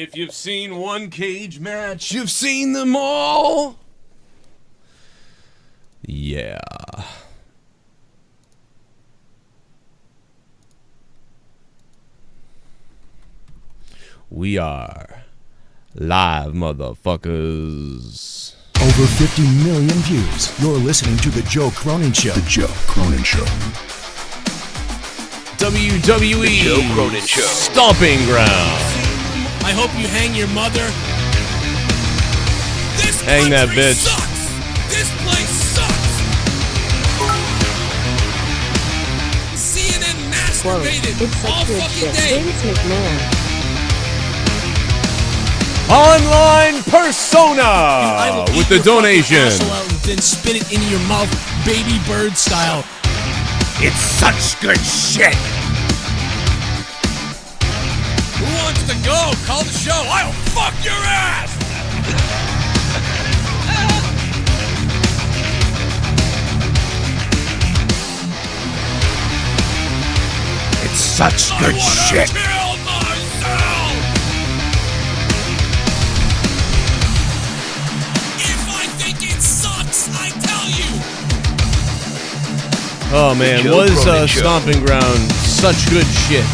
If you've seen one cage match, you've seen them all. Yeah. We are live, motherfuckers. Over 50 million views. You're listening to The Joe Cronin Show. The Joe Cronin Show. WWE The Joe Cronin Show. Stomping Ground. I hope you hang your mother. This Hang that country bitch. Sucks. This place sucks. CNN masturbated It's all such good fucking shit. day. Vince McMahon. Online persona with the donation. Then spit it into your mouth, baby bird style. It's such good shit. Who wants to go? Call the show. I'll fuck your ass. It's such good shit. Kill myself. If I think it sucks, I tell you. Oh man, Joe was Cronin Show. Stomping Ground such good shit?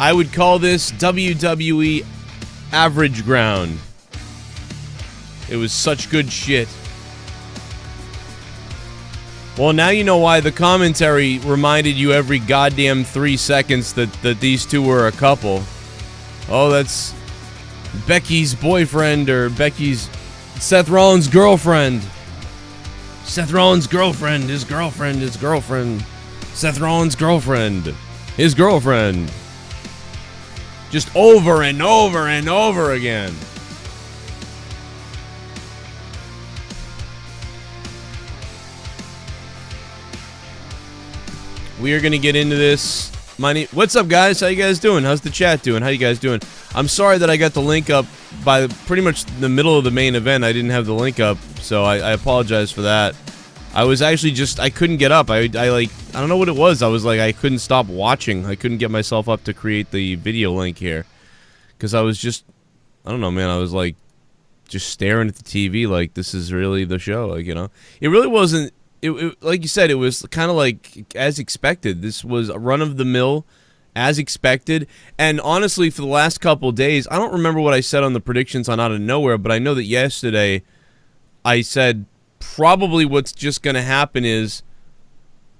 I would call this WWE Average Ground. It was such good shit. Well, now you know why the commentary reminded you every goddamn 3 seconds that these two were a couple. Oh, that's Becky's boyfriend or Becky's Seth Rollins' girlfriend. Seth Rollins' girlfriend, his girlfriend, his girlfriend. Seth Rollins' girlfriend, his girlfriend. Just over and over and over again. We are going to get into this. What's up, guys? How you guys doing? How's the chat doing? How you guys doing? I'm sorry that I got the link up by pretty much the middle of the main event. I didn't have the link up, so I apologize for that. I was actually I couldn't get up. I don't know what it was. I was like, I couldn't stop watching. I couldn't get myself up to create the video link here. Because I was just, I don't know, man. I was like, just staring at the TV like this is really the show. Like, you know, it really wasn't. It like you said, it was kind of like as expected. This was a run of the mill, as expected. And honestly, for the last couple days, I don't remember what I said on the predictions on Out of Nowhere, but I know that yesterday I said probably what's just going to happen is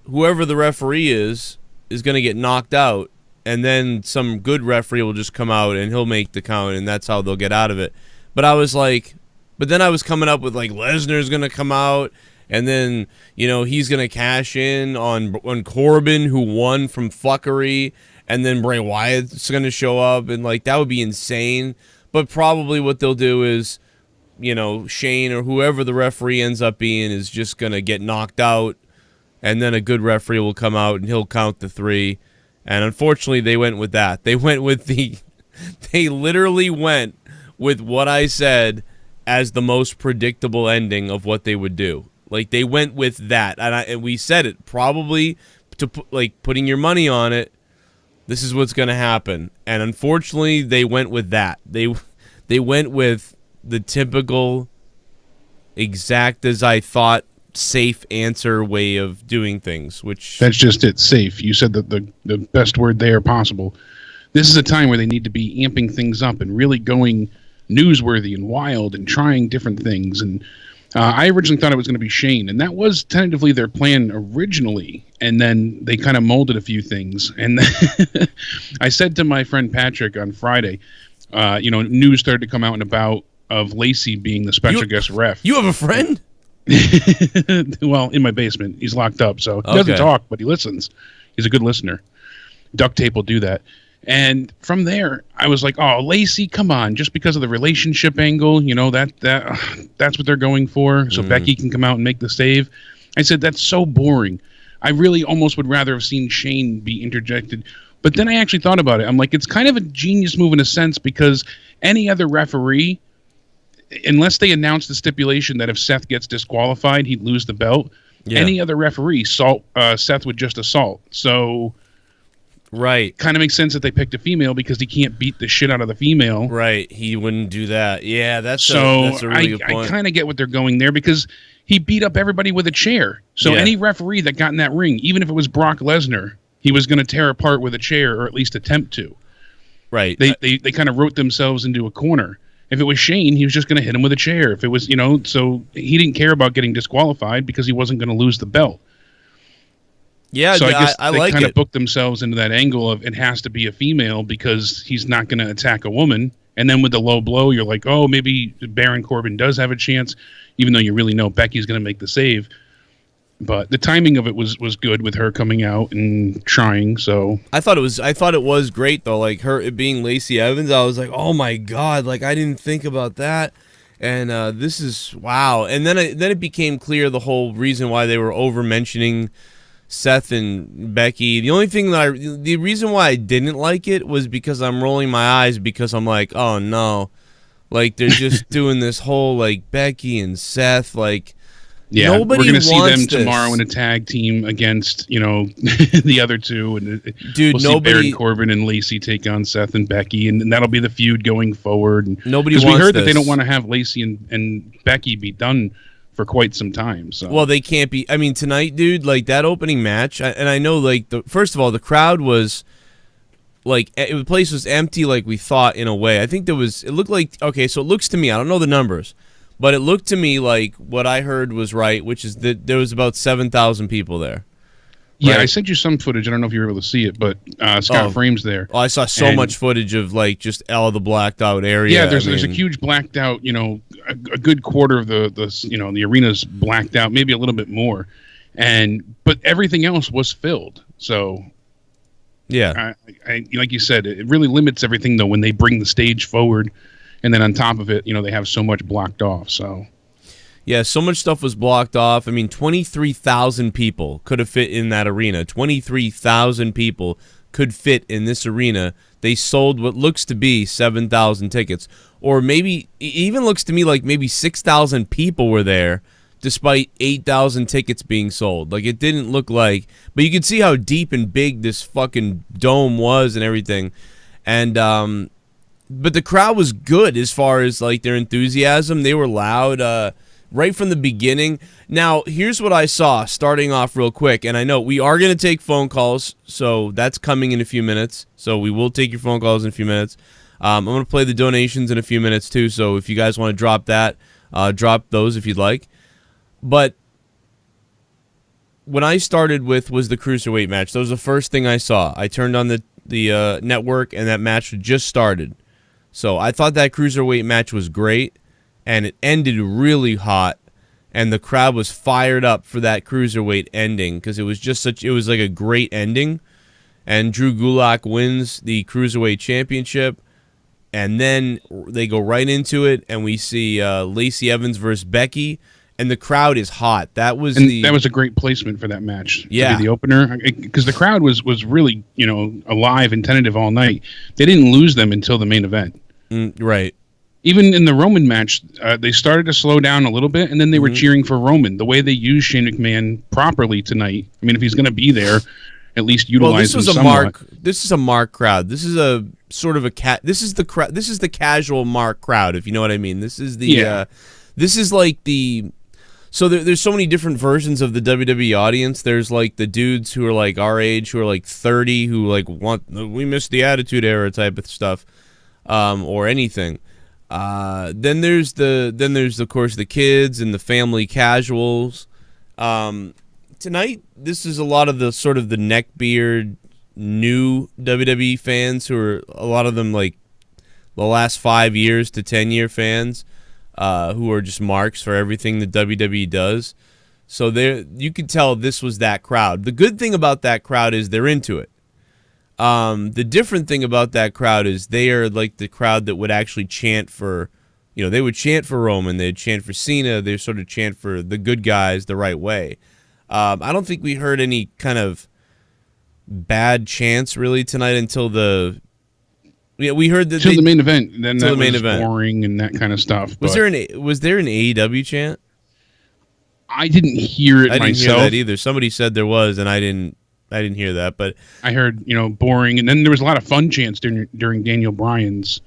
whoever the referee is going to get knocked out, and then some good referee will just come out and he'll make the count, and that's how they'll get out of it. But I was like, but then I was coming up with like Lesnar's going to come out. And then, you know, he's going to cash in on Corbin, who won from fuckery. And then Bray Wyatt's going to show up. And, like, that would be insane. But probably what they'll do is, you know, Shane or whoever the referee ends up being is just going to get knocked out. And then a good referee will come out and he'll count the 3. And unfortunately, they went with that. They went with they literally went with what I said as the most predictable ending of what they would do. Like, they went with that, and we said it, probably to putting your money on it, this is what's going to happen. And unfortunately, they went with that. They went with the typical, exact as I thought, safe answer way of doing things, which... That's just it, safe. You said that the best word there possible. This is a time where they need to be amping things up and really going newsworthy and wild and trying different things, and... I originally thought it was going to be Shane, and that was tentatively their plan originally, and then they kind of molded a few things. And I said to my friend Patrick on Friday, you know, news started to come out and about of Lacey being the special guest ref. You have a friend? Well, in my basement. He's locked up, so he doesn't talk, but he listens. He's a good listener. Duct tape will do that. And from there, I was like, oh, Lacey, come on. Just because of the relationship angle, you know, that's what they're going for. So Becky can come out and make the save. I said, that's so boring. I really almost would rather have seen Shane be interjected. But then I actually thought about it. I'm like, it's kind of a genius move in a sense, because any other referee, unless they announced the stipulation that if Seth gets disqualified, he'd lose the belt. Yeah. Any other referee, Seth would just assault. So... Right. Kind of makes sense that they picked a female because he can't beat the shit out of the female. Right. He wouldn't do that. Yeah, that's a really good point. I kind of get what they're going there because he beat up everybody with a chair. So any referee that got in that ring, even if it was Brock Lesnar, he was going to tear apart with a chair or at least attempt to. Right. They kind of wrote themselves into a corner. If it was Shane, he was just going to hit him with a chair. If it was, so he didn't care about getting disqualified because he wasn't going to lose the belt. Yeah, so I guess I they like kind it. of booked themselves into that angle of it has to be a female because he's not going to attack a woman. And then with the low blow, you're like, oh, maybe Baron Corbin does have a chance, even though you really know Becky's going to make the save. But the timing of it was good with her coming out and trying. So I thought it was great though. Like her it being Lacey Evans, I was like, oh my god, like I didn't think about that. And this is wow. And then it became clear the whole reason why they were over mentioning Seth and Becky. The only thing the reason why I didn't like it was because I'm rolling my eyes because I'm like, oh no, like they're just doing this whole like Becky and Seth like. Yeah, nobody we're going to see them this. tomorrow in a tag team against, the other two. And dude, we'll see Baron Corbin and Lacey take on Seth and Becky, and that'll be the feud going forward. And nobody wants because we heard this. that they don't want to have Lacey and Becky be done for quite some time. So well, they can't be. I mean, tonight, dude, like that opening match, and I know, like first of all, the crowd was like the place was empty, like we thought in a way. I think it looked like okay, so it looks to me, I don't know the numbers. But it looked to me like what I heard was right, which is that there was about 7,000 people there. Yeah, right? I sent you some footage. I don't know if you were able to see it, but Scott Frame's there. Oh, I saw so much footage of like just all the blacked out area. Yeah, there's a huge blacked out. A good quarter of the arena's blacked out, maybe a little bit more, but everything else was filled. So yeah, I like you said, it really limits everything though when they bring the stage forward. And then on top of it, they have so much blocked off. So, yeah, so much stuff was blocked off. I mean, 23,000 people could have fit in that arena. 23,000 people could fit in this arena. They sold what looks to be 7,000 tickets. Or maybe, it even looks to me like maybe 6,000 people were there, despite 8,000 tickets being sold. Like, it didn't look like... But you could see how deep and big this fucking dome was and everything. And, but the crowd was good as far as like their enthusiasm. They were loud right from the beginning. Now, here's what I saw starting off real quick. And I know we are going to take phone calls, so that's coming in a few minutes. So we will take your phone calls in a few minutes. I'm going to play the donations in a few minutes too. So if you guys want to drop that, drop those if you'd like. But when I started with was the Cruiserweight match. That was the first thing I saw. I turned on the network and that match had just started. So I thought that Cruiserweight match was great, and it ended really hot, and the crowd was fired up for that Cruiserweight ending because it was like a great ending, and Drew Gulak wins the Cruiserweight Championship, and then they go right into it, and we see Lacey Evans versus Becky, and the crowd is hot. That was a great placement for that match. Yeah, to be the opener because the crowd was really alive and tentative all night. They didn't lose them until the main event. Right. Even in the Roman match, they started to slow down a little bit, and then they were cheering for Roman. The way they used Shane McMahon properly tonight. I mean, if he's going to be there, at least utilize him somewhat. This is a mark crowd. This is a sort of a This is the casual mark crowd, if you know what I mean. This is the. This is like the. So there's so many different versions of the WWE audience. There's like the dudes who are like our age, who are like 30, who like we missed the Attitude Era type of stuff, or anything. Then there's of course the kids and the family casuals. Tonight this is a lot of the sort of the neckbeard new WWE fans who are a lot of them like the last 5 years to 10-year fans. Who are just marks for everything that WWE does. So you could tell this was that crowd. The good thing about that crowd is they're into it. The different thing about that crowd is they are like the crowd that would actually chant for, they would chant for Roman, they'd chant for Cena, they sort of chant for the good guys the right way. I don't think we heard any kind of bad chants really tonight until we heard that the main event. Then that the main was event. Boring and that kind of stuff. Was there an AEW chant? I didn't hear it myself. I didn't hear that either. Somebody said there was, and I didn't I didn't hear that, but I heard, boring, and then there was a lot of fun chants during Daniel Bryan's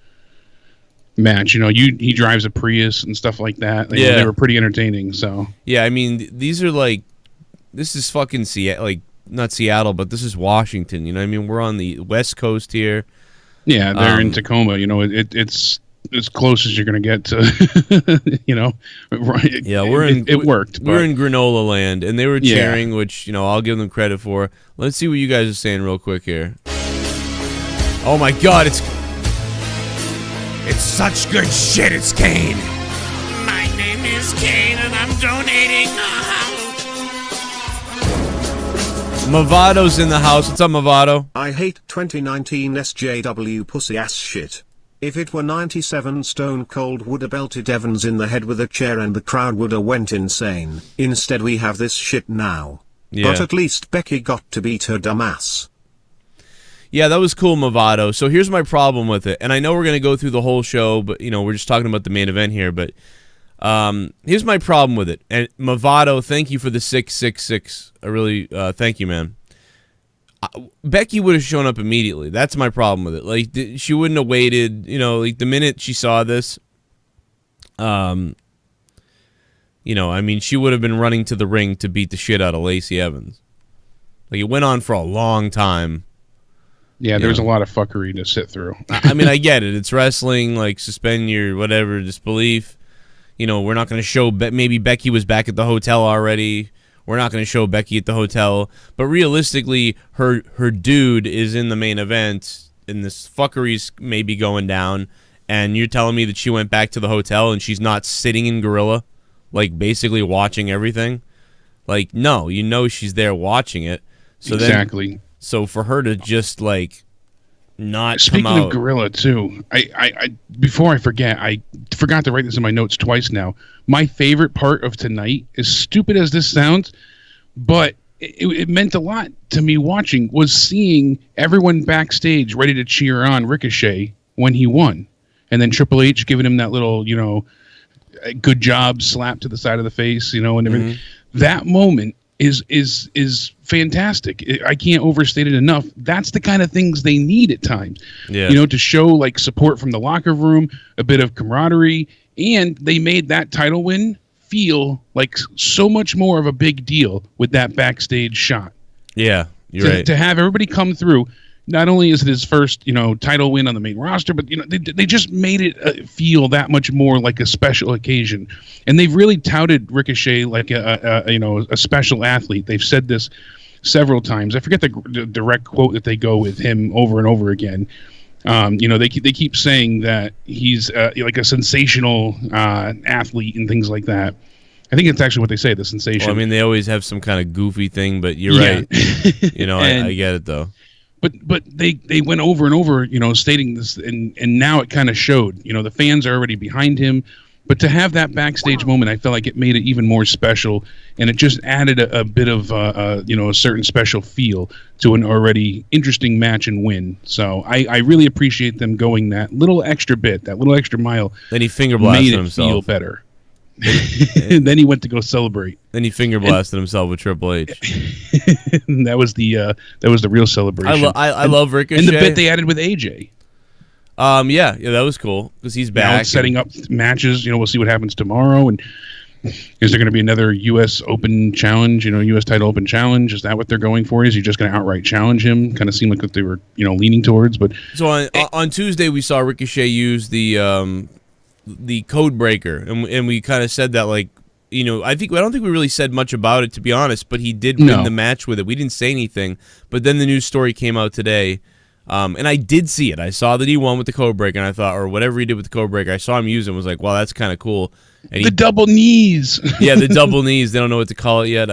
match. He drives a Prius and stuff like that. They were pretty entertaining. So yeah, I mean, these are like, this is fucking not Seattle, but this is Washington. You know what I mean? We're on the West Coast here. Yeah, they're in Tacoma. It's as close as you're going to get to, right. Yeah, it worked. We're in granola land, and they were cheering, which, I'll give them credit for. Let's see what you guys are saying real quick here. Oh my God, it's such good shit, it's Kane. My name is Kane, and I'm donating. Mavado's in the house. What's up, Mavado? I hate 2019 SJW pussy ass shit. If it were 97, Stone Cold woulda belted Evans in the head with a chair and the crowd woulda went insane. Instead we have this shit now. Yeah. But at least Becky got to beat her dumbass. Yeah, that was cool, Mavado. So here's my problem with it. And I know we're going to go through the whole show, but, we're just talking about the main event here. But here's my problem with it. And Mavado, thank you for the 666. I really, thank you, man. Becky would have shown up immediately. That's my problem with it. Like, she wouldn't have waited, like the minute she saw this, I mean, she would have been running to the ring to beat the shit out of Lacey Evans. Like, it went on for a long time. Yeah, there's a lot of fuckery to sit through. I mean, I get it. It's wrestling, like, suspend your whatever disbelief. We're not going to show, maybe Becky was back at the hotel already. We're not going to show Becky at the hotel. But realistically, her dude is in the main event, and this fuckery's maybe going down, and you're telling me that she went back to the hotel and she's not sitting in Gorilla, like, basically watching everything? Like, no, she's there watching it. So exactly. So for her to just, like, not Speaking come out. of Gorilla, too, I before I forget, I forgot to write this in my notes twice now. My favorite part of tonight, as stupid as this sounds, but it meant a lot to me watching, was seeing everyone backstage ready to cheer on Ricochet when he won. And then Triple H giving him that little, good job slap to the side of the face, and everything. Mm-hmm. That moment is fantastic. I can't overstate it enough. That's the kind of things they need at times. Yeah. To show like support from the locker room, a bit of camaraderie, and they made that title win feel like so much more of a big deal with that backstage shot. Yeah, you're right. To have everybody come through. Not only is it his first, title win on the main roster, but they just made it feel that much more like a special occasion, and they've really touted Ricochet like a special athlete. They've said this several times. I forget the direct quote that they go with him over and over again. They keep saying that he's like a sensational athlete and things like that. I think it's actually what they say, the sensation. Well, I mean, they always have some kind of goofy thing, but you're right. I get it though. But they went over and over, stating this, and now it kind of showed. The fans are already behind him, but to have that backstage moment, I felt like it made it even more special, and it just added a bit of a certain special feel to an already interesting match and win. So I really appreciate them going that little extra bit, that little extra mile. Then he finger blasted himself. Made it feel better. And then he went to go celebrate. Then he finger blasted himself with Triple H. That was the real celebration. I love Ricochet. And the bit they added with AJ. Yeah, that was cool because he's back. Now it's setting up matches. We'll see what happens tomorrow. And is there going to be another U.S. Open challenge? U.S. title open challenge? Is that what they're going for? Is he just going to outright challenge him? Kind of seemed like what they were, leaning towards. But so on Tuesday we saw Ricochet use the code breaker, and we kind of said that, like, I don't think we really said much about it, to be honest, but he did win the match with it. We didn't say anything, but then the news story came out today, and I did see it. I saw that he won with the code breaker, and I thought, or whatever he did with the code breaker, I saw him use it and was like, wow, that's kind of cool. And the double knees. Yeah, the double knees. They don't know what to call it yet.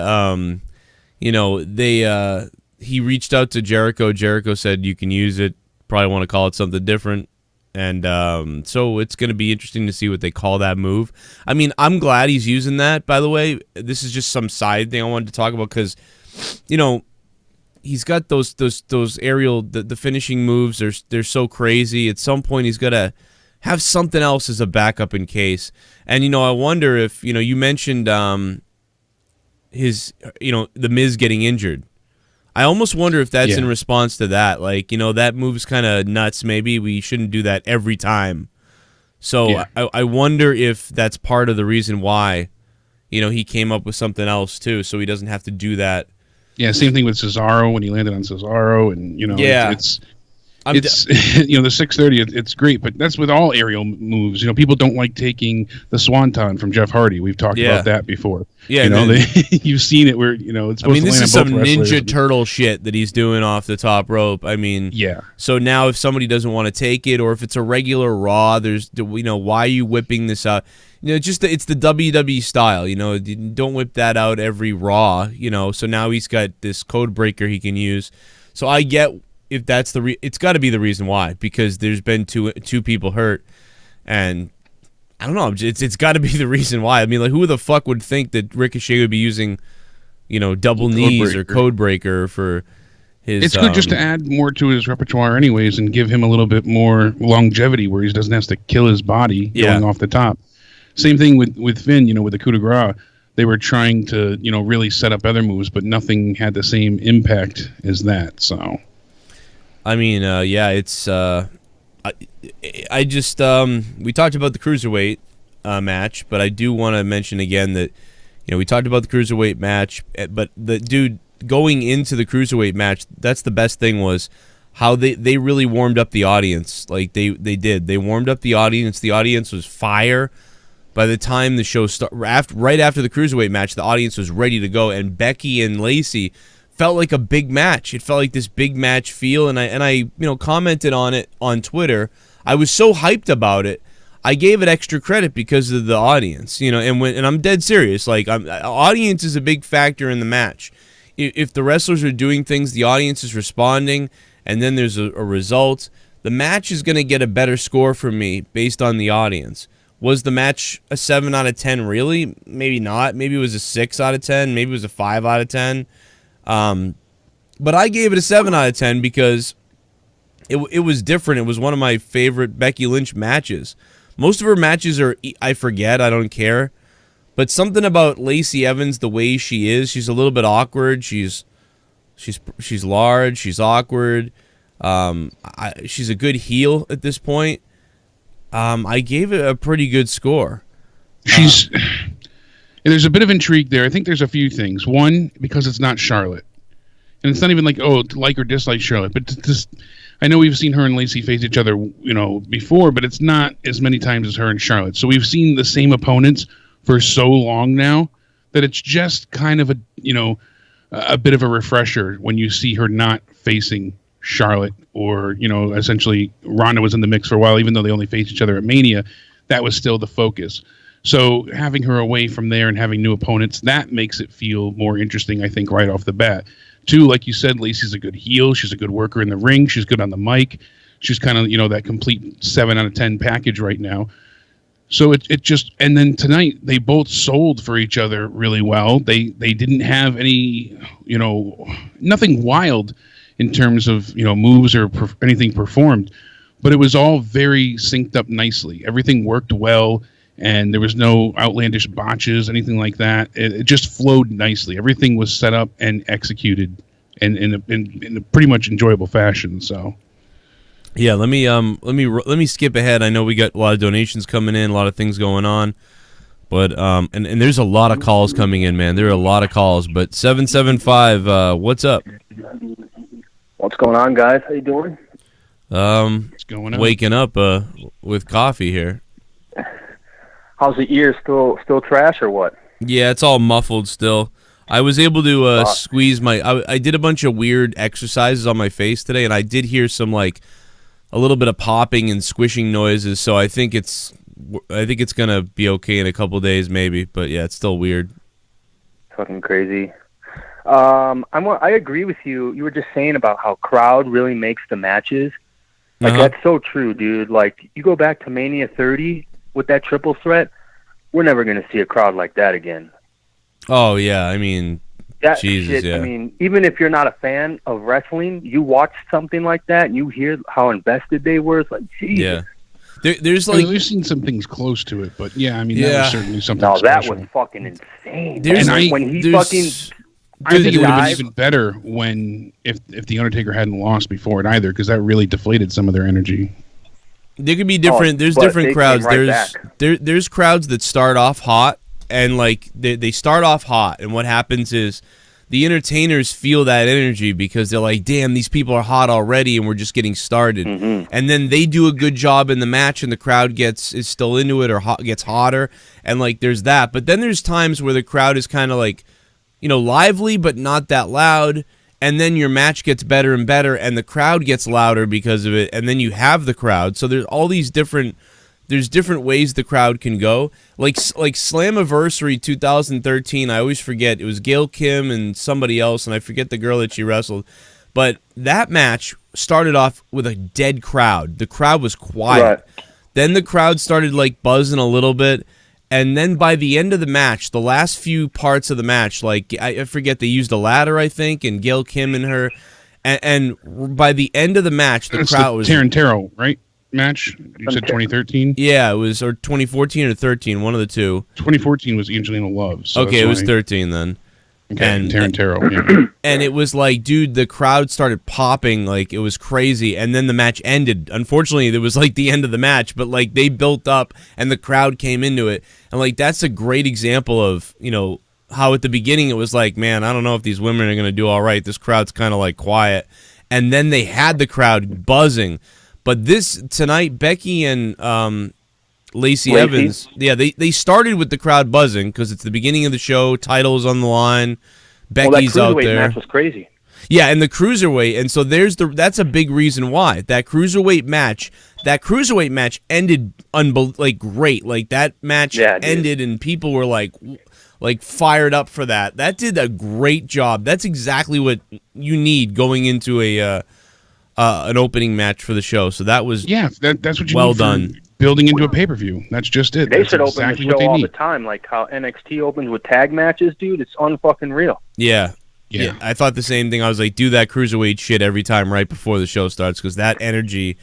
He reached out to Jericho. Jericho said, you can use it. Probably want to call it something different. And so it's going to be interesting to see what they call that move. I mean, I'm glad he's using that, by the way. This is just some side thing I wanted to talk about because, he's got those aerial, the finishing moves. They're so crazy. At some point, he's got to have something else as a backup in case. And, I wonder if, you mentioned the Miz getting injured. I almost wonder if that's in response to that. Like, that move's kind of nuts. Maybe we shouldn't do that every time. So I wonder if that's part of the reason why, he came up with something else too, so he doesn't have to do that. Yeah, same thing with Cesaro when he landed on Cesaro, and it's the 630. It's great, but that's with all aerial moves. People don't like taking the Swanton from Jeff Hardy. We've talked about that before. Yeah, you've seen it where it's supposed to this land is on some both wrestlers. Ninja Turtle shit that he's doing off the top rope. So now if somebody doesn't want to take it, or if it's a regular Raw, there's why are you whipping this out? It's the WWE style. Don't whip that out every Raw. So now he's got this code breaker he can use. So I get. If that's it's got to be the reason why, because there's been two people hurt, and I don't know. It's got to be the reason why. Who the fuck would think that Ricochet would be using, double knees or code breaker for his? It's good just to add more to his repertoire, anyways, and give him a little bit more longevity, where he doesn't have to kill his body going off the top. Same thing with Finn, with the coup de grace. They were trying to, really set up other moves, but nothing had the same impact as that. So. It's I just we talked about the cruiserweight match, but I do want to mention again that we talked about the cruiserweight match, but the dude going into the cruiserweight match, that's the best thing was how they really warmed up the audience. Like they warmed up the audience. The audience was fire. By the time the show started, right after the cruiserweight match, the audience was ready to go, and Becky and Lacey felt like a big match. It felt like this big match feel, and I commented on it on Twitter. I was so hyped about it. I gave it extra credit because of the audience, and I'm dead serious. Like, audience is a big factor in the match. If the wrestlers are doing things, the audience is responding, and then there's a result, the match is going to get a better score from me based on the audience. Was the match a 7 out of 10 really? Maybe not. Maybe it was a 6 out of 10. Maybe it was a 5 out of 10. But I gave it a 7 out of 10 because it was different. It was one of my favorite Becky Lynch matches. Most of her matches are, I forget, I don't care. But something about Lacey Evans, the way she is, she's a little bit awkward. She's large. She's awkward. She's a good heel at this point. I gave it a pretty good score. There's a bit of intrigue there. I think there's a few things. One, because it's not Charlotte. And it's not even like, like or dislike Charlotte. But just, I know we've seen her and Lacey face each other, before, but it's not as many times as her and Charlotte. So we've seen the same opponents for so long now that it's just kind of a bit of a refresher when you see her not facing Charlotte, or, essentially Ronda was in the mix for a while, even though they only faced each other at Mania. That was still the focus. So having her away from there and having new opponents, that makes it feel more interesting, I think, right off the bat. Two, like you said, Lacey's a good heel. She's a good worker in the ring. She's good on the mic. She's kind of, that complete 7 out of 10 package right now. So it just, and then tonight they both sold for each other really well. They didn't have any, nothing wild in terms of, moves or anything performed, but it was all very synced up nicely. Everything worked well. And there was no outlandish botches, anything like that. It just flowed nicely. Everything was set up and executed in a pretty much enjoyable fashion. So, yeah, let me skip ahead. I know we got a lot of donations coming in, a lot of things going on, but and there's a lot of calls coming in, man. There are a lot of calls. But 775, what's up? What's going on, guys? How you doing? What's going on? Waking up with coffee here. How's the ear? Still trash or what? Yeah, it's all muffled still. I was able to squeeze my. I did a bunch of weird exercises on my face today, and I did hear some a little bit of popping and squishing noises. So I think it's gonna be okay in a couple days, maybe. But yeah, it's still weird. Fucking crazy. I agree with you. You were just saying about how crowd really makes the matches. That's so true, dude. Like, you go back to Mania 30 with that triple threat, we're never going to see a crowd like that again. Oh, yeah. I mean, that Jesus, shit, yeah. I mean, even if you're not a fan of wrestling, you watch something like that and you hear how invested they were. It's like, Jesus. Yeah. There's we've seen some things close to it, but yeah, I mean, that was certainly something special. That was fucking insane. I think it would have been even better if the Undertaker hadn't lost before it either, because that really deflated some of their energy. There could be different. There's different crowds. There's crowds that start off hot, and like they start off hot, and what happens is the entertainers feel that energy because they're like, damn, these people are hot already, and we're just getting started. And then they do a good job in the match, and the crowd is still into it or gets hotter, and like there's that. But then there's times where the crowd is kind of like, lively but not that loud, and then your match gets better and better, and the crowd gets louder because of it, and then you have the crowd. So there's all these different ways the crowd can go. Like Slammiversary 2013, I always forget. It was Gail Kim and somebody else, and I forget the girl that she wrestled. But that match started off with a dead crowd. The crowd was quiet. Right. Then the crowd started like buzzing a little bit. And then by the end of the match, the last few parts of the match, like I forget, they used a ladder, I think, and Gail Kim and her. And by the end of the match, the crowd was... Tarantero, right? Match? You said 2013? Yeah, it was, or 2014 or 13, one of the two. 2014 was Angelina Love. So okay, it was 13 then. Okay, and Tarantero. Yeah. And it was like, dude, the crowd started popping, like it was crazy, and then the match ended. Unfortunately, it was like the end of the match, but like they built up and the crowd came into it. And like that's a great example of, how at the beginning it was like, man, I don't know if these women are going to do all right. This crowd's kind of like quiet. And then they had the crowd buzzing. But tonight, Becky and Lacey Evans, yeah, they started with the crowd buzzing because it's the beginning of the show, titles on the line, Becky's out there. That match was crazy. Yeah, and the cruiserweight, and so that's a big reason why that cruiserweight match ended great. Like that match ended, and people were like fired up for that. That did a great job. That's exactly what you need going into an opening match for the show. So that was that's what you well need done. Building into a pay-per-view. That's just it. They should open the show all the time, like how NXT opens with tag matches, dude. It's unfucking real. Yeah, I thought the same thing. I was like, do that cruiserweight shit every time right before the show starts, because that energy,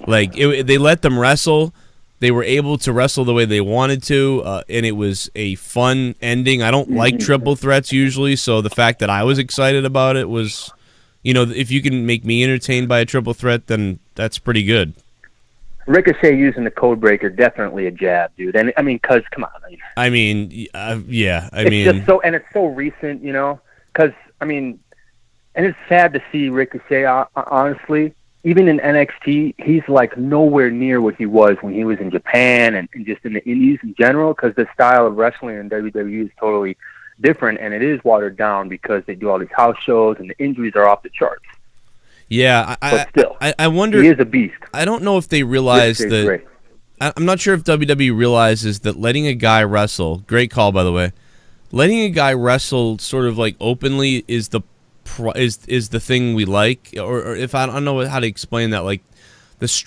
they let them wrestle. They were able to wrestle the way they wanted to, and it was a fun ending. I don't like triple threats usually, so the fact that I was excited about it was, if you can make me entertained by a triple threat, then that's pretty good. Ricochet using the code breaker, definitely a jab, dude. And I mean, cause come on. It's just so, and it's so recent, Cause and it's sad to see Ricochet. Honestly, even in NXT, he's like nowhere near what he was when he was in Japan and just in the Indies in general. Because the style of wrestling in WWE is totally different, and it is watered down because they do all these house shows and the injuries are off the charts. Yeah, but still, I wonder. He is a beast. I don't know if they realize that. Great. I'm not sure if WWE realizes that letting a guy wrestle. Great call, by the way. Letting a guy wrestle sort of like openly is the thing we like, or if I don't know how to explain that. Like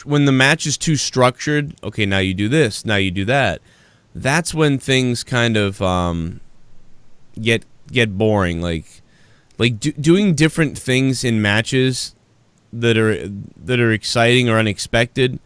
when the match is too structured. Okay, now you do this. Now you do that. That's when things kind of get boring. Doing different things in matches that are exciting or unexpected,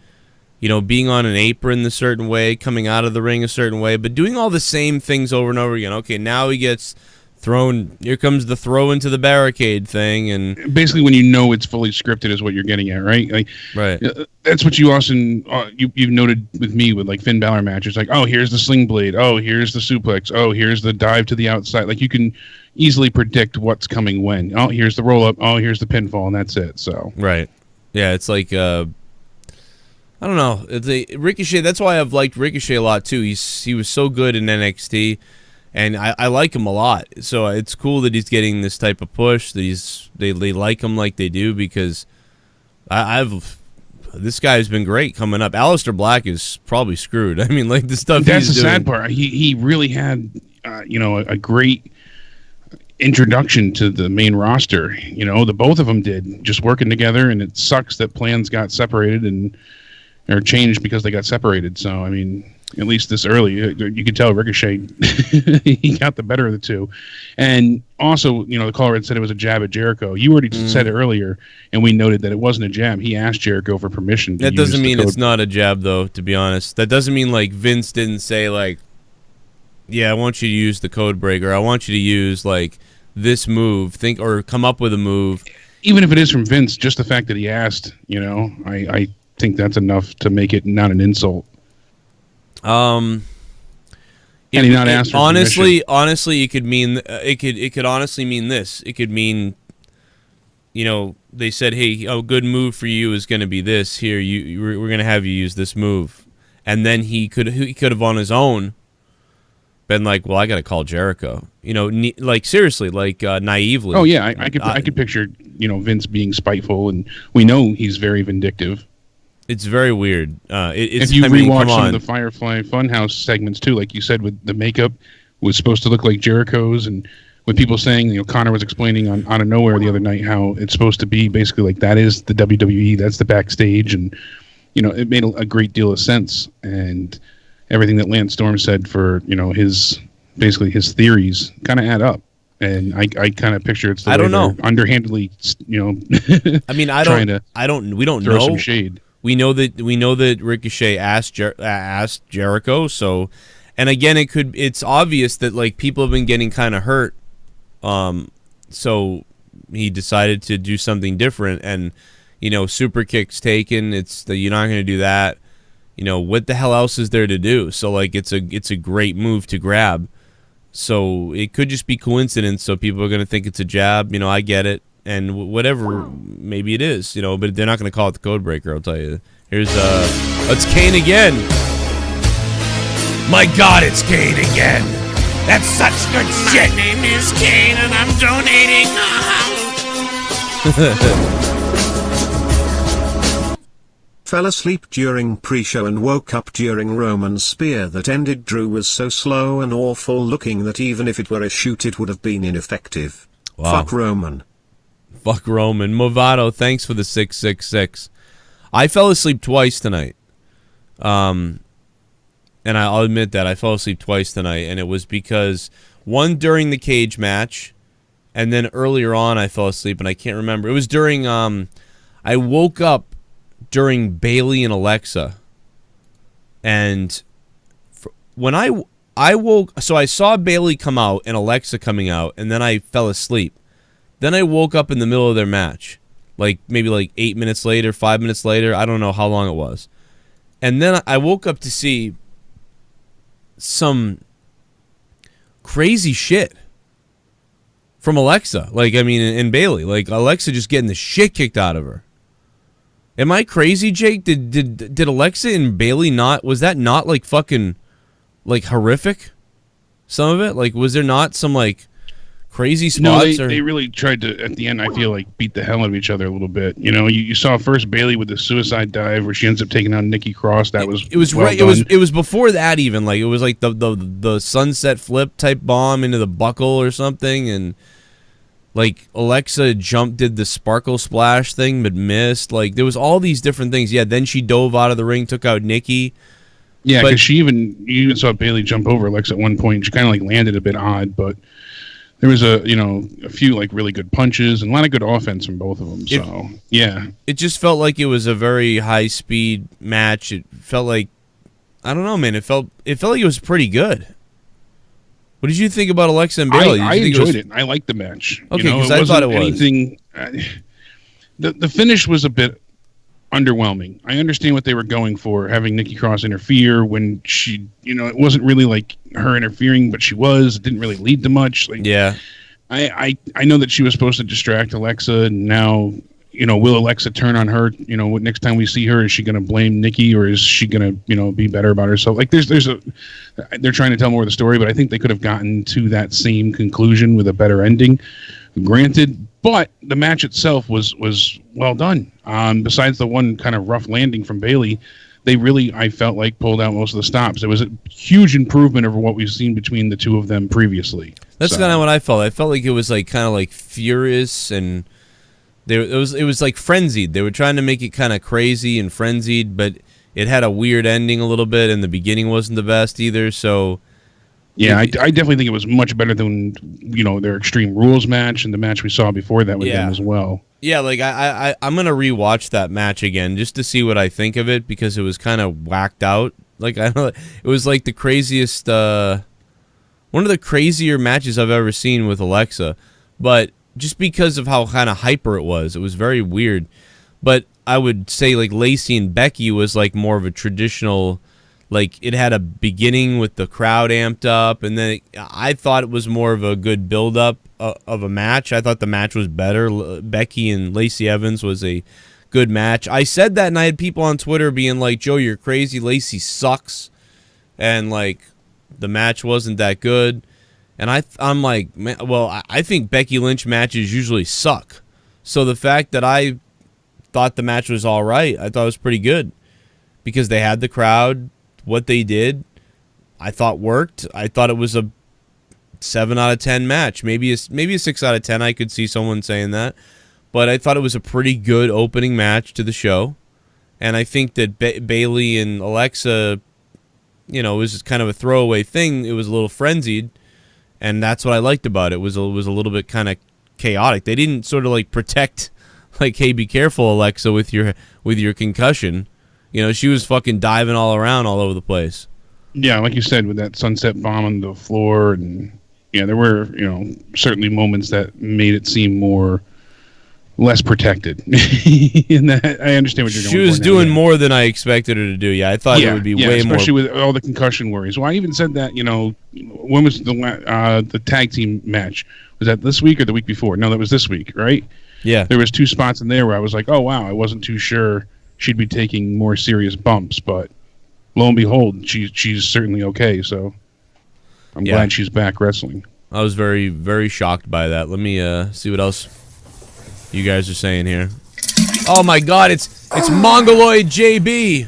being on an apron a certain way, coming out of the ring a certain way, but doing all the same things over and over again. Okay, now he gets thrown. Here comes the throw into the barricade thing, and basically when it's fully scripted is what you're getting at, right? Right. That's what you often you've noted with me with like Finn Balor matches. Like, oh, here's the sling blade. Oh, here's the suplex. Oh, here's the dive to the outside. Like you can easily predict what's coming when. Oh, here's the roll up. Oh, here's the pinfall, and that's it. So right, yeah, it's like I don't know. Ricochet. That's why I've liked Ricochet a lot too. He was so good in NXT, and I like him a lot. So it's cool that he's getting this type of push. That they like him like they do, because this guy's been great coming up. Aleister Black is probably screwed. I mean, like the stuff that's he's the doing. Sad part. He really had a great introduction to the main roster. The both of them did, just working together, and it sucks that plans got separated or changed because they got separated. So I mean, at least this early, you could tell Ricochet he got the better of the two. And also, the caller had said it was a jab at Jericho. You already said it earlier, and we noted that it wasn't a jab. He asked Jericho for permission. That doesn't mean it's not a jab, though, to be honest. That doesn't mean like Vince didn't say like, yeah, I want you to use the code breaker. I want you to use like this move, or come up with a move. Even if it is from Vince, just the fact that he asked, I think that's enough to make it not an insult. And he not asked for honestly, permission. honestly, it could mean it could honestly mean this. It could mean, they said, hey, a good move for you is going to be this. Here, we're going to have you use this move, and then he could have on his own been like, well, I got to call Jericho. Like seriously, like naively. Oh yeah, I could picture Vince being spiteful, and we know he's very vindictive. It's very weird. If you rewatch some of the Firefly Funhouse segments too, like you said, with the makeup was supposed to look like Jericho's, and with people saying, Connor was explaining on Out of Nowhere the other night how it's supposed to be basically like that is the WWE, that's the backstage, and it made a great deal of sense, and everything that Lance Storm said for his theories kind of add up. And I kind of picture it's the way they're underhandedly, I mean, we don't throw know. Some shade. We know that Ricochet asked Jericho. So, and again, it's obvious that like people have been getting kind of hurt. So he decided to do something different, and super kicks taken. You're not going to do that. What the hell else is there to do? So like it's a great move to grab. So it could just be coincidence. So people are going to think it's a jab. I get it. And whatever, maybe it is, but they're not going to call it the code breaker, I'll tell you. Here's, it's Kane again. My God, it's Kane again. That's such good shit. My name is Kane and I'm donating now. Fell asleep during pre-show and woke up during Roman's spear that ended Drew was so slow and awful looking that even if it were a shoot it would have been ineffective. Wow. Fuck Roman. Fuck Roman. Movado, thanks for the 666. I fell asleep twice tonight. And I'll admit that I fell asleep twice tonight, and it was because one during the cage match, and then earlier on I fell asleep, and I can't remember. It was during I woke up during Bayley and Alexa, and when I woke, so I saw Bayley come out and Alexa coming out, and then I fell asleep. Then I woke up in the middle of their match, maybe 8 minutes later, 5 minutes later. I don't know how long it was. And then I woke up to see some crazy shit from Alexa. And Bayley. Like, Alexa just getting the shit kicked out of her. Am I crazy, Jake? Did Alexa and Bayley was that not fucking horrific? Some of it? Was there not some crazy spots? No, they really tried to, at the end, I feel beat the hell out of each other a little bit. You saw first Bayley with the suicide dive where she ends up taking on Nikki Cross. It was right. It was before that even. It was the sunset flip type bomb into the buckle or something, and Alexa did the sparkle splash thing but missed. There was all these different things. Yeah, then she dove out of the ring, took out Nikki. Yeah, because you even saw Bayley jump over Alexa at one point. She kind of landed a bit odd, but there was a few really good punches and a lot of good offense from both of them. So yeah, it just felt like it was a very high speed match. It felt like, I don't know, man. It felt like it was pretty good. What did you think about Alexa and Bayley? I enjoyed it. I liked the match. Okay, because I thought it was anything. The finish was a bit underwhelming. I understand what they were going for, having Nikki Cross interfere when she, it wasn't really her interfering, but she was. It didn't really lead to much. Yeah. I know that she was supposed to distract Alexa, and now, will Alexa turn on her? Next time we see her, is she going to blame Nikki, or is she going to, be better about herself? They're trying to tell more of the story, but I think they could have gotten to that same conclusion with a better ending. Granted, but the match itself was well done. Besides the one kind of rough landing from Bayley, they really, I felt pulled out most of the stops. It was a huge improvement over what we've seen between the two of them previously. That's kind of what I felt. I felt like it was kind of furious, and it was frenzied. They were trying to make it kind of crazy and frenzied, but it had a weird ending a little bit, and the beginning wasn't the best either. So yeah, I definitely think it was much better than their Extreme Rules match and the match we saw before that with them as well. Yeah, I'm gonna rewatch that match again just to see what I think of it, because it was kind of whacked out. It was the craziest, one of the crazier matches I've ever seen with Alexa. but just because of how kind of hyper it was very weird. But I would say like Lacey and Becky was like more of a traditional, like it had a beginning with the crowd amped up, and then I thought it was more of a good build up of a match. I thought the match was better. Becky and Lacey Evans was a good match. I said that, and I had people on Twitter being like, Joe, you're crazy. Lacey sucks, and like the match wasn't that good. And I'm like, man, well, I think Becky Lynch matches usually suck. So the fact that I thought the match was all right, I thought it was pretty good because they had the crowd. What they did, I thought worked. I thought it was a 7 out of 10 match, maybe a 6 out of 10. I could see someone saying that, but I thought it was a pretty good opening match to the show. And I think that Bayley and Alexa, you know, it was just kind of a throwaway thing. It was a little frenzied, and that's what I liked about it. It was a little bit kind of chaotic. They didn't sort of like protect, like, hey, be careful, Alexa, with your concussion. You know, she was fucking diving all around all over the place. Yeah, like you said, with that sunset bomb on the floor, and yeah, there were, you know, certainly moments that made it seem less protected. And that, I understand what you're doing. She was doing more than I expected her to do. Yeah, I thought it would be way more. Especially with all the concussion worries. Well, I even said that, you know, when was the tag team match? Was that this week or the week before? No, that was this week, right? Yeah. There was 2 spots in there where I was like, oh, wow, I wasn't too sure she'd be taking more serious bumps, but lo and behold, she's certainly okay. So I'm glad she's back wrestling. I was very, very shocked by that. Let me see what else you guys are saying here. Oh my God, it's Mongoloid JB.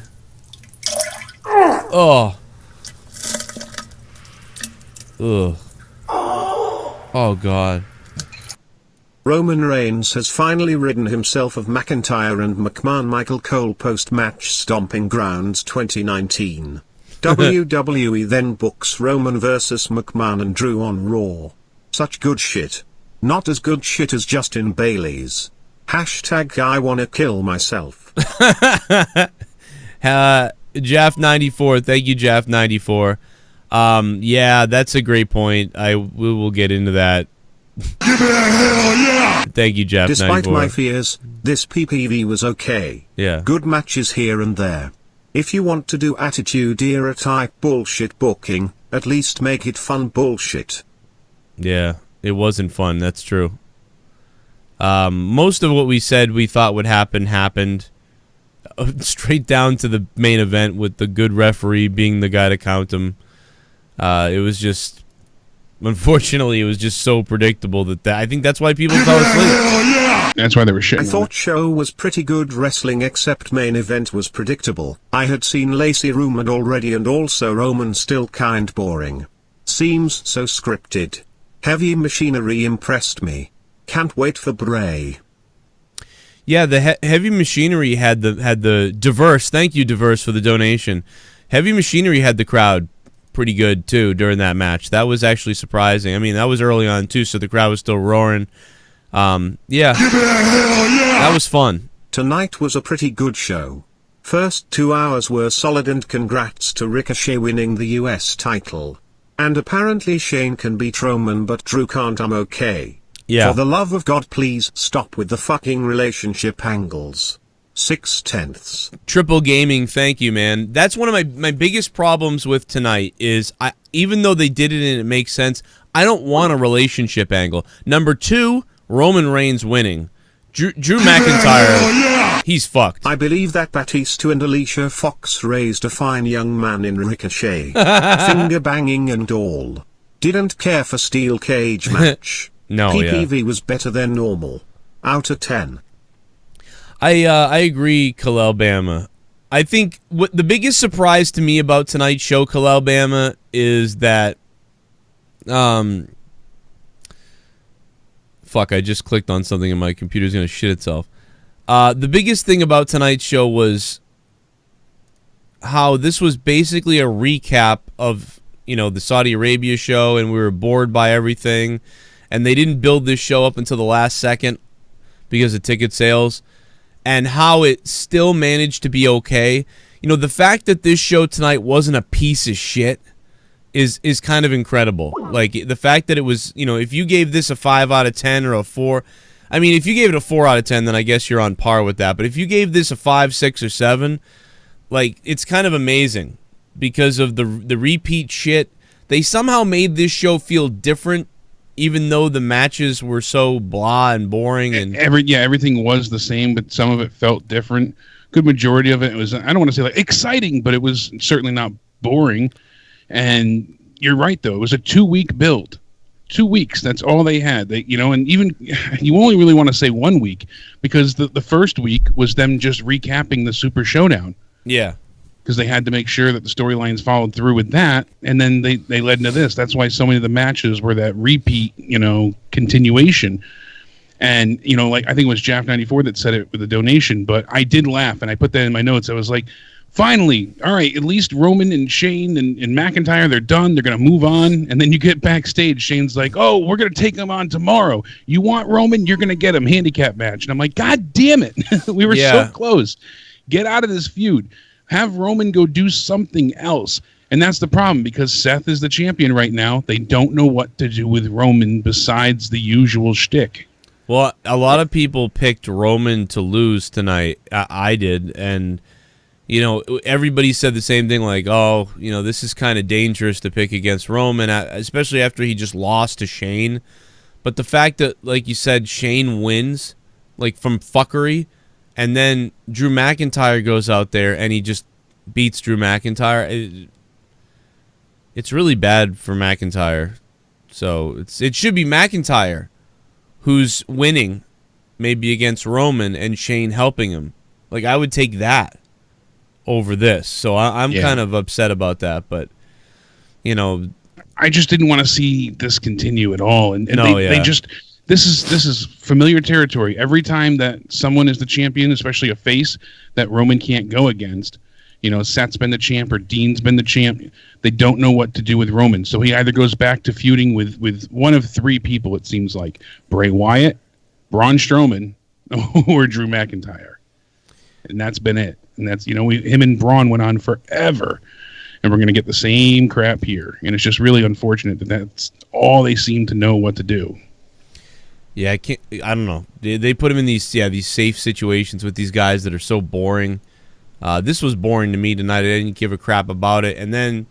Oh. Ugh. Oh God. Roman Reigns has finally ridden himself of McIntyre and McMahon Michael Cole post-match Stomping Grounds 2019. WWE then books Roman versus McMahon and Drew on Raw. Such good shit. Not as good shit as Justin Bailey's. Hashtag I wanna kill myself. Jaff94, thank you, Jaff94. Yeah, that's a great point. We will get into that. Give it a hell yeah! Thank you, Jeff. Despite 94. my fears, this PPV was okay. Yeah. Good matches here and there. If you want to do Attitude Era type bullshit booking, at least make it fun bullshit. Yeah, it wasn't fun. That's true. Most of what we said we thought would happen happened. Straight down to the main event with the good referee being the guy to count him. It was just... Unfortunately, it was just so predictable that I think that's why people fell asleep. That's why they were shitting. I thought show was pretty good wrestling, except main event was predictable. I had seen Lacey rumored already, and also Roman still kind boring. Seems so scripted. Heavy Machinery impressed me. Can't wait for Bray. Yeah, the Heavy Machinery had the Diverse. Thank you, Diverse, for the donation. Heavy Machinery had the crowd pretty good too during that match. That was actually surprising. I mean, that was early on too, so the crowd was still roaring. Yeah, that was fun. Tonight was a pretty good show. First 2 hours were solid, and congrats to Ricochet winning the US title. And apparently Shane can beat Roman, but Drew can't. I'm okay. Yeah. For the love of God, please stop with the fucking relationship angles. 6/10. Triple Gaming, thank you, man. That's one of my biggest problems with tonight is even though they did it and it makes sense, I don't want a relationship angle. Number 2, Roman Reigns winning. Drew McIntyre, he's fucked. I believe that Batista and Alicia Fox raised a fine young man in Ricochet. Finger banging and all. Didn't care for steel cage match. No, PPV was better than normal. Out of 10. I agree, Kalel Bama. I think what the biggest surprise to me about tonight's show, Kalel Bama, is that fuck, I just clicked on something and my computer's gonna shit itself. The biggest thing about tonight's show was how this was basically a recap of, you know, the Saudi Arabia show, and we were bored by everything, and they didn't build this show up until the last second because of ticket sales. And how it still managed to be okay. You know, the fact that this show tonight wasn't a piece of shit is kind of incredible. Like, the fact that it was, you know, if you gave this a 5 out of 10 or a 4, I mean, if you gave it a 4 out of 10, then I guess you're on par with that. But if you gave this a 5, 6, or 7, like, it's kind of amazing because of the repeat shit. They somehow made this show feel different, even though the matches were so blah and boring. And everything was the same, but some of it felt different. Good majority of it was, I don't want to say like exciting, but it was certainly not boring. And you're right, though. It was a 2-week build. 2 weeks. That's all they had. They, you know, and even you only really want to say 1 week because the first week was them just recapping the Super Showdown. Yeah. Because they had to make sure that the storylines followed through with that, and then they led into this. That's why so many of the matches were that repeat, you know, continuation. And, you know, like, I think it was Jaff94 that said it with a donation, but I did laugh, and I put that in my notes. I was like, finally, all right, at least Roman and Shane and McIntyre, they're done. They're going to move on. And then you get backstage. Shane's like, oh, we're going to take him on tomorrow. You want Roman? You're going to get him. Handicap match. And I'm like, God damn it. We were so close. Get out of this feud. Have Roman go do something else. And that's the problem because Seth is the champion right now. They don't know what to do with Roman besides the usual shtick. Well, a lot of people picked Roman to lose tonight. I did. And you know, everybody said the same thing, like, oh, you know, this is kind of dangerous to pick against Roman, especially after he just lost to Shane. But the fact that, like you said, Shane wins, like, from fuckery, and then Drew McIntyre goes out there and he just beats Drew McIntyre, it's really bad for McIntyre. So it should be McIntyre who's winning, maybe against Roman, and Shane helping him. Like, I would take that over this. So I'm kind of upset about that, but you know, I just didn't want to see this continue at all. And they just, this is familiar territory. Every time that someone is the champion, especially a face that Roman can't go against, you know, Seth's been the champ or Dean's been the champ, they don't know what to do with Roman. So he either goes back to feuding with one of 3 people, it seems like: Bray Wyatt, Braun Strowman, or Drew McIntyre. And that's been it. And that's, you know, him and Braun went on forever, and we're going to get the same crap here. And it's just really unfortunate that that's all they seem to know what to do. Yeah, I don't know. They put him in these safe situations with these guys that are so boring. This was boring to me tonight. I didn't give a crap about it. And then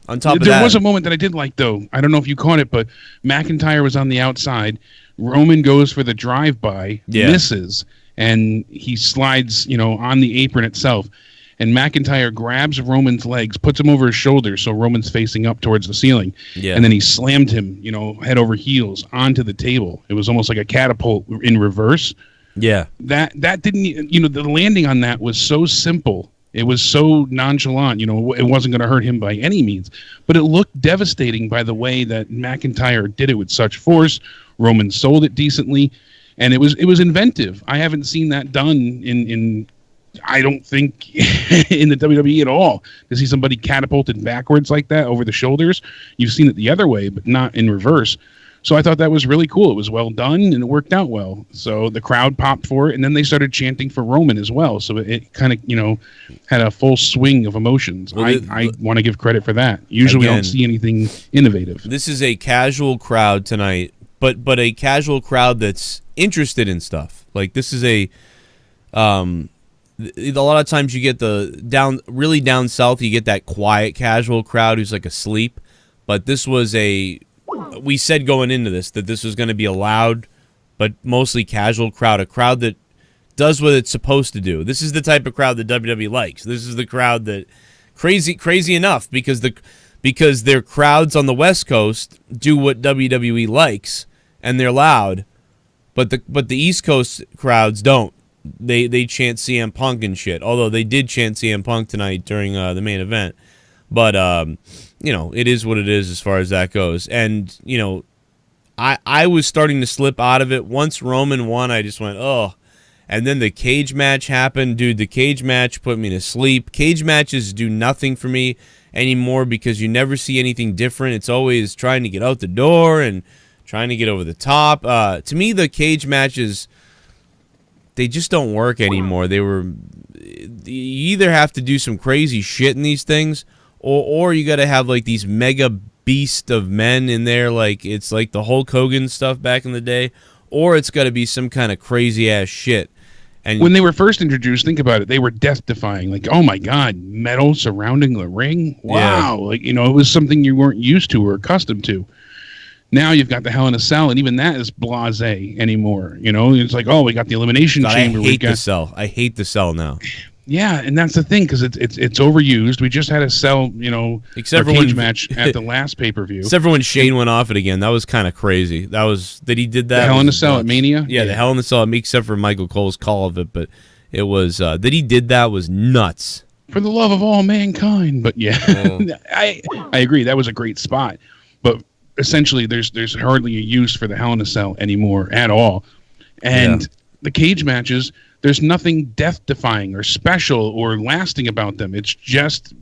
on top of that, there was a moment that I did like, though. I don't know if you caught it, but McIntyre was on the outside. Roman goes for the drive-by, misses, and he slides, you know, on the apron itself. And McIntyre grabs Roman's legs, puts him over his shoulder so Roman's facing up towards the ceiling. Yeah. And then he slammed him, you know, head over heels onto the table. It was almost like a catapult in reverse. Yeah. That didn't, you know, the landing on that was so simple. It was so nonchalant, you know, it wasn't going to hurt him by any means. But it looked devastating by the way that McIntyre did it with such force. Roman sold it decently. And it was inventive. I haven't seen that done in I don't think in the WWE at all. To see somebody catapulted backwards like that over the shoulders. You've seen it the other way, but not in reverse. So I thought that was really cool. It was well done, and it worked out well. So the crowd popped for it, and then they started chanting for Roman as well. So it kind of, you know, had a full swing of emotions. Well, I want to give credit for that. Usually we don't see anything innovative. This is a casual crowd tonight, but a casual crowd that's interested in stuff. Like, this is a lot of times you get really down south, you get that quiet casual crowd who's like asleep. But this was we said going into this that this was going to be a loud but mostly casual crowd, a crowd that does what it's supposed to do. This is the type of crowd that WWE likes. This is the crowd that crazy enough because their crowds on the West Coast do what WWE likes and they're loud, but the East Coast crowds don't. They chant CM Punk and shit. Although they did chant CM Punk tonight during the main event, but you know, it is what it is as far as that goes. And you know, I was starting to slip out of it once Roman won. I just went, oh. And then the cage match happened. Dude, the cage match put me to sleep. Cage matches do nothing for me anymore because you never see anything different. It's always trying to get out the door and trying to get over the top. To me, the cage matches, they just don't work anymore. You either have to do some crazy shit in these things, or you got to have like these mega beast of men in there, like it's like the Hulk Hogan stuff back in the day, or it's got to be some kind of crazy ass shit. And when they were first introduced, think about it, they were death-defying. Like, oh my God, metal surrounding the ring? Wow. Yeah. Like, you know, it was something you weren't used to or accustomed to. Now you've got the Hell in a Cell, and even that is blasé anymore. You know, it's like, oh, we got the Elimination Chamber. I hate the Cell. I hate the Cell now. Yeah, and that's the thing, because it's overused. We just had a Cell, you know, cage match at the last pay-per-view. Except for when Shane went off it again. That was kind of crazy. That he did that. The Hell in a Cell at Mania? Yeah, the Hell in a Cell at Mania, except for Michael Cole's call of it. But it was, that he did that was nuts. For the love of all mankind. But yeah, I agree. That was a great spot. But essentially, there's hardly a use for the Hell in a Cell anymore at all. And the cage matches, there's nothing death-defying or special or lasting about them. It's just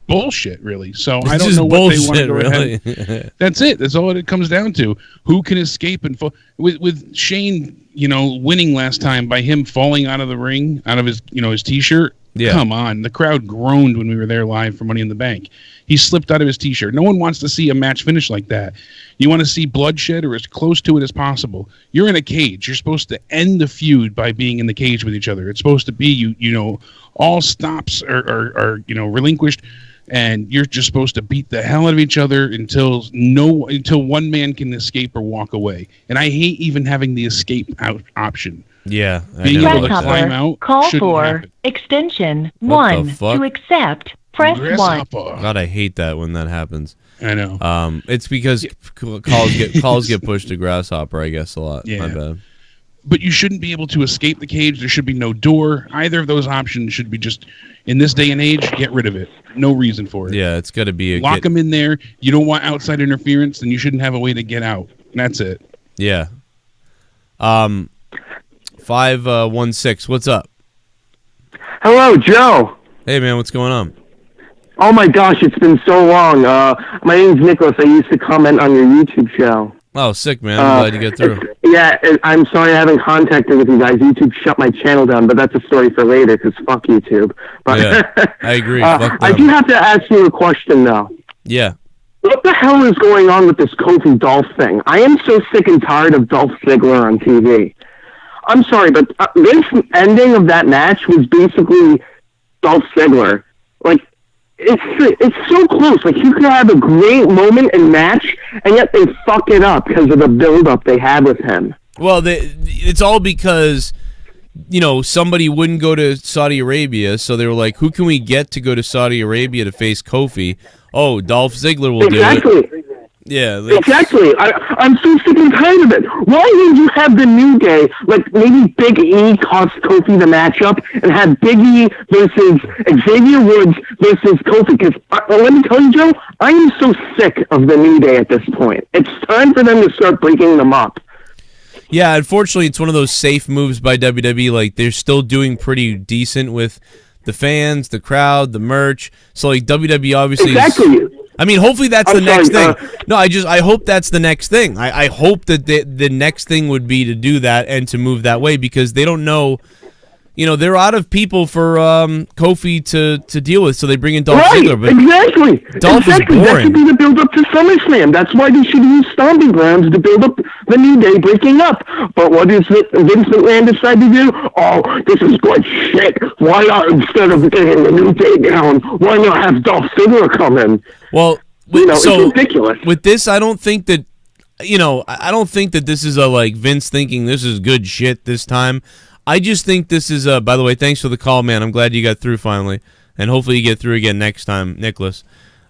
bullshit, really. So I don't know what they want to go ahead. That's it. That's all it comes down to. Who can escape and with Shane, you know, winning last time by him falling out of the ring, out of his, you know, his T-shirt. Yeah. Come on. The crowd groaned when we were there live for Money in the Bank. He slipped out of his T-shirt. No one wants to see a match finish like that. You want to see bloodshed or as close to it as possible. You're in a cage. You're supposed to end the feud by being in the cage with each other. It's supposed to be, you know, all stops are you know, relinquished, and you're just supposed to beat the hell out of each other until one man can escape or walk away. And I hate even having the escape out option. Yeah. Being able to climb out. Call for happen. Extension 1 to accept. Press 1. God, I hate that when that happens. I know. It's because calls get pushed to Grasshopper, I guess, a lot. Yeah. My bad. But you shouldn't be able to escape the cage. There should be no door. Either of those options should be just, in this day and age, get rid of it. No reason for it. Yeah, it's got to be lock them in there. You don't want outside interference, then you shouldn't have a way to get out. And that's it. Yeah. 516. What's up? Hello, Joe. Hey, man. What's going on? Oh my gosh, it's been so long. My name's Nicholas. I used to comment on your YouTube show. Oh, sick, man. I'm glad you get through. Yeah, I'm sorry I haven't contacted with you guys. YouTube shut my channel down, but that's a story for later, because fuck YouTube. But, yeah, I agree. Fuck I do have to ask you a question, though. Yeah. What the hell is going on with this Kofi Dolph thing? I am so sick and tired of Dolph Ziggler on TV. I'm sorry, but this ending of that match was basically Dolph Ziggler. Like, it's so close. Like, you could have a great moment and match, and yet they fuck it up because of the build-up they had with him. Well, it's all because, you know, somebody wouldn't go to Saudi Arabia, so they were like, who can we get to go to Saudi Arabia to face Kofi? Oh, Dolph Ziggler will do it. Yeah, exactly. I'm so sick and tired of it. Why didn't you have the New Day, like maybe Big E cost Kofi the matchup, and have Big E versus Xavier Woods versus Kofi? Because let me tell you, Joe, I am so sick of the New Day at this point. It's time for them to start breaking them up. Yeah, unfortunately, it's one of those safe moves by WWE. Like, they're still doing pretty decent with the fans, the crowd, the merch. So, like, WWE obviously I mean, hopefully that's the next thing. No, I hope that's the next thing. I hope that the next thing would be to do that and to move that way, because they don't know, you know, they're out of people for Kofi to deal with, so they bring in Dolph Ziggler. But exactly. Dolph is boring. That should be the build-up to SummerSlam. That's why they should use Stomping Grounds to build up the New Day breaking up. But what does Vince McMahon decide to do? Oh, this is good shit. Why not, instead of getting the New Day down, why not have Dolph Ziggler come in? Well, it's ridiculous. With this, I don't think that, you know, I don't think that this is a, like, Vince thinking this is good shit this time. I just think this is by the way, thanks for the call, man. I'm glad you got through finally, and hopefully you get through again next time, Nicholas.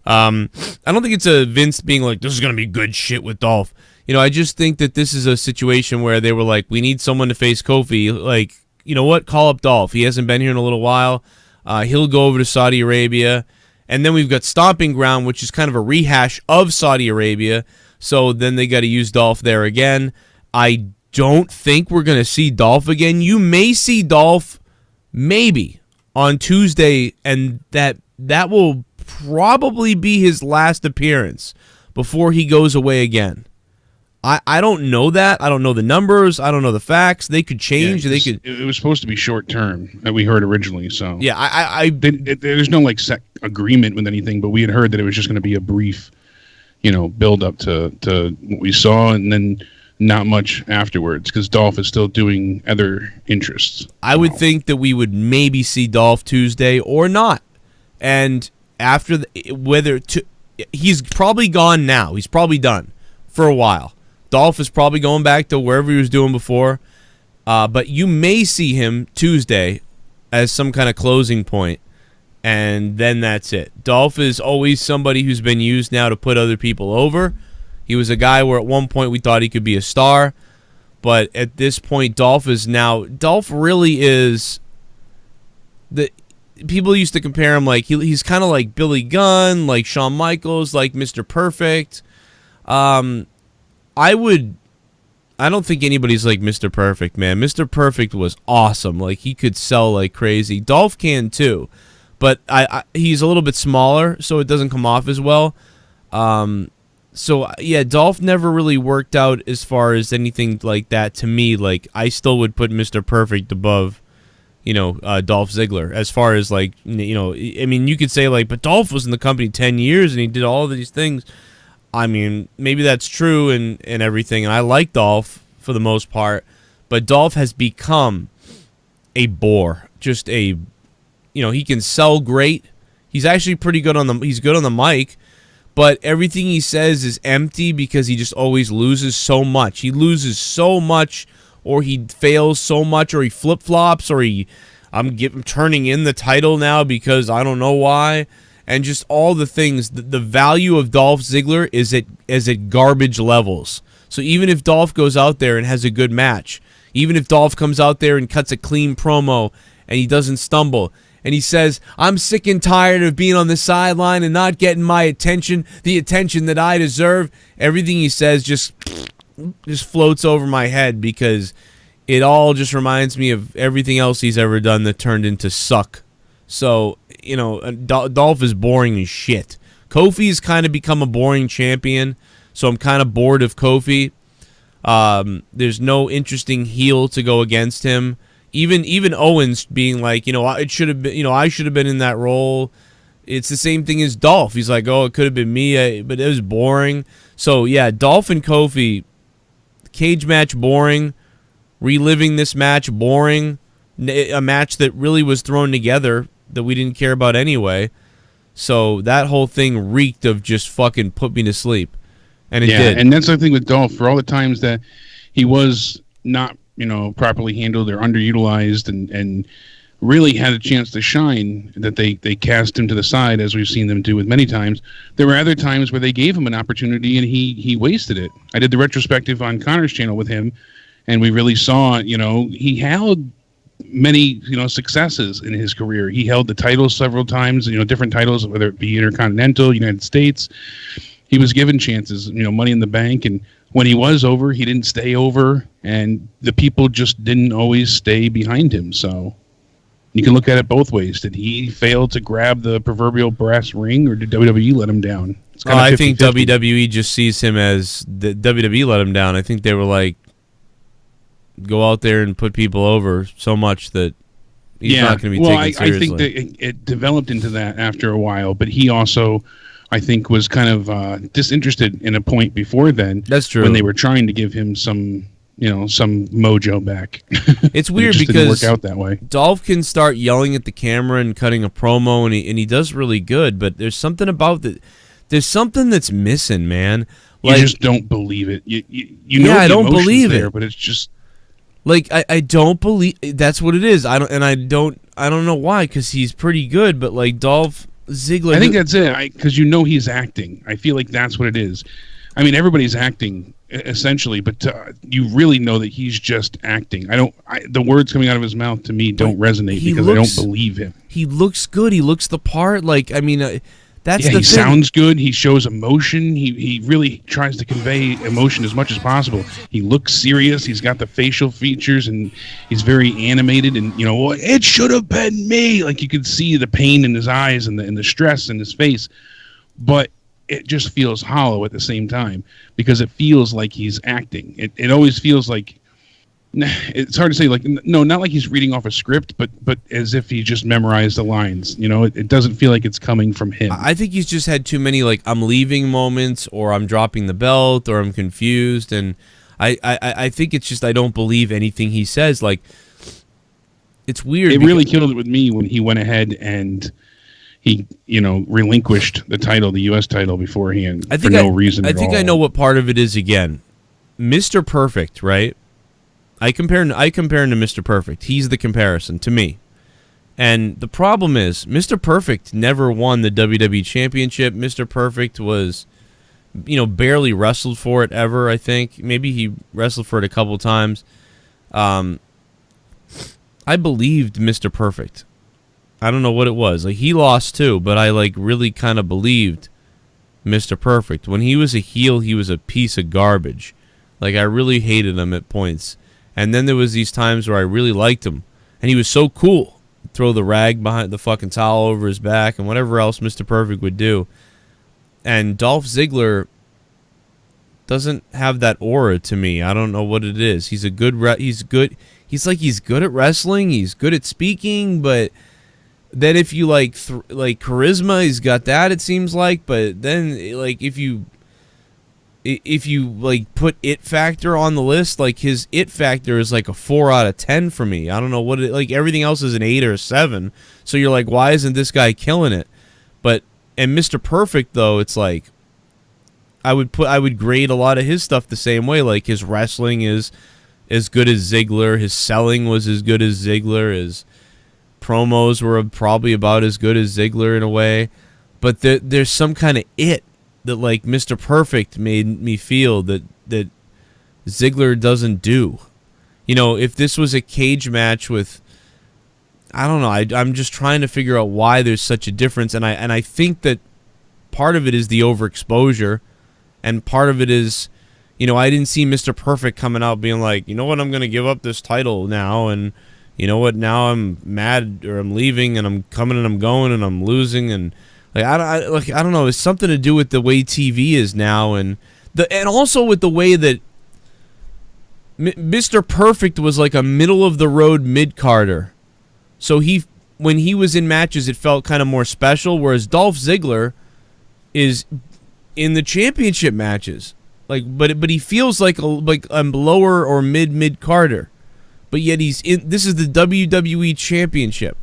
I don't think it's a Vince being like, this is going to be good shit with Dolph. You know, I just think that this is a situation where they were like, we need someone to face Kofi. Like, you know what? Call up Dolph. He hasn't been here in a little while. He'll go over to Saudi Arabia. And then we've got Stomping Ground, which is kind of a rehash of Saudi Arabia. So then they got to use Dolph there again. I don't think we're going to see Dolph again. You may see Dolph maybe on Tuesday, and that will probably be his last appearance before he goes away again. I don't know that. I don't know the numbers. I don't know the facts. They could change. Yeah, it was supposed to be short term that we heard originally. So yeah, there's no like set agreement with anything, but we had heard that it was just going to be a brief build up to what we saw, and then not much afterwards because Dolph is still doing other interests. I would think that we would maybe see Dolph Tuesday or not. And after he's probably gone now. He's probably done for a while. Dolph is probably going back to wherever he was doing before. But you may see him Tuesday as some kind of closing point, and then that's it. Dolph is always somebody who's been used now to put other people over. He was a guy where at one point we thought he could be a star, but at this point Dolph really is the people used to compare him like he's kind of like Billy Gunn, like Shawn Michaels, like Mr. Perfect. I don't think anybody's like Mr. Perfect, man. Mr. Perfect was awesome. Like, he could sell like crazy. Dolph can too, but he's a little bit smaller, so it doesn't come off as well. So yeah, Dolph never really worked out as far as anything like that to me. Like, I still would put Mr. Perfect above, Dolph Ziggler as far as like, I mean, you could say like, but Dolph was in the company 10 years and he did all of these things. I mean, maybe that's true and everything, and I like Dolph for the most part, but Dolph has become a bore. Just he can sell great. He's actually pretty good he's good on the mic, but everything he says is empty because he just always loses so much. He loses so much, or he fails so much, or he flip-flops, or I'm turning in the title now because I don't know why. And just all the things, the value of Dolph Ziggler is at garbage levels. So even if Dolph goes out there and has a good match, even if Dolph comes out there and cuts a clean promo and he doesn't stumble, and he says, I'm sick and tired of being on the sideline and not getting my attention, the attention that I deserve, everything he says just floats over my head because it all just reminds me of everything else he's ever done that turned into suck. So, Dolph is boring as shit. Kofi's kind of become a boring champion, so I'm kind of bored of Kofi. There's no interesting heel to go against him. Even Owens being like, it should have been, I should have been in that role. It's the same thing as Dolph. He's like, oh, it could have been me, but it was boring. So yeah, Dolph and Kofi, cage match boring. Reliving this match boring. A match that really was thrown together that we didn't care about anyway. So that whole thing reeked of just fucking put me to sleep. And it did. And that's the thing with Dolph. For all the times that he was not, properly handled or underutilized and really had a chance to shine, that they cast him to the side, as we've seen them do with many times, there were other times where they gave him an opportunity and he wasted it. I did the retrospective on Connor's channel with him, and we really saw, he held many, successes in his career. He held the titles several times, different titles, whether it be Intercontinental, United States. He was given chances, Money in the Bank, and when he was over, he didn't stay over, and the people just didn't always stay behind him. So you can look at it both ways. Did he fail to grab the proverbial brass ring, or did WWE let him down? I think WWE just sees him as the WWE let him down. I think they were like, go out there and put people over so much that he's not going to be taken seriously. I think that it developed into that after a while, but he also, I think, was kind of disinterested in a point before then. That's true. When they were trying to give him some mojo back. It's weird because didn't work out that way. Dolph can start yelling at the camera and cutting a promo, and he does really good, but there's something about that. There's something that's missing, man. Like, you just don't believe it. I don't believe it, but it's just. Like, I don't believe that's what it is. I don't know why, because he's pretty good, but like Dolph Ziggler, I think that's it. Because he's acting. I feel like that's what it is. I mean, everybody's acting essentially, but you really know that he's just acting. The words coming out of his mouth to me don't resonate because I don't believe him. He looks good. He looks the part. Like, I mean. That's the thing. He sounds good. He shows emotion. He really tries to convey emotion as much as possible. He looks serious. He's got the facial features, and he's very animated. And it should have been me. Like, you could see the pain in his eyes and the stress in his face, but it just feels hollow at the same time because it feels like he's acting. It always feels like It's hard to say. Like, no, not like he's reading off a script, but as if he just memorized the lines. You know, it doesn't feel like it's coming from him. I think he's just had too many like I'm leaving moments, or I'm dropping the belt, or I'm confused, and I think it's just I don't believe anything he says. Like, it's weird. It really killed it with me when he went ahead and he, relinquished the title, the U.S. title, beforehand for no reason at all. I think I know what part of it is. Again, Mr. Perfect, right? I compare him to Mr. Perfect. He's the comparison to me. And the problem is, Mr. Perfect never won the WWE Championship. Mr. Perfect was, barely wrestled for it ever, I think. Maybe he wrestled for it a couple times. I believed Mr. Perfect. I don't know what it was. Like, he lost too, but I really kind of believed Mr. Perfect. When he was a heel, he was a piece of garbage. Like, I really hated him at points. And then there was these times where I really liked him. And he was so cool. Throw the rag behind the fucking towel over his back and whatever else Mr. Perfect would do. And Dolph Ziggler doesn't have that aura to me. I don't know what it is. He's a good he's good. He's good at wrestling. He's good at speaking, but then if you like charisma, he's got that, it seems like. But then if you put it factor on the list, his it factor is a 4 out of 10 for me. I don't know what it everything else is an 8 or a 7. So you're like, why isn't this guy killing it? And Mr. Perfect though, it's I would grade a lot of his stuff the same way. Like, his wrestling is as good as Ziggler, his selling was as good as Ziggler, his promos were probably about as good as Ziggler in a way. But there's some kind of it that Mr. Perfect made me feel that Ziggler doesn't do. If this was a cage match with, I don't know, I'm just trying to figure out why there's such a difference, and I think that part of it is the overexposure, and part of it is, I didn't see Mr. Perfect coming out being like, you know what, I'm going to give up this title now, and you know what, now I'm mad, or I'm leaving, and I'm coming and I'm going, and I'm losing, and I don't know. It's something to do with the way TV is now, and also with the way that Mr. Perfect was like a middle of the road mid-carder. So when he was in matches, it felt kind of more special. Whereas Dolph Ziggler is in the championship matches, but he feels like a lower or mid-carder. But yet this is the WWE Championship,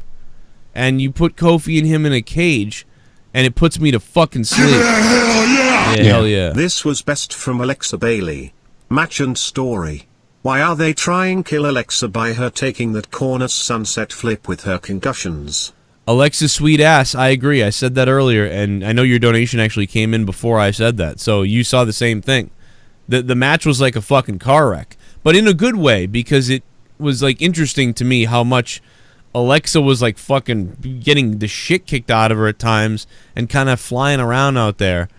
and you put Kofi and him in a cage. And it puts me to fucking sleep. Yeah, hell yeah. This was best from Alexa Bailey. Match and story. Why are they trying kill Alexa by her taking that corner sunset flip with her concussions? Alexa's sweet ass. I agree. I said that earlier, and I know your donation actually came in before I said that. So you saw the same thing. The match was like a fucking car wreck. But in a good way, because it was interesting to me how much Alexa was fucking getting the shit kicked out of her at times and kind of flying around out there.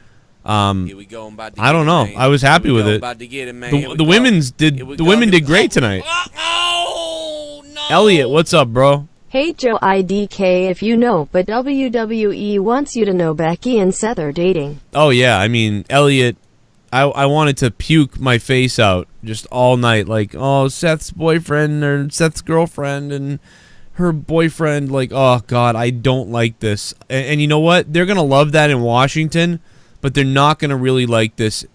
Here we go, I don't know. I was happy with it. The women did great tonight. Oh, no. Elliot, what's up, bro? Hey Joe IDK, if you know, but WWE wants you to know Becky and Seth are dating. Oh yeah, I mean, Elliot, I wanted to puke my face out just all night. Seth's boyfriend or Seth's girlfriend and her boyfriend, oh God, I don't like this. And you know what? They're going to love that in Washington, but they're not going to really like this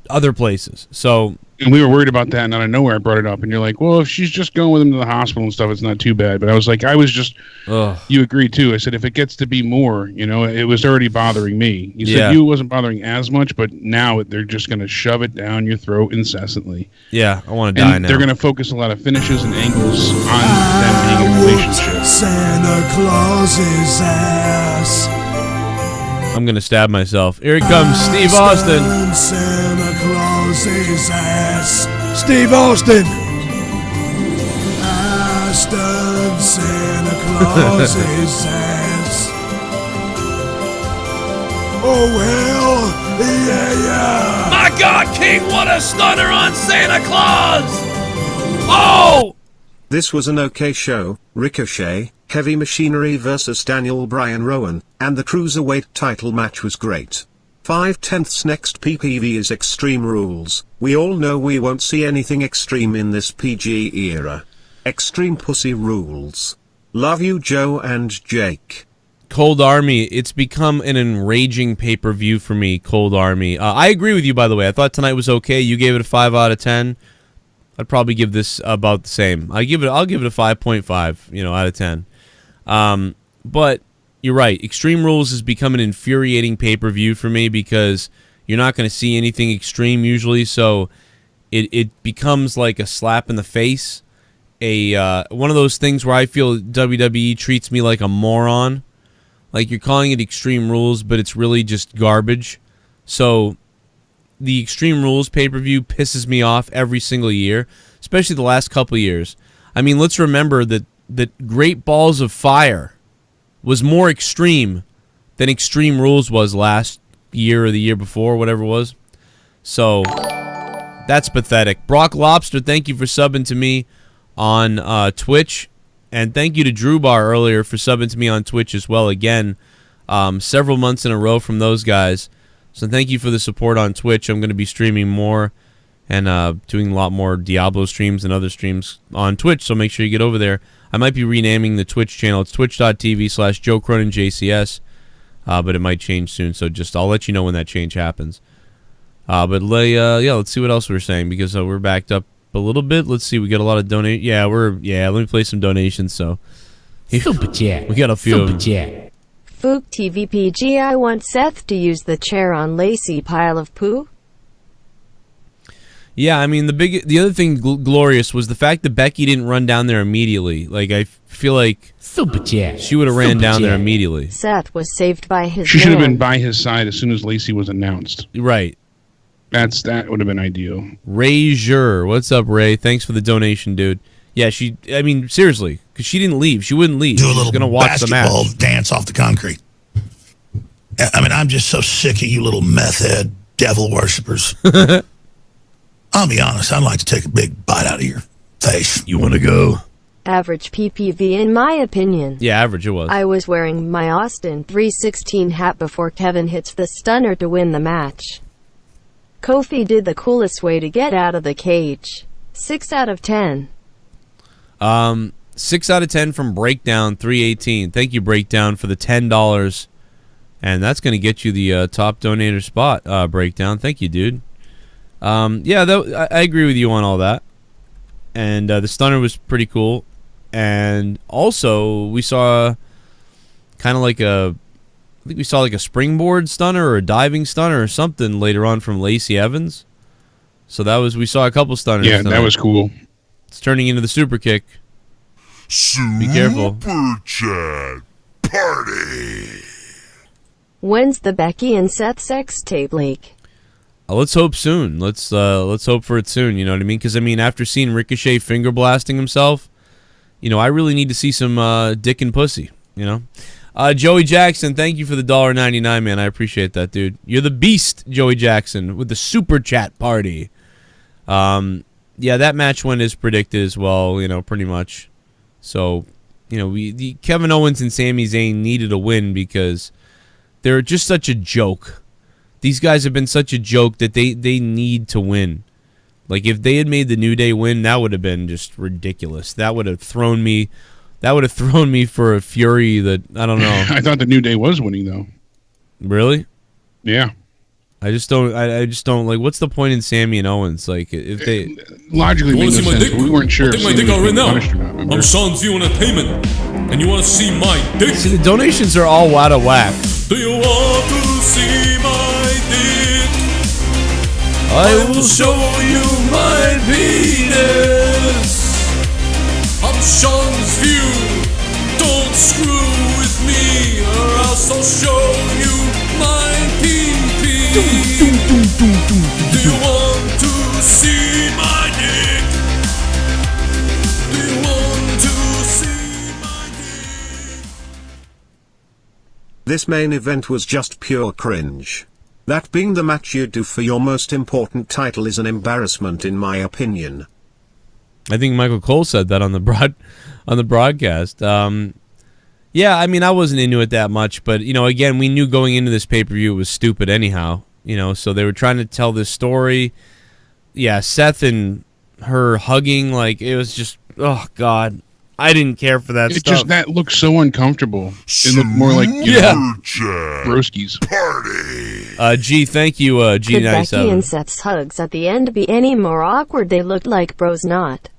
other places. So, and we were worried about that, and out of nowhere I brought it up, and you're like, well, if she's just going with him to the hospital and stuff, it's not too bad. But I was like, you agree too. I said, if it gets to be more, it was already bothering me. You said it wasn't bothering as much, but now they're just going to shove it down your throat incessantly. Yeah, I want to die now. They're going to focus a lot of finishes and angles on them being in a relationship. Santa Claus's ass. I'm going to stab myself. Here it comes, Steve Austin. Santa Claus's ass. Steve Austin. Aston Santa Claus's ass. Oh well, yeah. My God, King, what a stunner on Santa Claus! Oh! This was an okay show. Ricochet, Heavy Machinery vs Daniel Bryan Rowan, and the Cruiserweight title match was great. 5/10 next PPV is Extreme Rules. We all know we won't see anything extreme in this PG era. Extreme Pussy Rules. Love you, Joe and Jake. Cold Army, it's become an enraging pay-per-view for me, Cold Army. I agree with you, by the way. I thought tonight was okay. You gave it a 5 out of 10. I'd probably give this about the same. I'll give it a 5.5, out of 10. But you're right. Extreme Rules has become an infuriating pay-per-view for me because you're not going to see anything extreme usually, so it becomes like a slap in the face. One of those things where I feel WWE treats me like a moron. Like, you're calling it Extreme Rules, but it's really just garbage. So the Extreme Rules pay-per-view pisses me off every single year, especially the last couple of years. I mean, let's remember that Great Balls of Fire was more extreme than Extreme Rules was last year or the year before, whatever it was. So that's pathetic. Brock Lobster, thank you for subbing to me on Twitch. And thank you to Drew Bar earlier for subbing to me on Twitch as well again. Several months in a row from those guys. So thank you for the support on Twitch. I'm going to be streaming more and doing a lot more Diablo streams and other streams on Twitch, so make sure you get over there. I might be renaming the Twitch channel. It's twitch.tv/Joe Cronin JCS, but it might change soon, so I'll let you know when that change happens. But let's see what else we're saying, because we're backed up a little bit. Let's see, we got a lot of donate. Let me play some donations. So Super chat. We got a few. Super chat. Fook TVPG, I want Seth to use the chair on Lacey pile of poo. Yeah, I mean, the other thing glorious was the fact that Becky didn't run down there immediately. Like, I feel like Super chat. She would have ran down there immediately. Seth was saved by his She should have been by his side as soon as Lacey was announced. Right. That would have been ideal. Ray Jur. What's up, Ray? Thanks for the donation, dude. Yeah, seriously, because she didn't leave. She wouldn't leave. Do a little going to watch the match. basketball dance off the concrete. I mean, I'm just so sick of you little meth head devil worshippers. I'll be honest, I'd like to take a big bite out of your face. You want to go? Average PPV in my opinion. Yeah, average it was. I was wearing my Austin 316 hat before Kevin hits the stunner to win the match. Kofi did the coolest way to get out of the cage. 6 out of 10. 6 out of 10 from Breakdown 318. Thank you, Breakdown, for the $10. And that's going to get you the top donator spot, Breakdown. Thank you, dude. I agree with you on all that. And the stunner was pretty cool. And also, we saw kind of like I think we saw like a springboard stunner or a diving stunner or something later on from Lacey Evans. So we saw a couple stunners. Yeah, that was cool. It's turning into the super kick. Be careful. Super chat party. When's the Becky and Seth sex tape leak? Let's hope soon. Let's hope for it soon. You know what I mean? Because after seeing Ricochet finger blasting himself, I really need to see some dick and pussy. Joey Jackson, thank you for the $1.99, man. I appreciate that, dude. You're the beast, Joey Jackson, with the super chat party. That match went as predicted as well. Pretty much. So, Kevin Owens and Sami Zayn needed a win because they're just such a joke. These guys have been such a joke that they need to win. Like, if they had made the New Day win, that would have been just ridiculous. That would have thrown me for a fury that, I don't know. I thought the New Day was winning, though. Really? Yeah. I just don't like, what's the point in Sami and Owens? Like, if they logically make no sense, but we weren't sure if Sami was right now. punished or not. I'm Sean's View Entertainment, and you want to see my dick? See, the donations are all out of whack. Do you want to see my dick? I will show you my penis. I'm Sean's View. Don't screw with me, or else I'll show you my pee-pee. Do you want to see my dick? Do you want to see my dick? This main event was just pure cringe. That being the match you do for your most important title is an embarrassment in my opinion. I think Michael Cole said that on the broadcast. Yeah, I mean, I wasn't into it that much, but, you know, again, we knew going into this pay-per-view it was stupid anyhow, you know, so they were trying to tell this story. Yeah, Seth and her hugging, like, it was just, oh, God. I didn't care for that stuff. That looked so uncomfortable. It looked more like, you know, broskies. Party. G, thank you, G97. Could Becky and Seth's hugs at the end be any more awkward? They looked like bros, not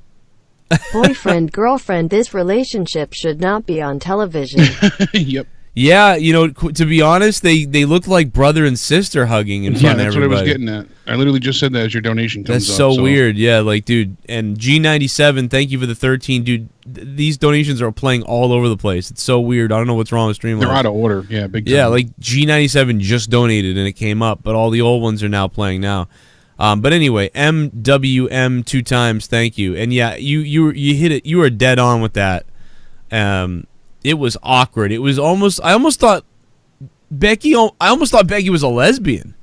boyfriend, girlfriend. This relationship should not be on television. Yep. Yeah, you know, to be honest, they looked like brother and sister hugging in front of everybody. Yeah, that's what I was getting at. I literally just said that as your donation comes That's up. so weird. Yeah, like, dude, and G97, thank you for the 13. Dude, these donations are playing all over the place. It's so weird. I don't know what's wrong with Streamlabs. They're out of order. Yeah, big time. Yeah, like G97 just donated and it came up, but all the old ones are now playing now. But anyway, MWM 2 times, thank you. And yeah, you hit it. You were dead on with that. It was awkward. It was almost. I almost thought Becky was a lesbian.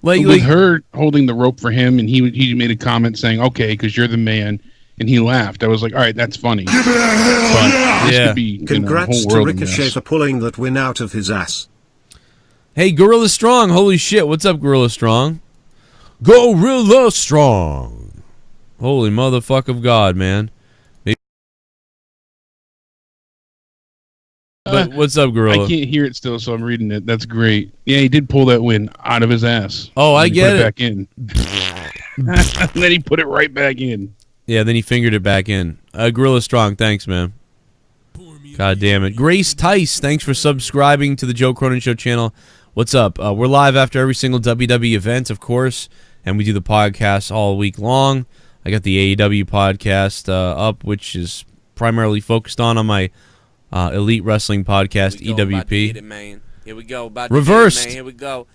With her holding the rope for him, and he made a comment saying, "Okay, because you're the man," and he laughed. I was like, "All right, that's funny." But this could be, Congrats to Ricochet for pulling that win out of his ass. Hey, Gorilla Strong! Holy shit! What's up, Gorilla Strong? Gorilla Strong! Holy motherfucker of God, man! But what's up, Gorilla? I can't hear it still, so I'm reading it. That's great. Yeah, he did pull that win out of his ass. Oh, I get it. Back in. And then he put it right back in. Yeah, then he fingered it back in. Gorilla Strong, thanks, man. God damn it. Grace Tice, thanks for subscribing to the Joe Cronin Show channel. What's up? We're live after every single WWE event, of course, and we do the podcast all week long. I got the AEW podcast up, which is primarily focused on my Elite Wrestling Podcast, EWP. Here we go. Reversed. Here we go.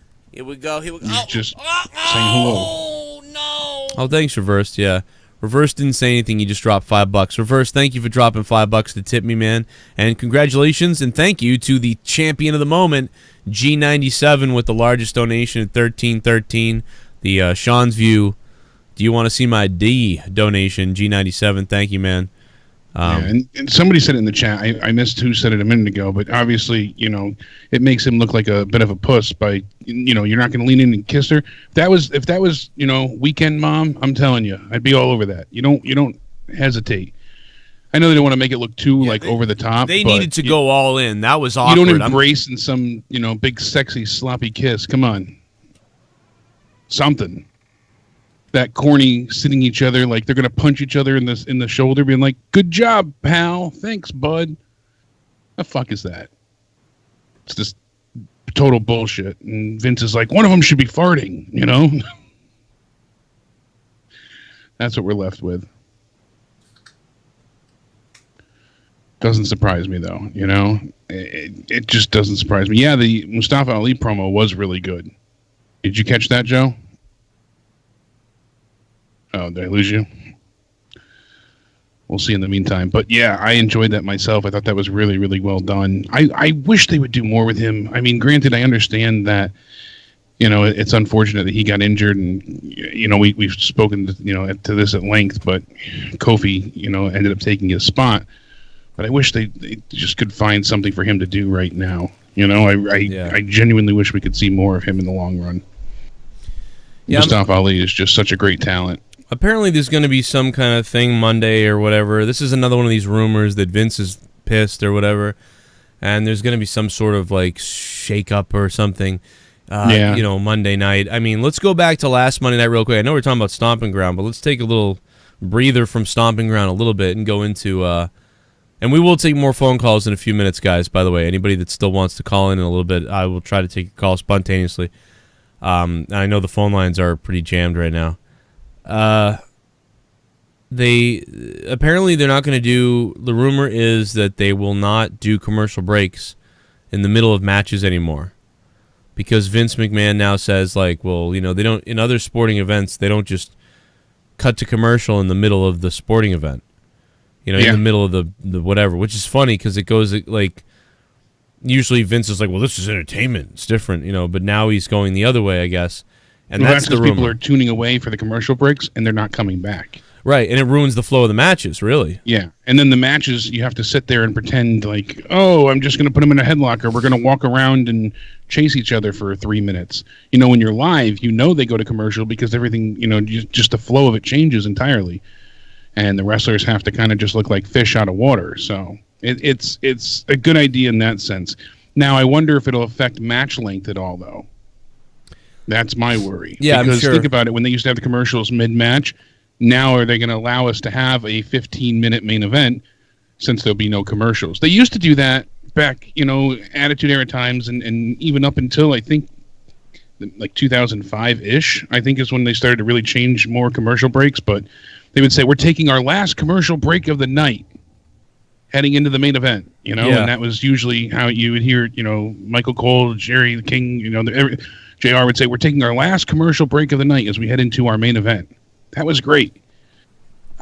Just saying hello. Oh, no. Oh, thanks, Reversed. Yeah. Reversed didn't say anything. He just dropped $5. Reversed, thank you for dropping $5 to tip me, man. And congratulations and thank you to the champion of the moment, G97, with the largest donation at $13.13. The Sean's View. Do you want to see my D donation? G97. Thank you, man. And somebody said it in the chat. I missed who said it a minute ago, but obviously, you know, it makes him look like a bit of a puss by, you know, you're not going to lean in and kiss her. If that was, you know, Weekend Mom, I'm telling you, I'd be all over that. You don't hesitate. I know they don't want to make it look too over the top. They needed to go all in. That was awkward. You don't embrace in some, you know, big sexy sloppy kiss. Come on, something. That corny sitting each other like they're gonna punch each other in the shoulder, being like, "Good job, pal. Thanks, bud." The fuck is that? It's just total bullshit. And Vince is like, one of them should be farting, you know. That's what we're left with. Doesn't surprise me though, you know. It just doesn't surprise me. Yeah, the Mustafa Ali promo was really good. Did you catch that, Joe? Oh, did I lose you? We'll see in the meantime. But yeah, I enjoyed that myself. I thought that was really, really well done. I wish they would do more with him. I mean, granted, I understand that, you know, it's unfortunate that he got injured, and, you know, we've spoken, to this at length, but Kofi, you know, ended up taking his spot. But I wish they just could find something for him to do right now. You know, I genuinely wish we could see more of him in the long run. Yeah, Mustafa Ali is just such a great talent. Apparently there's going to be some kind of thing Monday or whatever. This is another one of these rumors that Vince is pissed or whatever, and there's going to be some sort of like shake-up or something, you know, Monday night. I mean, let's go back to last Monday night real quick. I know we're talking about Stomping Ground, but let's take a little breather from Stomping Ground a little bit and go into, and we will take more phone calls in a few minutes, guys, by the way. Anybody that still wants to call in a little bit, I will try to take a call spontaneously. I know the phone lines are pretty jammed right now. They're not going to do. The rumor is that they will not do commercial breaks in the middle of matches anymore, because Vince McMahon now says, like, well, you know, they don't, in other sporting events, they don't just cut to commercial in the middle of the sporting event. You know, in the middle of the whatever, which is funny because it goes like. Usually Vince is like, well, this is entertainment. It's different, you know, but now he's going the other way, I guess. And that's the rumor. People are tuning away for the commercial breaks, and they're not coming back. Right, and it ruins the flow of the matches, really. Yeah, and then the matches, you have to sit there and pretend like, oh, I'm just going to put them in a headlock, or we're going to walk around and chase each other for 3 minutes. You know, when you're live, you know they go to commercial because everything, you know, just the flow of it changes entirely. And the wrestlers have to kind of just look like fish out of water. So it's a good idea in that sense. Now, I wonder if it'll affect match length at all, though. That's my worry. Yeah, because I'm sure. Think about it. When they used to have the commercials mid-match, now are they going to allow us to have a 15-minute main event since there'll be no commercials? They used to do that back, you know, Attitude Era times and even up until, I think, like 2005-ish, I think is when they started to really change more commercial breaks. But they would say, we're taking our last commercial break of the night heading into the main event, you know, and that was usually how you would hear, you know, Michael Cole, Jerry the King, you know, JR would say, we're taking our last commercial break of the night as we head into our main event. That was great.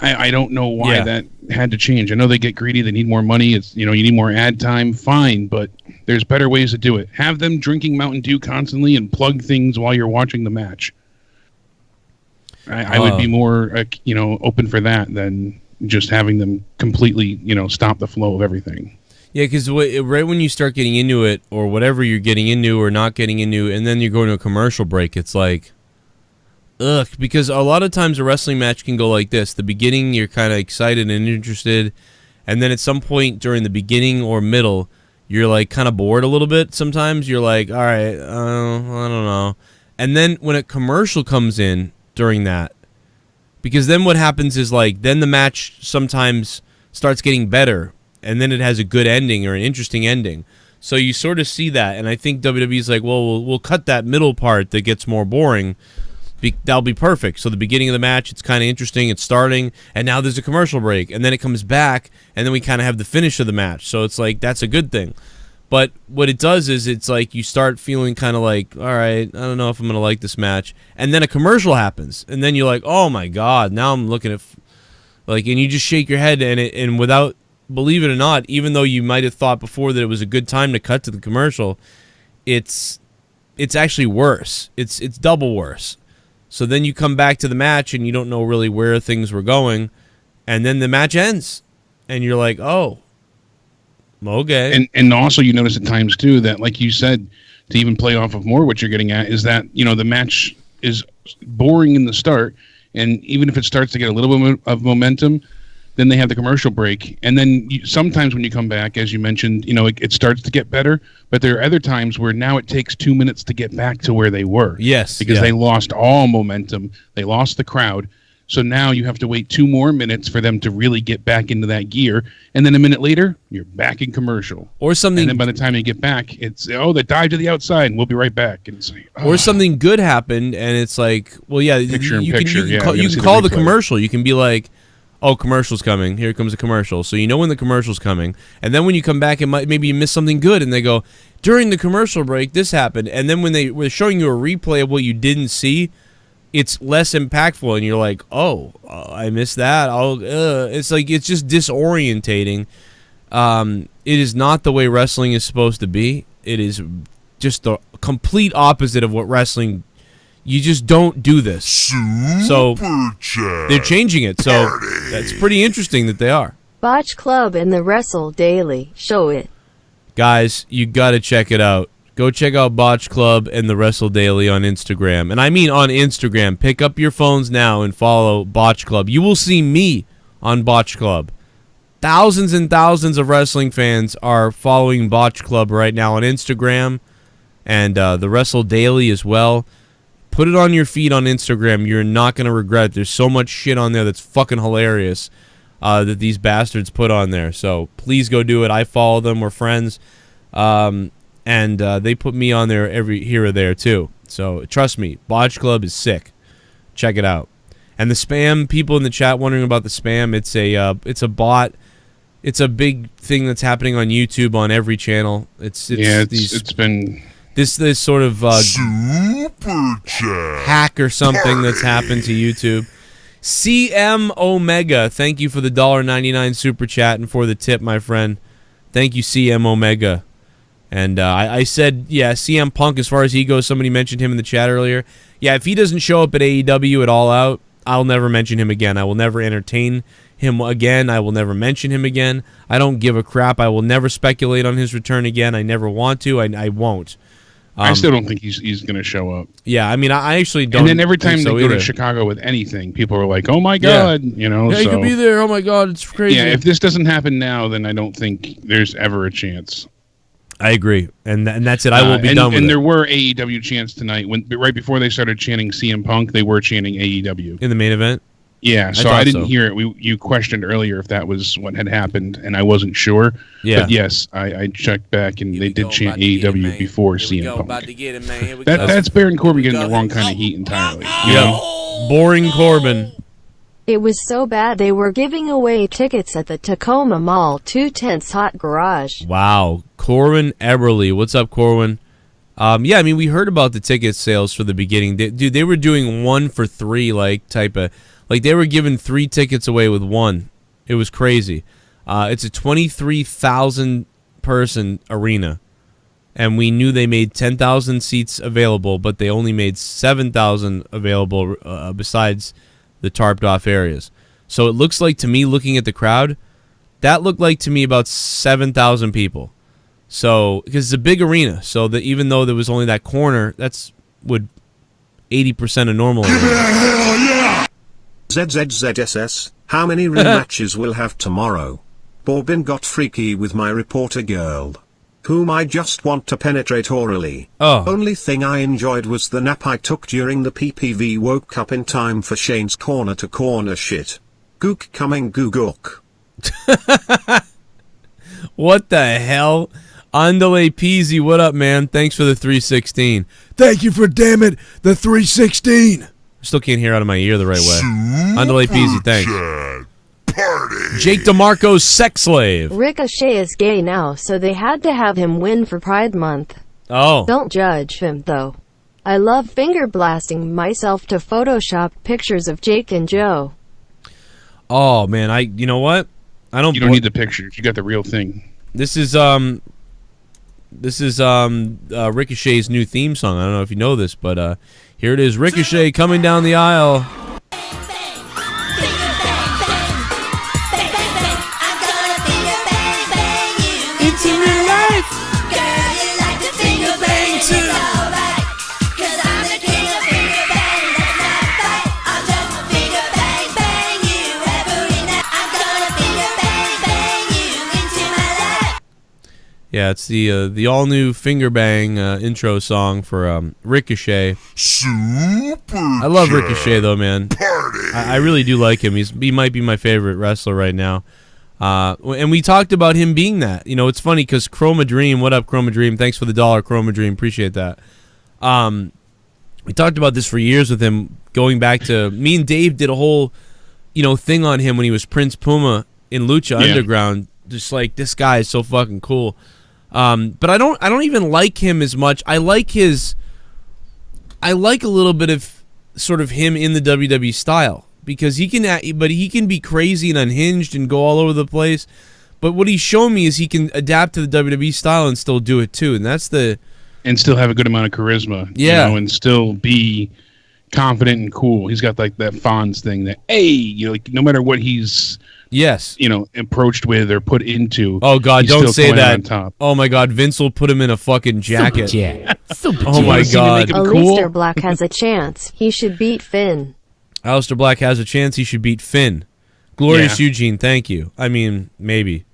I don't know why that had to change. I know they get greedy. They need more money. It's, you know, you need more ad time. Fine, but there's better ways to do it. Have them drinking Mountain Dew constantly and plug things while you're watching the match. I would be more, you know, open for that than just having them completely, you know, stop the flow of everything. Yeah, because right when you start getting into it, or whatever you're getting into or not getting into, and then you're going to a commercial break, it's like, ugh. Because a lot of times a wrestling match can go like this. The beginning, you're kind of excited and interested, and then at some point during the beginning or middle, you're like kind of bored a little bit. Sometimes you're like, all right, I don't know. And then when a commercial comes in during that, because then what happens is, like, then the match sometimes starts getting better, and then it has a good ending or an interesting ending. So you sort of see that, and I think WWE's like, well, we'll cut that middle part that gets more boring. That'll be perfect. So the beginning of the match, it's kind of interesting, it's starting, and now there's a commercial break, and then it comes back, and then we kind of have the finish of the match. So it's like, that's a good thing. But what it does is it's like you start feeling kind of like, all right, I don't know if I'm going to like this match. And then a commercial happens. And then you're like, oh, my God, now I'm looking at, like, and you just shake your head. And without, believe it or not, even though you might have thought before that it was a good time to cut to the commercial, it's actually worse. It's double worse. So then you come back to the match and you don't know really where things were going. And then the match ends. And you're like, oh. Okay. And also you notice at times too that, like you said, to even play off of more what you're getting at is that, you know, the match is boring in the start, and even if it starts to get a little bit of momentum, then they have the commercial break, and then sometimes when you come back, as you mentioned, you know, it starts to get better, but there are other times where now it takes 2 minutes to get back to where they were. Yes. Because they lost all momentum, they lost the crowd. So now you have to wait 2 more minutes for them to really get back into that gear. And then a minute later, you're back in commercial. Or something. And then by the time you get back, it's, oh, they dive to the outside and we'll be right back. And it's like, oh. Or something good happened and it's like, well, yeah, you can call the commercial. You can be like, oh, commercial's coming. Here comes a commercial. So you know when the commercial's coming. And then when you come back, maybe you miss something good and they go, during the commercial break, this happened. And then when they were showing you a replay of what you didn't see, it's less impactful, and you're like, oh, I missed that. It's like, it's just disorientating. It is not the way wrestling is supposed to be. It is just the complete opposite of what wrestling. You just don't do this. So they're changing it. So that's pretty interesting that they are. Botch Club and the Wrestle Daily. Show it. Guys, you got to check it out. Go check out Botch Club and the Wrestle Daily on Instagram. And I mean on Instagram. Pick up your phones now and follow Botch Club. You will see me on Botch Club. Thousands and thousands of wrestling fans are following Botch Club right now on Instagram and the Wrestle Daily as well. Put it on your feed on Instagram. You're not going to regret it. There's so much shit on there that's fucking hilarious that these bastards put on there. So please go do it. I follow them. We're friends. And they put me on there every here or there too. So trust me, Botch Club is sick. Check it out. And the spam, people in the chat wondering about the spam. It's a bot. It's a big thing that's happening on YouTube on every channel. It's been this sort of hack or something that's happened to YouTube. CM Omega, thank you for the $1.99 super chat and for the tip, my friend. Thank you, CM Omega. And I said, yeah, CM Punk, as far as he goes, somebody mentioned him in the chat earlier. Yeah, if he doesn't show up at AEW at All Out, I'll never mention him again. I will never entertain him again. I will never mention him again. I don't give a crap. I will never speculate on his return again. I never want to. I won't. I still don't think he's going to show up. Yeah, I mean, I actually don't. And then every time they go either. to Chicago with anything, people are like, "Oh my god," you know. Yeah, he could be there. Oh my god, it's crazy. Yeah, if this doesn't happen now, then I don't think there's ever a chance. I agree, and that's it. I will be done with it. And there were AEW chants tonight. Right before they started chanting CM Punk, they were chanting AEW in the main event. Yeah, so I didn't hear it. You questioned earlier if that was what had happened, and I wasn't sure. Yeah. But yes, I checked back, and they did chant AEW before CM Punk. That's Baron Corbin getting the wrong kind of heat entirely. You know? Boring Corbin. It was so bad they were giving away tickets at the Tacoma Mall 210's Hot Garage. Wow. Corbin Eberly. What's up, Corbin? Yeah, I mean, we heard about the ticket sales for the beginning. Dude, they were doing 1 for 3, like, type of... Like, they were giving 3 tickets away with 1. It was crazy. It's a 23,000-person arena. And we knew they made 10,000 seats available, but they only made 7,000 available besides the tarped-off areas. So it looks like, to me, looking at the crowd, that looked like, to me, about 7,000 people. So, because it's a big arena, so that even though there was only that corner, that's would 80% of normal arena. ZZZSS, how many rematches we'll have tomorrow? Borbin got freaky with my reporter girl, whom I just want to penetrate orally. Oh. Only thing I enjoyed was the nap I took during the PPV. Woke up in time for Shane's corner to corner shit. Gook coming googook. What the hell? Andale Peasy, what up, man? Thanks for the 316. Thank you for, damn it, the 316. Still can't hear out of my ear the right way. Andale Peasy, thanks. Jake DeMarco's sex slave. Ricochet is gay now, so they had to have him win for Pride Month. Oh. Don't judge him, though. I love finger blasting myself to Photoshop pictures of Jake and Joe. Oh, man, you know what? You don't need the pictures. You got the real thing. This is Ricochet's new theme song. I don't know if you know this, but here it is. Ricochet coming down the aisle. Into real life. Girl, you like to finger bang too. Cause I'm the king of finger bang. Let's not fight. I'll just finger bang bang you every night. I'm gonna finger bang bang you into my life. Yeah, it's the all new finger bang intro song for Ricochet. I love Ricochet though, man. I really do like him. He might be my favorite wrestler right now. And we talked about him being that. You know, it's funny because Chroma Dream, what up, Chroma Dream? Thanks for the $1, Chroma Dream. Appreciate that. We talked about this for years with him, going back to me and Dave did a whole, thing on him when he was Prince Puma in Lucha Underground. Just like, this guy is so fucking cool. But I don't even like him as much. I like a little bit of sort of him in the WWE style. Because he can be crazy and unhinged and go all over the place. But what he's shown me is he can adapt to the WWE style and still do it too. And still have a good amount of charisma. Yeah. And still be confident and cool. He's got like that Fonz thing that, hey, no matter what he's approached with or put into. Oh God, don't say that. On top. Oh my God, Vince will put him in a fucking jacket. Super oh my God. Aleister Black has a chance. He should beat Finn. Aleister Black has a chance. He should beat Finn. Glorious Eugene, thank you. I mean, maybe.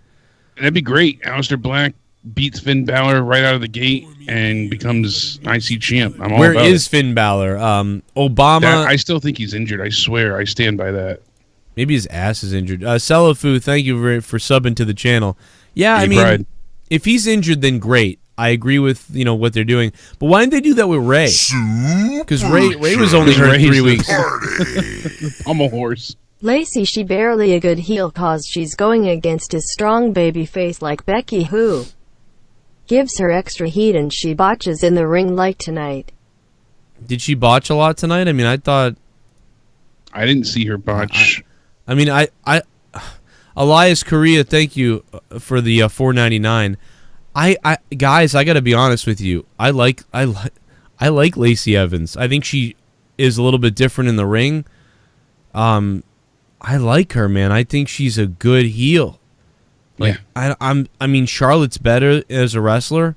That'd be great. Aleister Black beats Finn Balor right out of the gate and becomes IC champ. I'm all Where about is it. Finn Balor? Obama. I still think he's injured. I swear. I stand by that. Maybe his ass is injured. Selafu, thank you for subbing to the channel. Yeah, I mean, if he's injured, then great. I agree with what they're doing. But why didn't they do that with Ray? Because Ray was only hurt 3 weeks. I'm a horse. Lacey, she barely a good heel cause she's going against his strong baby face like Becky, who gives her extra heat and she botches in the ring like tonight. Did she botch a lot tonight? I mean, I thought... I didn't see her botch. Elias Correa, thank you for the $4.99. Guys, I gotta be honest with you. I like Lacey Evans. I think she is a little bit different in the ring. I like her, man. I think she's a good heel. Like, yeah. I mean, Charlotte's better as a wrestler,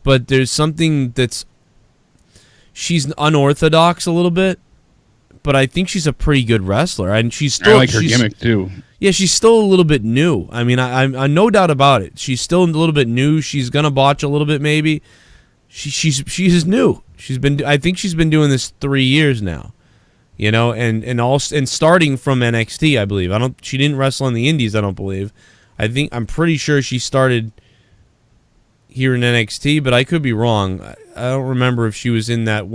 but there's something that's, she's unorthodox a little bit, but I think she's a pretty good wrestler, and she's still. I like her gimmick too. Yeah, she's still a little bit new. I mean, I'm no doubt about it. She's still a little bit new. She's gonna botch a little bit, maybe. She's new. I think she's been doing this 3 years now. You know, and starting from NXT, I believe. She didn't wrestle in the Indies, I don't believe. I'm pretty sure she started here in NXT, but I could be wrong. I don't remember if she was in that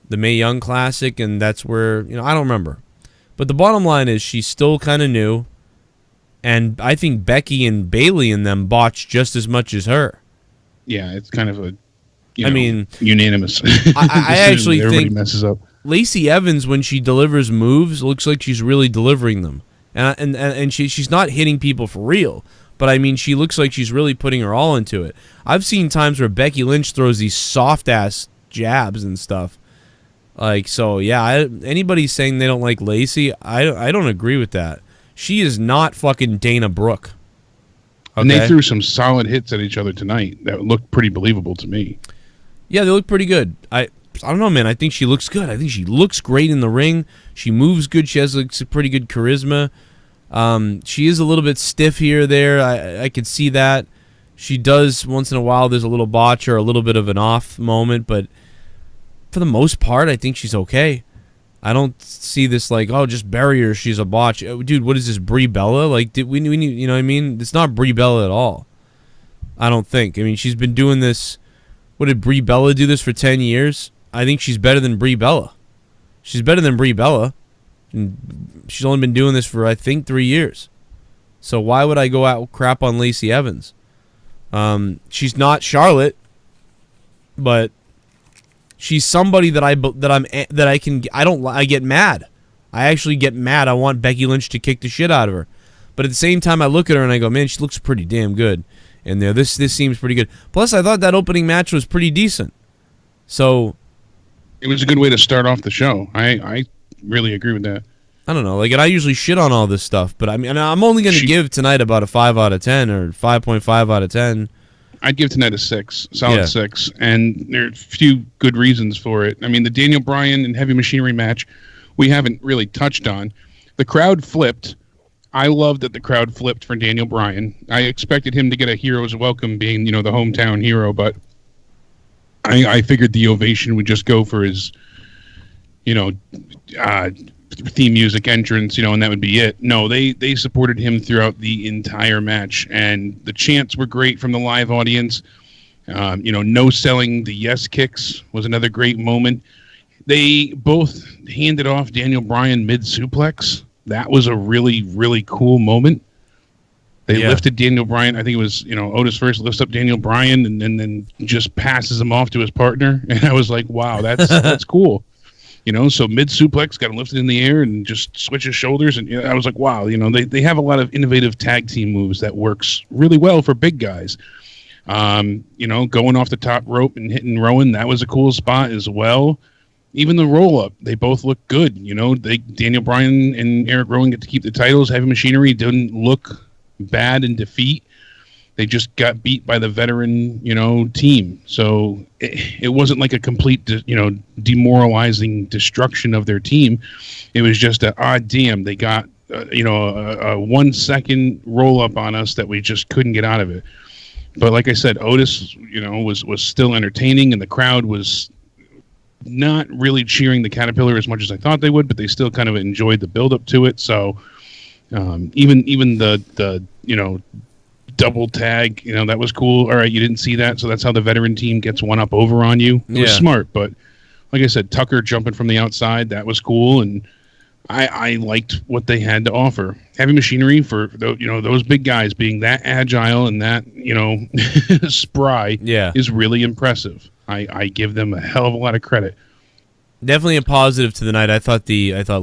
the Mae Young Classic, and that's where, I don't remember. But the bottom line is she's still kind of new, and I think Becky and Bayley and them botched just as much as her. Yeah, it's kind of a, I unanimous. actually everybody think messes up. Lacey Evans, when she delivers moves, looks like she's really delivering them. And she's not hitting people for real, but I mean, she looks like she's really putting her all into it. I've seen times where Becky Lynch throws these soft-ass jabs and stuff. Like, so, yeah, anybody saying they don't like Lacey, I don't agree with that. She is not fucking Dana Brooke. Okay? And they threw some solid hits at each other tonight that looked pretty believable to me. Yeah, they look pretty good. I don't know, man. I think she looks good. I think she looks great in the ring. She moves good. She has a pretty good charisma. She is a little bit stiff here or there. I could see that. She does, once in a while, there's a little botch or a little bit of an off moment, but for the most part, I think she's okay. I don't see this like, oh, just bury her, she's a botch. Dude, what is this, Brie Bella? Like, we need, you know what I mean? It's not Brie Bella at all. I don't think. I mean, she's been doing this. What, did Brie Bella do this for 10 years? I think she's better than Brie Bella. She's better than Brie Bella. And she's only been doing this for, I think, 3 years. So why would I go out crap on Lacey Evans? She's not Charlotte, but she's somebody that I get mad. I actually get mad. I want Becky Lynch to kick the shit out of her. But at the same time, I look at her and I go, man, she looks pretty damn good. And this seems pretty good. Plus, I thought that opening match was pretty decent. So it was a good way to start off the show. I really agree with that. I don't know. Like, and I usually shit on all this stuff, but I mean, I'm only going to give tonight about a 5 out of 10 or 5.5 out of 10. I'd give tonight a 6, solid 6, and there are a few good reasons for it. I mean, the Daniel Bryan and Heavy Machinery match, we haven't really touched on. The crowd flipped. I love that the crowd flipped for Daniel Bryan. I expected him to get a hero's welcome, being the hometown hero, but I figured the ovation would just go for his, theme music entrance, and that would be it. No, they supported him throughout the entire match, and the chants were great from the live audience. No selling the yes kicks was another great moment. They both handed off Daniel Bryan mid-suplex. That was a really, really cool moment. They lifted Daniel Bryan. I think it was, Otis first lifts up Daniel Bryan and then just passes him off to his partner. And I was like, wow, that's cool. So mid-suplex, got him lifted in the air and just switches shoulders. And I was like, wow, they have a lot of innovative tag team moves that works really well for big guys. Going off the top rope and hitting Rowan, that was a cool spot as well. Even the roll-up, they both look good. Daniel Bryan and Eric Rowan get to keep the titles. Heavy Machinery didn't look bad in defeat. They just got beat by the veteran, team. So it wasn't like a complete, demoralizing destruction of their team. It was just damn, they got, a 1 second roll up on us that we just couldn't get out of it. But like I said, Otis, was still entertaining, and the crowd was not really cheering the Caterpillar as much as I thought they would, but they still kind of enjoyed the build up to it. So even the double tag, that was cool. All right, you didn't see that, so that's how the veteran team gets one up over on you. It was smart, but like I said, Tucker jumping from the outside, that was cool, and I liked what they had to offer. Heavy Machinery, for those big guys being that agile and that spry, is really impressive. I give them a hell of a lot of credit. Definitely a positive to the night. I thought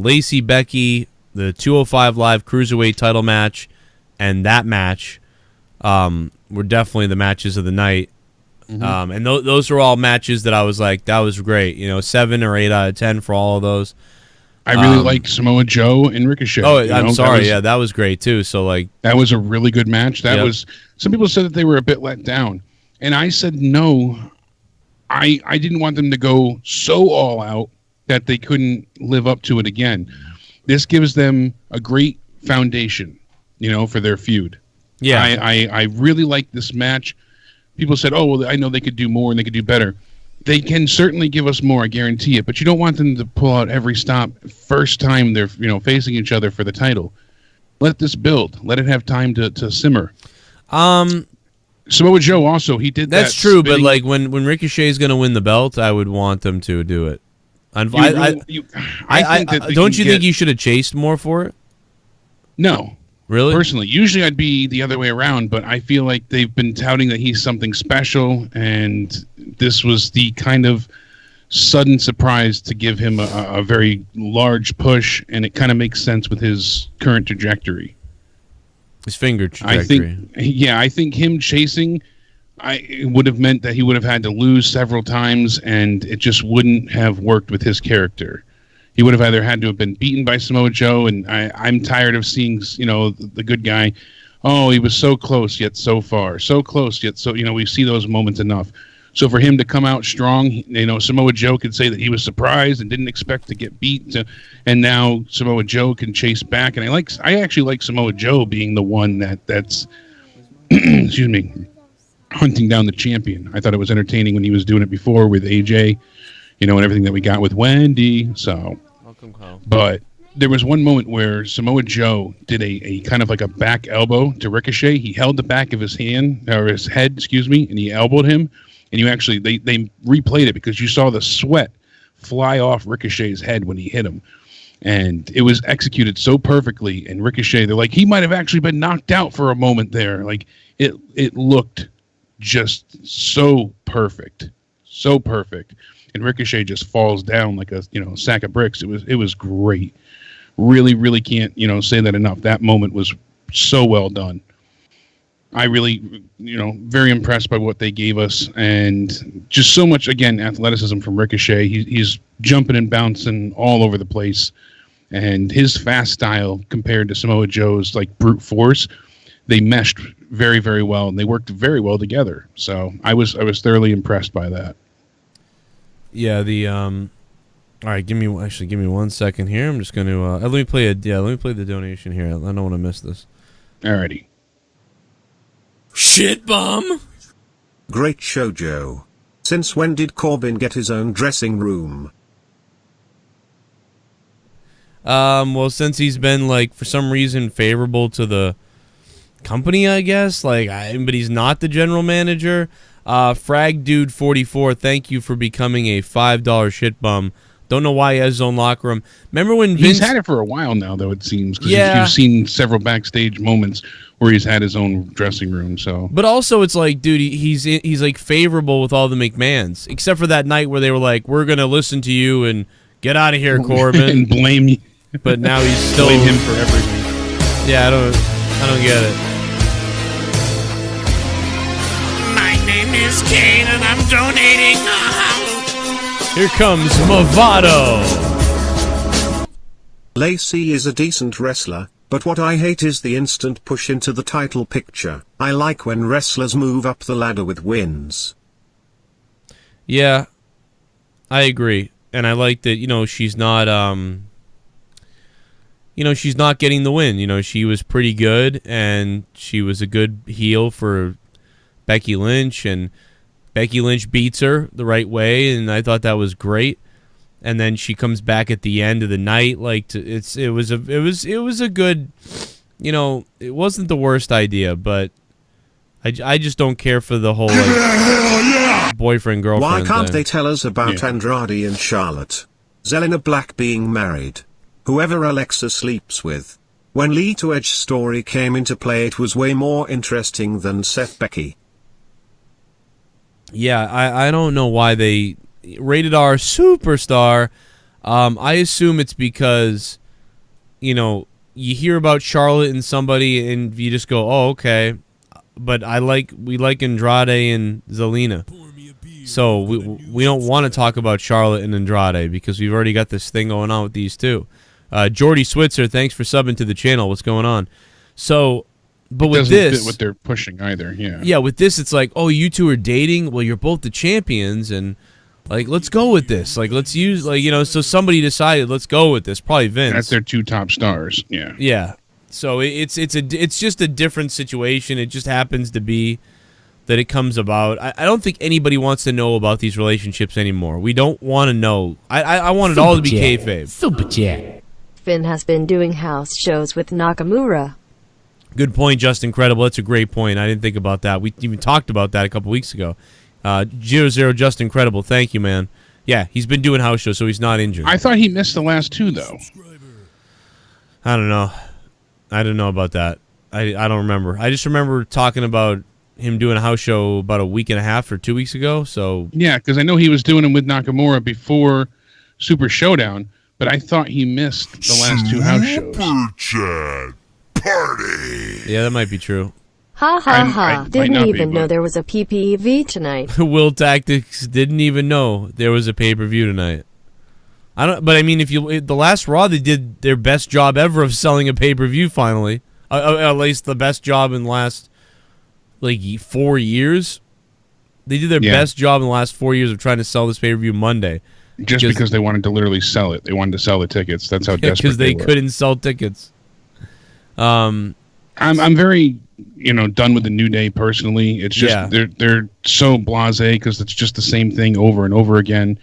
Lacey, Becky, the 205 Live Cruiserweight title match, and that match were definitely the matches of the night. Mm-hmm. And those were all matches that I was like, that was great. 7 or 8 out of 10 for all of those. I really liked Samoa Joe and Ricochet. Oh, I'm sorry. Yeah, that was great too. So like, that was a really good match. That was. Some people said that they were a bit let down, and I said no. I didn't want them to go so all out that they couldn't live up to it again. This gives them a great foundation, for their feud. Yeah, I really like this match. People said, "Oh, well, I know they could do more and they could do better." They can certainly give us more, I guarantee it. But you don't want them to pull out every stop first time they're facing each other for the title. Let this build. Let it have time to simmer. Samoa Joe also, he did that. That's true, but like when Ricochet's going to win the belt, I would want them to do it. Don't you think you should have chased more for it? No. Really? Personally, usually I'd be the other way around, but I feel like they've been touting that he's something special, and this was the kind of sudden surprise to give him a very large push, and it kind of makes sense with his current trajectory. His finger trajectory. I think him chasing it would have meant that he would have had to lose several times, and it just wouldn't have worked with his character. He would have either had to have been beaten by Samoa Joe, and I'm tired of seeing, the good guy. Oh, he was so close yet so far, so close yet so. We see those moments enough. So for him to come out strong, Samoa Joe could say that he was surprised and didn't expect to get beat, and now Samoa Joe can chase back. And I actually like Samoa Joe being the one that's excuse me, hunting down the champion. I thought it was entertaining when he was doing it before with AJ. And everything that we got with Wendy. So, but there was one moment where Samoa Joe did a kind of like a back elbow to Ricochet. He held the back of his hand, or his head, excuse me, and he elbowed him. And they replayed it because you saw the sweat fly off Ricochet's head when he hit him. And it was executed so perfectly. And Ricochet, they're like, he might have actually been knocked out for a moment there. Like, it looked just so perfect. So perfect. And Ricochet just falls down like a sack of bricks. It was great. Really, really can't say that enough. That moment was so well done. I really very impressed by what they gave us, and just so much athleticism from Ricochet. He's jumping and bouncing all over the place, and his fast style compared to Samoa Joe's like brute force, they meshed very, very well, and they worked very well together. So I was thoroughly impressed by that. Yeah, all right, give me 1 second here. I'm just going to let me play the donation here. I don't want to miss this. Alrighty. Shit bum. Great show, Joe. Since when did Corbin get his own dressing room? Well, since he's been like for some reason favorable to the company, I guess. But he's not the general manager. Frag Dude 44, thank you for becoming a $5 shit bum. Don't know why he has his own locker room. Remember when Vince... He's had it for a while now, though, it seems. Because you've seen several backstage moments where he's had his own dressing room. So, but also, it's like, dude, he's like favorable with all the McMahons, except for that night where they were like, "We're gonna listen to you and get out of here, Corbin," and blame you. But now he's still blame him for everything. Yeah, I don't get it. My name is Kane, and I'm donating. Here comes Movado. Lacey is a decent wrestler, but what I hate is the instant push into the title picture. I like when wrestlers move up the ladder with wins. Yeah, I agree. And I like that, she's not, she's not getting the win. She was pretty good, and she was a good heel for Becky Lynch, and Becky Lynch beats her the right way, and I thought that was great. And then she comes back at the end of the night, it was a good, it wasn't the worst idea, but I just don't care for the whole boyfriend girlfriend. Why can't thing. they tell us about Andrade and Charlotte? Zelina Black being married. Whoever Alexa sleeps with. When Lee to Edge's story came into play, it was way more interesting than Seth Becky. Yeah, I don't know why they rated R superstar. I assume it's because, you hear about Charlotte and somebody and you just go, oh, okay. But we like Andrade and Zelina. So we don't want to talk about Charlotte and Andrade because we've already got this thing going on with these two. Jordy Switzer, thanks for subbing to the channel. What's going on? So, but with this, fit what they're pushing either. Yeah. Yeah, with this, it's like, oh, you two are dating. Well, you're both the champions, and like, let's go with this. Like, let's use So somebody decided, let's go with this. Probably Vince. That's their two top stars. Yeah. Yeah. So it's just a different situation. It just happens to be that it comes about. I don't think anybody wants to know about these relationships anymore. We don't want to know. I want it all to be kayfabe. Super chat. Finn has been doing house shows with Nakamura. Good point, Just Incredible. That's a great point. I didn't think about that. We even talked about that a couple weeks ago. 00 Just Incredible. Thank you, man. Yeah, he's been doing house shows, so he's not injured. I thought he missed the last two, though. I don't know. I don't know about that. I don't remember. I just remember talking about him doing a house show about a week and a half or 2 weeks ago. So yeah, because I know he was doing them with Nakamura before Super Showdown, but I thought he missed the last two house shows. Super chat party. Yeah, that might be true. Ha ha ha. Didn't even know there was a PPV tonight. Will Tactics didn't even know there was a pay-per-view tonight. But I mean, the last Raw, they did their best job ever of selling a pay-per-view finally. At least the best job in the last 4 years. They did their best job in the last 4 years of trying to sell this pay-per-view Monday. Just because they wanted to literally sell it. They wanted to sell the tickets. That's how desperate they were. Because they couldn't sell tickets. I'm very done with the New Day personally. It's just they're so blasé because it's just the same thing over and over again.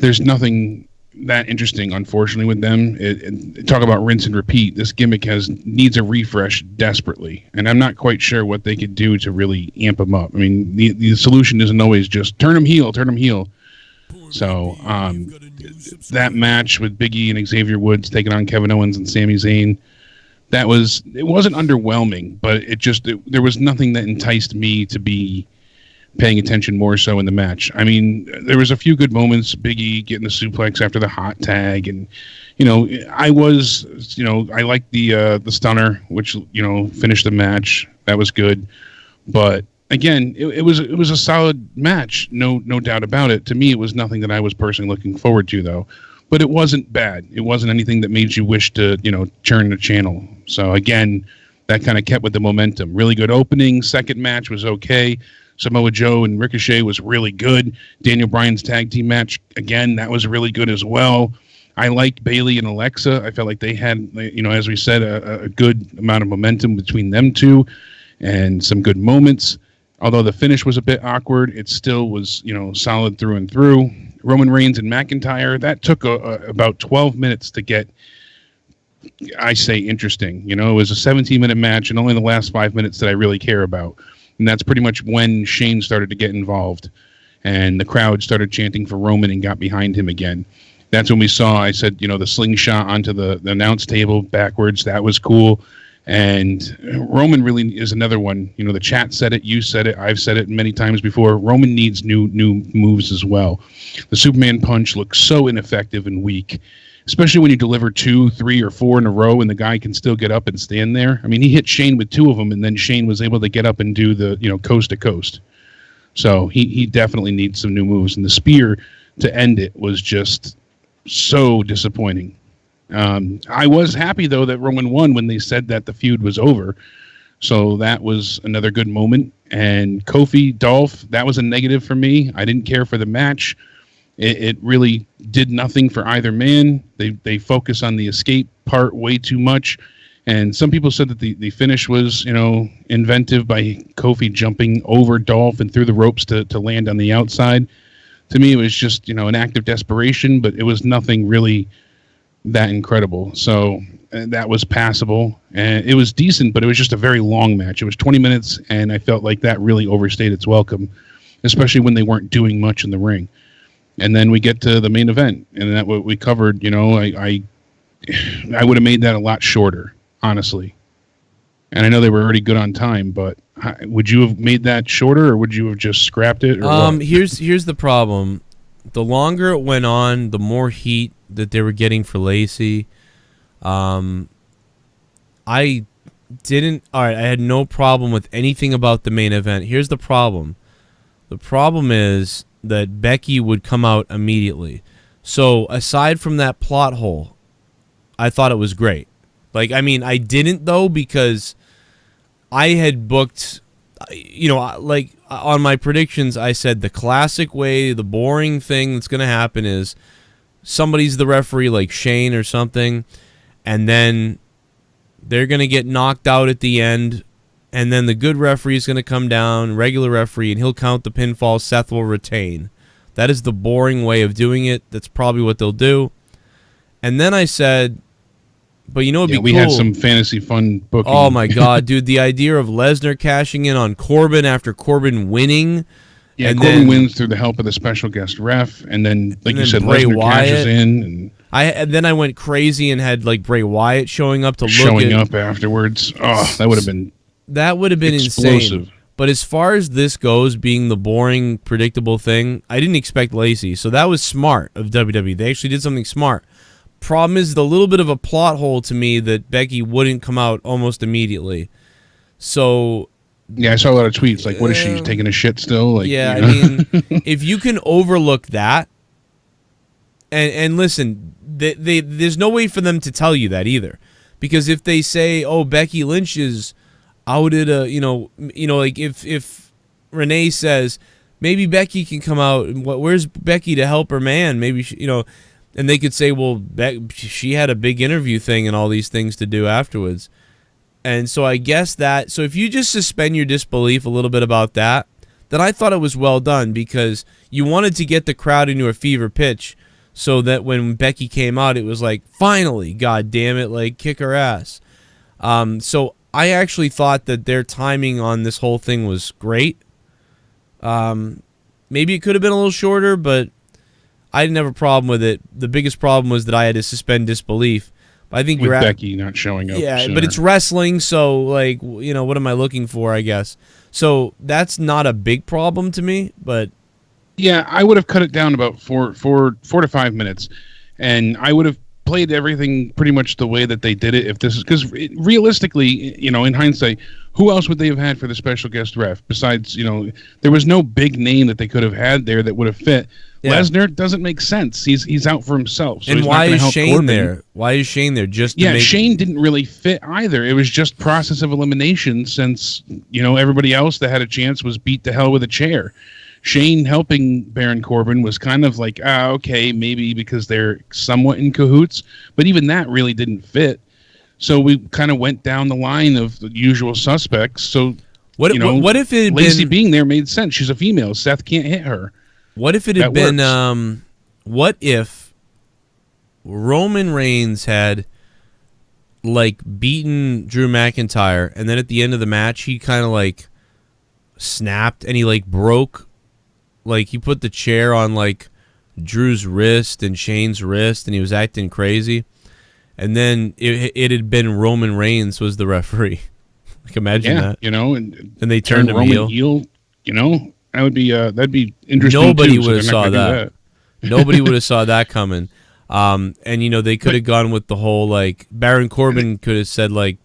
There's nothing that interesting, unfortunately, with them. Talk about rinse and repeat. This gimmick needs a refresh desperately, and I'm not quite sure what they could do to really amp them up. I mean, the solution isn't always just turn them heel. So that match with Big E and Xavier Woods taking on Kevin Owens and Sami Zayn, it wasn't underwhelming, but there was nothing that enticed me to be paying attention more so in the match. I mean, there was a few good moments, Big E getting the suplex after the hot tag, and I liked the stunner, which finished the match. That was good, but again, it was a solid match, no doubt about it. To me, it was nothing that I was personally looking forward to, though. But it wasn't bad. It wasn't anything that made you wish to, churn the channel. So again, that kind of kept with the momentum. Really good opening. Second match was okay. Samoa Joe and Ricochet was really good. Daniel Bryan's tag team match, again, that was really good as well. I liked Bayley and Alexa. I felt like they had, as we said, a good amount of momentum between them two and some good moments. Although the finish was a bit awkward, it still was, solid through and through. Roman Reigns and McIntyre, that took about 12 minutes to get, I say, interesting. It was a 17-minute match, and only the last 5 minutes that I really care about. And that's pretty much when Shane started to get involved. And the crowd started chanting for Roman and got behind him again. That's when we saw, I said, the slingshot onto the announce table backwards. That was cool. And Roman really is another one. The chat said it, you said it, I've said it many times before. Roman needs new moves as well. The Superman punch looks so ineffective and weak, especially when you deliver 2, 3, or 4 in a row and the guy can still get up and stand there. I mean, he hit Shane with 2 of them, and then Shane was able to get up and do the coast to coast. So he definitely needs some new moves, and the spear to end it was just so disappointing. I was happy, though, that Roman won when they said that the feud was over. So that was another good moment. And Kofi, Dolph, that was a negative for me. I didn't care for the match. It really did nothing for either man. They focus on the escape part way too much. And some people said that the finish was, inventive by Kofi jumping over Dolph and through the ropes to land on the outside. To me, it was just, an act of desperation, but it was nothing really that incredible. So that was passable, and it was decent, but it was just a very long match. It was 20 minutes, and I felt like that really overstayed its welcome, especially when they weren't doing much in the ring. And then we get to the main event, and that what we covered. I would have made that a lot shorter, honestly. And I know they were already good on time, but would you have made that shorter, or would you have just scrapped it? Or here's the problem. The longer it went on, the more heat that they were getting for Lacey. I had no problem with anything about the main event. Here's the problem. The problem is that Becky would come out immediately. So aside from that plot hole, I thought it was great. Like, I mean, I didn't though, because I had booked, you know, like on my predictions, I said the classic way, the boring thing that's going to happen is somebody's the referee, like Shane or something, and then they're going to get knocked out at the end, and then the good referee is going to come down, regular referee, and he'll count the pinfall. Seth will retain. That is the boring way of doing it. That's probably what they'll do. And then I said, but you know, it'd be cool. We had some fantasy fun booking. Oh my god, dude! The idea of Lesnar cashing in on Corbin after Corbin winning. Yeah, and Corbin then wins through the help of the special guest ref, and then, like you said, Bray Lesnar Wyatt cashes in, and then I went crazy and had like Bray Wyatt showing up up afterwards. Oh, that would have been explosive. Insane. But as far as this goes, being the boring, predictable thing, I didn't expect Lacey, so that was smart of WWE. They actually did something smart. Problem is the little bit of a plot hole to me that Becky wouldn't come out almost immediately. So yeah, I saw a lot of tweets like, "What is she taking a shit still?" Like, yeah, you know? I mean, if you can overlook that, and listen, there's no way for them to tell you that either, because if they say, "Oh, Becky Lynch is outed," you know, like if Renee says maybe Becky can come out, where's Becky to help her man? Maybe she, you know. And they could say, well, she had a big interview thing and all these things to do afterwards. And so I guess that... So if you just suspend your disbelief a little bit about that, then I thought it was well done, because you wanted to get the crowd into a fever pitch so that when Becky came out, it was like, finally, god damn it, like, kick her ass. So I actually thought that their timing on this whole thing was great. Maybe it could have been a little shorter, but... I didn't have a problem with it. The biggest problem was that I had to suspend disbelief. But I think with Becky not showing up. Yeah, sooner. but it's wrestling, so like, you know, what am I looking for? I guess so. That's not a big problem to me. But yeah, I would have cut it down about 4 to 5 minutes, and I would have played everything pretty much the way that they did it. If this is because realistically, you know, in hindsight, who else would they have had for the special guest ref besides, you know, there was no big name that they could have had there that would have fit. Yeah. Lesnar doesn't make sense. He's out for himself. So and he's why not is help Shane Corbin. there? Why is Shane there? Just to make... Shane didn't really fit either. It was just process of elimination, since, you know, everybody else that had a chance was beat to hell with a chair. Shane helping Baron Corbin was kind of like, okay, maybe because they're somewhat in cahoots, but even that really didn't fit. So we kind of went down the line of the usual suspects. So what if it had Lacey been... being there made sense? She's a female. Seth can't hit her. What if it had been, what if Roman Reigns had, like, beaten Drew McIntyre, and then at the end of the match, he kind of, like, snapped, and he, like, broke, like, he put the chair on, like, Drew's wrist and Shane's wrist, and he was acting crazy, and then it had been Roman Reigns was the referee. Like, imagine that. You know, and they turned him Roman heel, you know? That'd be interesting. Nobody would have saw that. Nobody would have saw that coming. And you know, they could have gone with the whole, like, Baron Corbin could have said, like,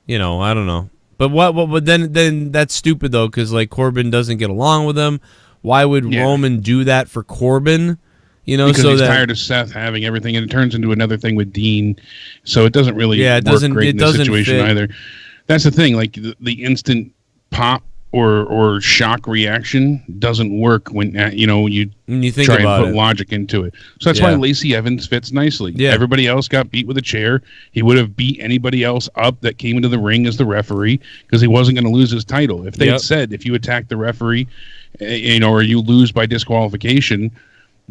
you know, I don't know. But but then that's stupid though, because like Corbin doesn't get along with him. Why would Roman do that for Corbin? You know, because so he's that tired of Seth having everything, and it turns into another thing with Dean. So it doesn't really it work great in this doesn't situation fit. either. That's the thing. Like the instant pop or shock reaction doesn't work when you think try and about put it. logic into it. So that's why Lacey Evans fits nicely. Yeah. Everybody else got beat with a chair. He would have beat anybody else up that came into the ring as the referee, because he wasn't going to lose his title. If they had said, if you attack the referee, or you lose by disqualification,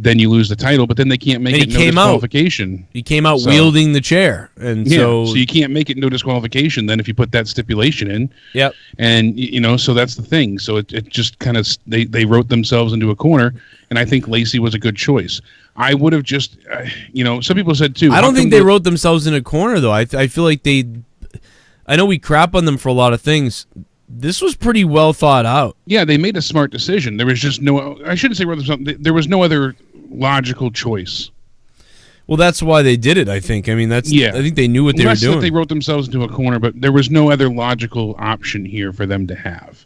then you lose the title, but then they can't make it no disqualification. He came out wielding the chair, and so you can't make it no disqualification then if you put that stipulation in. Yep. And so that's the thing. So it just kind of they wrote themselves into a corner, and I think Lacey was a good choice. I would have just some people said too. I don't think they wrote themselves in a corner though. I feel like I know we crap on them for a lot of things. This was pretty well thought out. Yeah, they made a smart decision. There was just I shouldn't say there was no other logical choice. Well, that's why they did it, I think. I mean, I think they knew what they were doing. That they wrote themselves into a corner, but there was no other logical option here for them to have.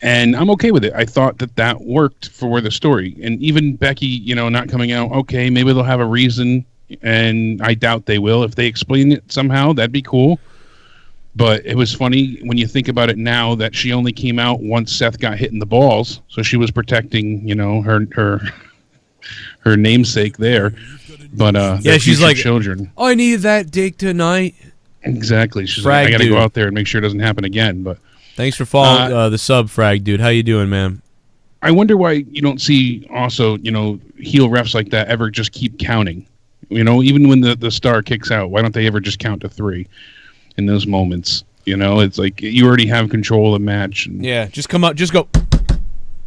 And I'm okay with it. I thought that worked for the story. And even Becky, not coming out, okay, maybe they'll have a reason, and I doubt they will. If they explain it somehow, that'd be cool. But it was funny when you think about it now that she only came out once Seth got hit in the balls, so she was protecting, her namesake there. But yeah, she's like, children. Oh, I needed that dick tonight. Exactly. She's like, I got to go out there and make sure it doesn't happen again. But thanks for following the sub, Frag dude. How you doing, man? I wonder why you don't see also, heel refs like that ever just keep counting. Even when the star kicks out, why don't they ever just count to 3 in those moments? It's like you already have control of the match. Yeah, just come out, just go.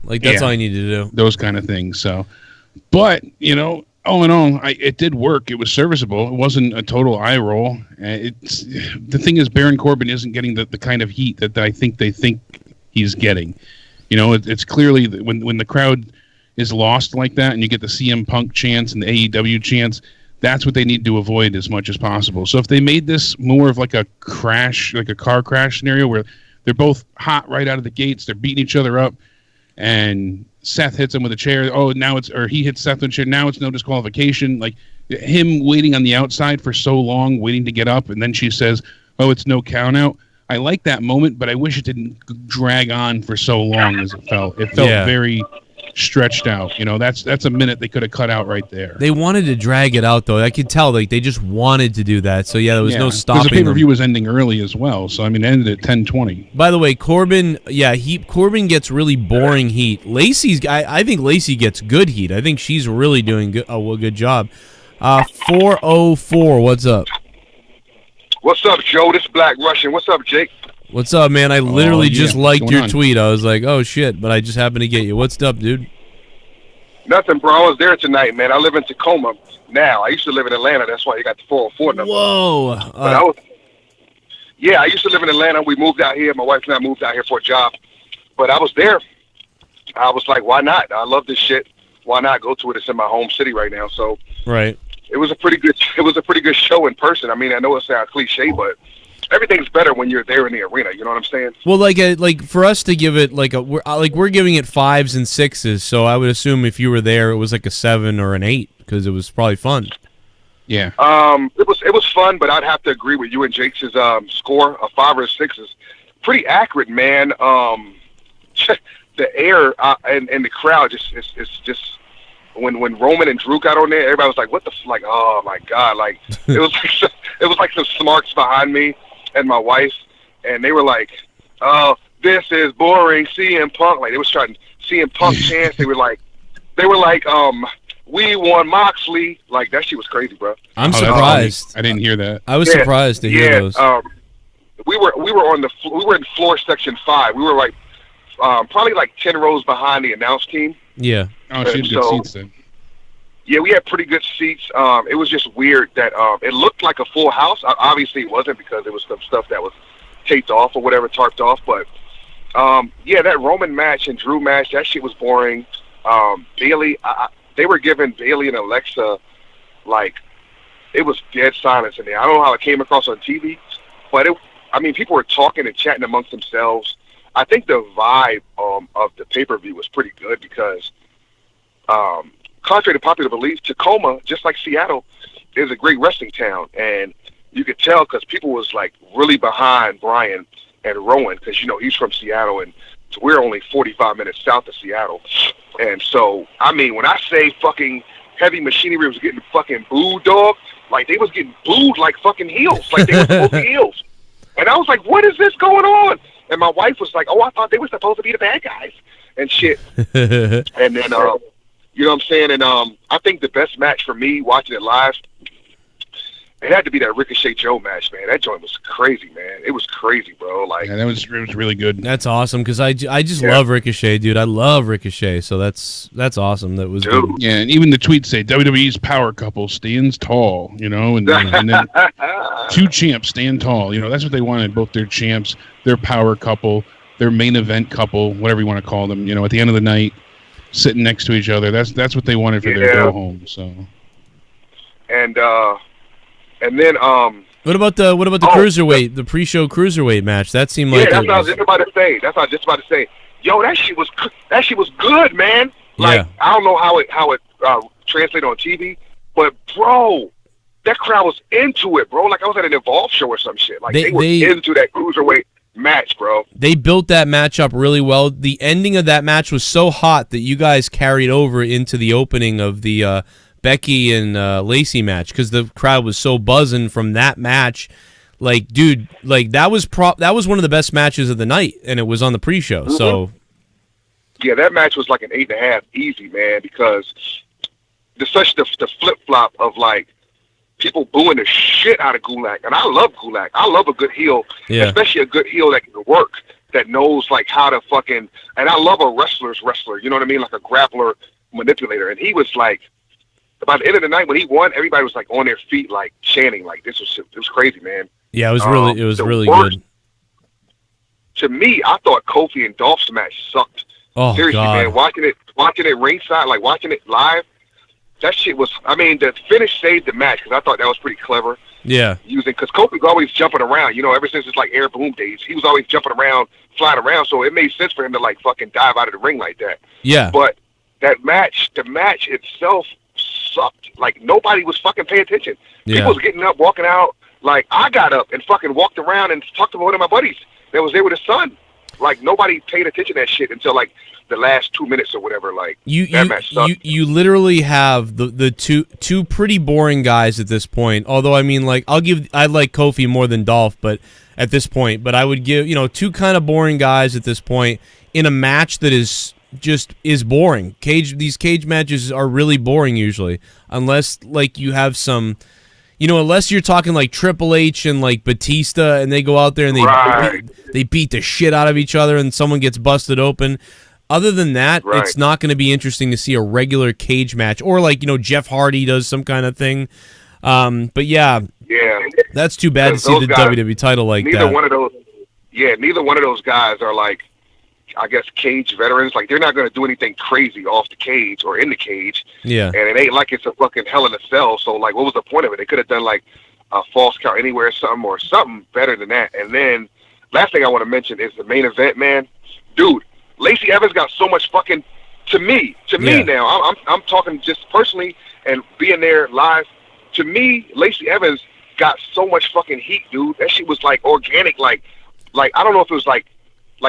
Like, that's all you need to do. Those kind of things. So, but, all in all, it did work. It was serviceable. It wasn't a total eye roll. The thing is, Baron Corbin isn't getting the kind of heat that I think they think he's getting. It's clearly when the crowd is lost like that and you get the CM Punk chants and the AEW chants, that's what they need to avoid as much as possible. So if they made this more of like a crash, like a car crash scenario where they're both hot right out of the gates, they're beating each other up, and Seth hits him with a chair. Oh, or he hits Seth with a chair. Now it's no disqualification. Like him waiting on the outside for so long, waiting to get up, and then she says, "Oh, it's no count out." I like that moment, but I wish it didn't drag on for so long as it felt. It felt very stretched out. That's a minute they could have cut out right there. They wanted to drag it out, though. I could tell, like, they just wanted to do that. So, yeah, there was no stopping because the pay-per-view was ending early as well. So, I mean, it ended at 10:20. By the way, Corbin, Corbin gets really boring heat. I think Lacey gets good heat. I think she's really doing a good job. 404, what's up? What's up, Joe? This Black Russian. What's up, Jake? What's up, man? I literally just liked your tweet. I was like, oh, shit, but I just happened to get you. What's up, dude? Nothing, bro. I was there tonight, man. I live in Tacoma now. I used to live in Atlanta. That's why you got the 404 number. Whoa. But I used to live in Atlanta. We moved out here. My wife and I moved out here for a job. But I was there. I was like, why not? I love this shit. Why not go to it? It's in my home city right now. So right. It was a pretty good show in person. I mean, I know it sounds cliche, but everything's better when you're there in the arena. You know what I'm saying? Well, like for us to give it we're giving it 5s and 6s. So I would assume if you were there, it was like a 7 or an 8 because it was probably fun. Yeah. It was fun, but I'd have to agree with you and Jake's score of 5 or 6s. Pretty accurate, man. The air and the crowd it's just. When Roman and Drew got on there, everybody was like, "What the like? Oh my god!" Like it was like some smarks behind me and my wife, and they were like, "Oh, this is boring." CM Punk, like they was trying CM Punk chants. They were like, "We won Moxley." Like that shit was crazy, bro. I'm surprised. I didn't hear that. I was surprised to hear those. We were in floor section 5. We were like probably like 10 rows behind the announce team. Yeah. Oh, she had good seats then. Yeah, we had pretty good seats. It was just weird that it looked like a full house. Obviously, it wasn't because there was some stuff that was taped off or whatever, tarped off. But, that Roman match and Drew match, that shit was boring. Bayley, they were giving Bayley and Alexa, like, it was dead silence in there. I don't know how it came across on TV, but people were talking and chatting amongst themselves. I think the vibe of the pay-per-view was pretty good because, contrary to popular belief, Tacoma, just like Seattle, is a great wrestling town. And you could tell because people was, like, really behind Brian and Rowan because, he's from Seattle and we're only 45 minutes south of Seattle. And so, when I say fucking Heavy Machinery was getting fucking booed, dog, like, they was getting booed like fucking heels. Like, they were supposed to be heels. And I was like, what is this going on? And my wife was like, oh, I thought they were supposed to be the bad guys and shit. And then, you know what I'm saying? And I think the best match for me watching it live, it had to be that Ricochet Joe match, man. That joint was crazy, man. It was crazy, bro. Like, yeah, it was really good. That's awesome because I just love Ricochet, dude. I love Ricochet, so that's awesome. That was good. Yeah, and even the tweets say WWE's power couple stands tall, and then 2 champs stand tall. That's what they wanted. Both their champs, their power couple, their main event couple, whatever you want to call them. At the end of the night, sitting next to each other. That's what they wanted for their go home. So. And then what about the cruiserweight, the pre-show cruiserweight match? That seemed like that's what I was just about to say. yo, that shit was good, man. Like, I don't know how it translated on TV, but bro, that crowd was into it, bro. Like I was at an Evolve show or some shit. Like they were into that cruiserweight match, bro. They built that match up really well. The ending of that match was so hot that you guys carried over into the opening of the Becky and Lacey match because the crowd was so buzzing from that match. Like, dude, like that was one of the best matches of the night, and it was on the pre-show. So, yeah, that match was like an 8.5 easy, man, because the flip flop of like people booing the shit out of Gulak, and I love Gulak. I love a good heel, especially a good heel that can work, that knows like how to fucking. And I love a wrestler's wrestler. You know what I mean? Like a grappler manipulator. And he was like, by the end of the night when he won, everybody was like on their feet, like chanting, like it was crazy, man. Yeah, it was really good. To me, I thought Kofi and Dolph's match sucked. Oh, seriously, God. man, watching it ringside, like watching it live. That shit was, I mean, the finish saved the match because I thought that was pretty clever. Yeah. Because Kofi's always jumping around, you know, ever since it's like Air Boom days. He was always jumping around, flying around, so it made sense for him to like fucking dive out of the ring like that. Yeah. But the match itself sucked. Like nobody was fucking paying attention. Yeah. People was getting up, walking out. Like I got up and fucking walked around and talked to one of my buddies that was there with his son. Like nobody paid attention to that shit until like the last 2 minutes or whatever. Like that match sucked. You literally have the two pretty boring guys at this point. Although I mean, like I like Kofi more than Dolph, but at this point, but I would give two kind of boring guys at this point in a match that is boring. These cage matches are really boring usually, unless like you have some. Unless you're talking like Triple H and like Batista, and they go out there and they beat the shit out of each other, and someone gets busted open. Other than that, it's not going to be interesting to see a regular cage match, or like Jeff Hardy does some kind of thing. But yeah, that's too bad to see the WWE title like that. Neither one of those guys are like, I guess, cage veterans. Like they're not going to do anything crazy off the cage or in the cage. Yeah. And it ain't like it's a fucking Hell in a Cell. So like, what was the point of it? They could have done like a false count anywhere, or something better than that. And then last thing I want to mention is the main event, man. Dude, Lacey Evans got so much fucking to me now. I'm talking just personally and being there live. To me, Lacey Evans got so much fucking heat, dude. That shit was like organic, like I don't know if it was like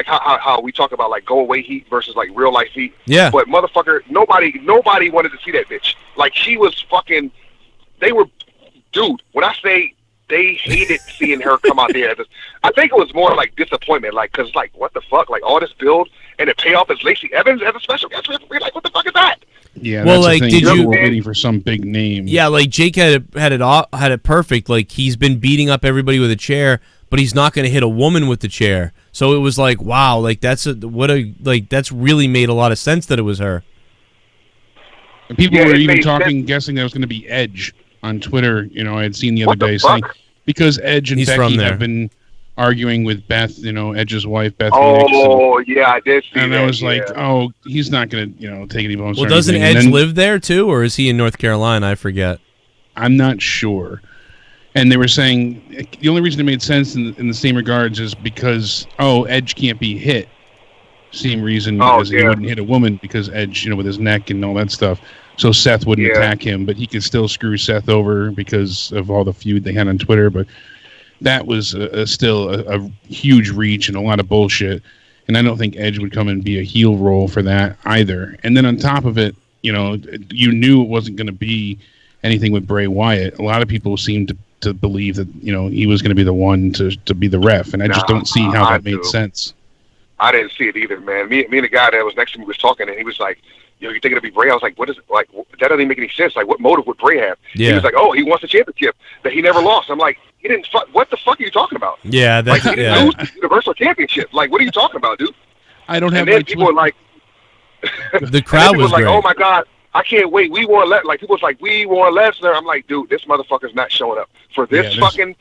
how we talk about like go away heat versus like real life heat. Yeah. But motherfucker, nobody wanted to see that bitch. Like she was fucking. Dude. When I say they hated seeing her come out there, I think it was more like disappointment. Like, cause like what the fuck, like all this build and the payoff is Lacey Evans as a special guest referee. Like what the fuck is that? Yeah. Well, that's like, did you? We're waiting for some big name. Yeah, like Jake had it perfect. Like he's been beating up everybody with a chair, but he's not going to hit a woman with the chair. So it was like, wow, like that's really made a lot of sense that it was her. And people were even guessing that it was going to be Edge on Twitter. I had seen the other day saying because Edge and Becky have been arguing with Beth, Edge's wife, Beth. Oh, yeah, I did see that. And I was like, oh, he's not going to take any bones. Well, doesn't Edge live there too, or is he in North Carolina? I forget. I'm not sure. And they were saying the only reason it made sense in the same regards is because, Edge can't be hit. Same reason because he wouldn't hit a woman because Edge, with his neck and all that stuff. So Seth wouldn't attack him, but he could still screw Seth over because of all the feud they had on Twitter. But that was still a huge reach and a lot of bullshit. And I don't think Edge would come and be a heel role for that either. And then on top of it, you knew it wasn't going to be anything with Bray Wyatt. A lot of people seemed to believe that he was going to be the one to be the ref, and I just don't see how that made sense. I didn't see it either, man. Me and the guy that was next to me was talking, and he was like, you think it'll be Bray? I was like, what is it? Like, that doesn't even make any sense. Like, what motive would Bray have? Yeah. He was like, he wants the championship that he never lost. I'm like, he didn't. What the fuck are you talking about? Yeah, that's he didn't lose the Universal Championship. Like, what are you talking about, dude? I don't have. And then people were like, the crowd was like, great. oh my god. I can't wait. We want people was like, we want Lesnar. I'm like, dude, this motherfucker's not showing up for this fucking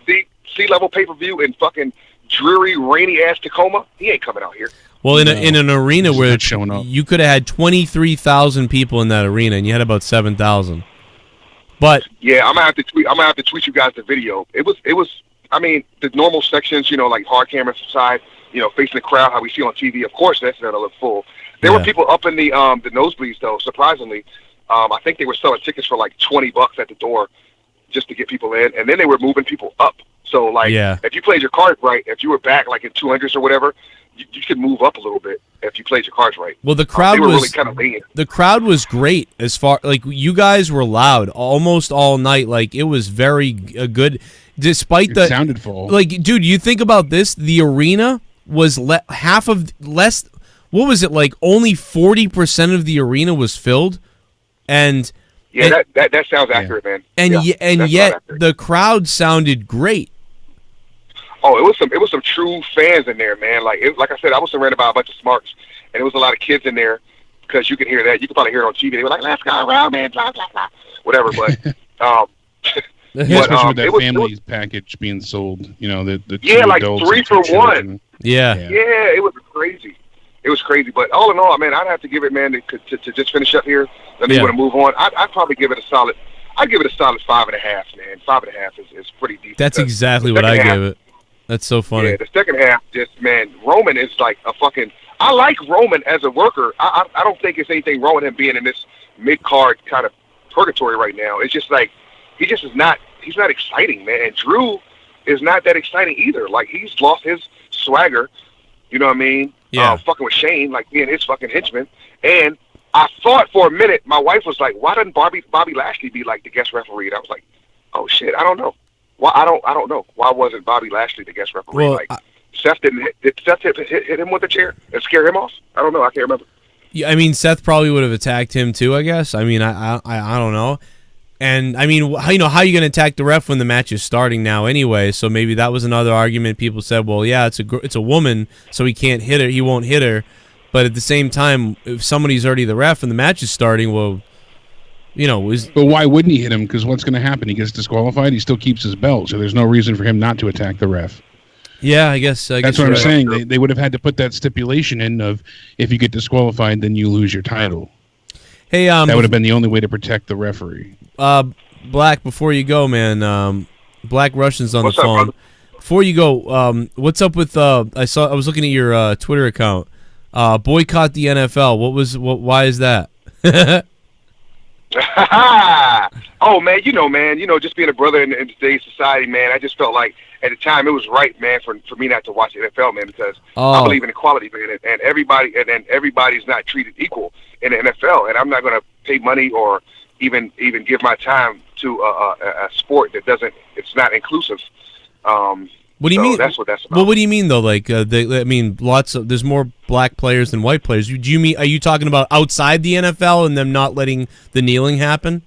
C-level pay-per-view in fucking dreary, rainy-ass Tacoma. He ain't coming out here. Well, in an arena where you could have had 23,000 people in that arena, and you had about 7,000. But yeah, I'm gonna have to tweet you guys the video. It was. I mean, the normal sections, like hard camera side, facing the crowd, how we see on TV. Of course, that's going to look full. There were people up in the nosebleeds, though, surprisingly. I think they were selling tickets for like $20 at the door just to get people in, and then they were moving people up. So, like, if you played your cards right, if you were back like in 200s or whatever, you could move up a little bit if you played your cards right. Well, the crowd was really kind of lean. The crowd was great as far like you guys were loud almost all night. Like it was very good, despite It sounded full. Like, dude, you think about this: the arena was half of less. What was it like? Only 40% of the arena was filled, and that sounds accurate, man. And yet the crowd sounded great. Oh, it was some true fans in there, man. Like I said, I was surrounded by a bunch of smarts, and it was a lot of kids in there because you could hear that. You could probably hear it on TV. They were like, "Let's go around, man, blah blah blah," whatever. But especially with that family package being sold, the like adults 3 for 1. Yeah, it was crazy. It was crazy. But all in all, man, I'd have to give it, man, to just finish up here. Let me want to move on. I'd probably give it a solid. I'd give it a solid 5.5, man. 5.5 is pretty decent. That's exactly what I gave it. That's so funny. Yeah, the second half, Roman is like a fucking. I like Roman as a worker. I don't think it's anything wrong with him being in this mid-card kind of purgatory right now. It's just like he just is not. He's not exciting, man. And Drew is not that exciting either. Like he's lost his swagger. You know what I mean? Yeah. Fucking with Shane, like being his fucking henchman. And I thought for a minute, my wife was like, "Why doesn't Bobby Lashley be like the guest referee?" And I was like, "Oh shit, I don't know." Well, I don't know. Why wasn't Bobby Lashley the guest referee? Well, Seth did Seth hit him with a chair and scare him off? I don't know. I can't remember. Yeah, I mean, Seth probably would have attacked him too, I guess. I mean, I don't know. And I mean, how are you going to attack the ref when the match is starting now anyway? So maybe that was another argument. People said, well, yeah, it's a woman, so he can't hit her. He won't hit her. But at the same time, if somebody's already the ref and the match is starting, well, but why wouldn't he hit him? Because what's going to happen? He gets disqualified. He still keeps his belt, so there's no reason for him not to attack the ref. Yeah, I guess that's what I'm saying. They would have had to put that stipulation in of if you get disqualified, then you lose your title. Hey, that would have been the only way to protect the referee. Black, before you go, man, Black Russian's on the phone. Brother? Before you go, what's up with? I was looking at your Twitter account. Boycott the NFL. Why is that? Oh man, just being a brother in today's society, man. I just felt like at the time it was right, man, for me not to watch the NFL, man, because I believe in equality, man, and everybody's not treated equal in the NFL, and I'm not going to pay money or even give my time to a sport that it's not inclusive. What do you mean? That's what that's about. Well, what do you mean though? Like, there's more black players than white players. Are you talking about outside the NFL and them not letting the kneeling happen?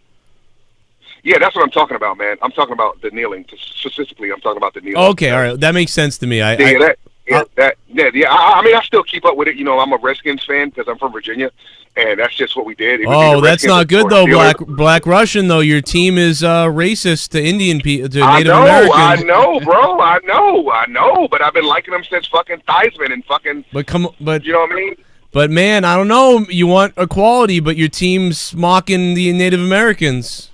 Yeah, that's what I'm talking about, man. I'm talking about the kneeling. Specifically, I'm talking about the kneeling. Okay, all right. That makes sense to me. I mean, I still keep up with it. I'm a Redskins fan because I'm from Virginia, and that's just what we did. That's not good though, Black Russian though. Your team is racist to Indian people, to Native Americans. I know, bro. I know. But I've been liking them since fucking Theismann and fucking. But you know what I mean? But man, I don't know. You want equality, but your team's mocking the Native Americans.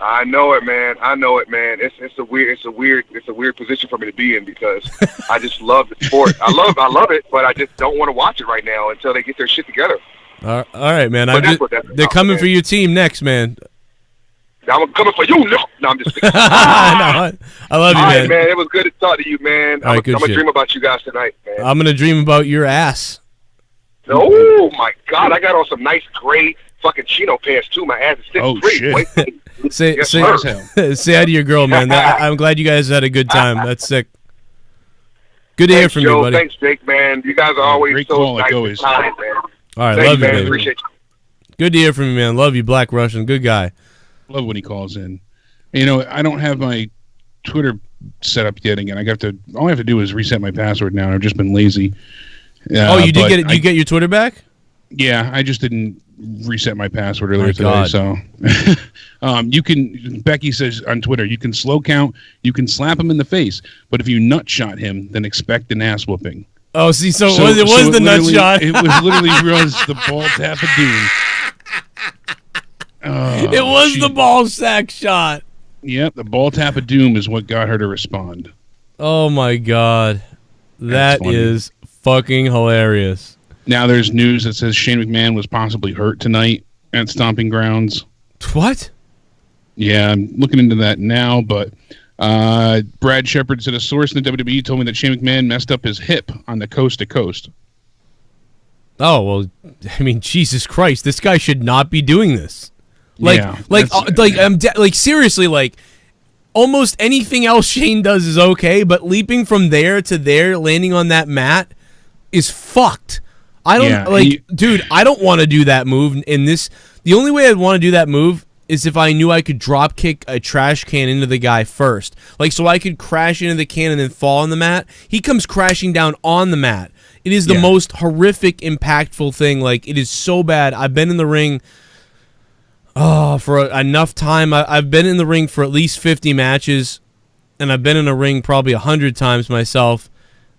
I know it, man. It's a weird position for me to be in because I just love the sport. I love it, but I just don't want to watch it right now until they get their shit together. All right, man. They're coming for your team next, man. I'm coming for you. No, I'm just kidding. I love you, all man. Right, man. It was good to talk to you, man. I'm going to dream about you guys tonight, man. I'm going to dream about your ass. Oh, my God. I got on some nice gray fucking chino pants, too. My ass is sitting free. Shit. Say hi to your girl, man. I'm glad you guys had a good time. That's sick. Good to hear from you, buddy. Thanks, Jake, man. You guys are always great so call, nice always. and kind, man. All right, Thanks, love you, man. man. Appreciate you. Good to hear from you, man. Love you, Black Russian. Good guy. Love when he calls in. I don't have my Twitter set up yet again. All I have to do is reset my password now. I've just been lazy. You did get it? You get your Twitter back? Yeah, I just didn't reset my password earlier today. So, Becky says on Twitter, you can slow count, you can slap him in the face, but if you nut shot him, then expect an ass whooping. Oh, see, so it was the nut shot. It was literally the ball tap of doom. It was the ball sack shot. Yep, the ball tap of doom is what got her to respond. Oh my God. That is fucking hilarious. Now there's news that says Shane McMahon was possibly hurt tonight at Stomping Grounds. What? Yeah, I'm looking into that now, but Brad Shepard said a source in the WWE told me that Shane McMahon messed up his hip on the Coast to Coast. Oh, well, I mean, Jesus Christ, this guy should not be doing this. Seriously, like, almost anything else Shane does is okay, but leaping from there to there, landing on that mat, is fucked. I don't, dude, I don't want to do that move in this. The only way I'd want to do that move is if I knew I could drop kick a trash can into the guy first. Like, so I could crash into the can and then fall on the mat. He comes crashing down on the mat. It is the most horrific, impactful thing. Like, it is so bad. I've been in the ring for enough time. I've been in the ring for at least 50 matches, and I've been in a ring probably 100 times myself.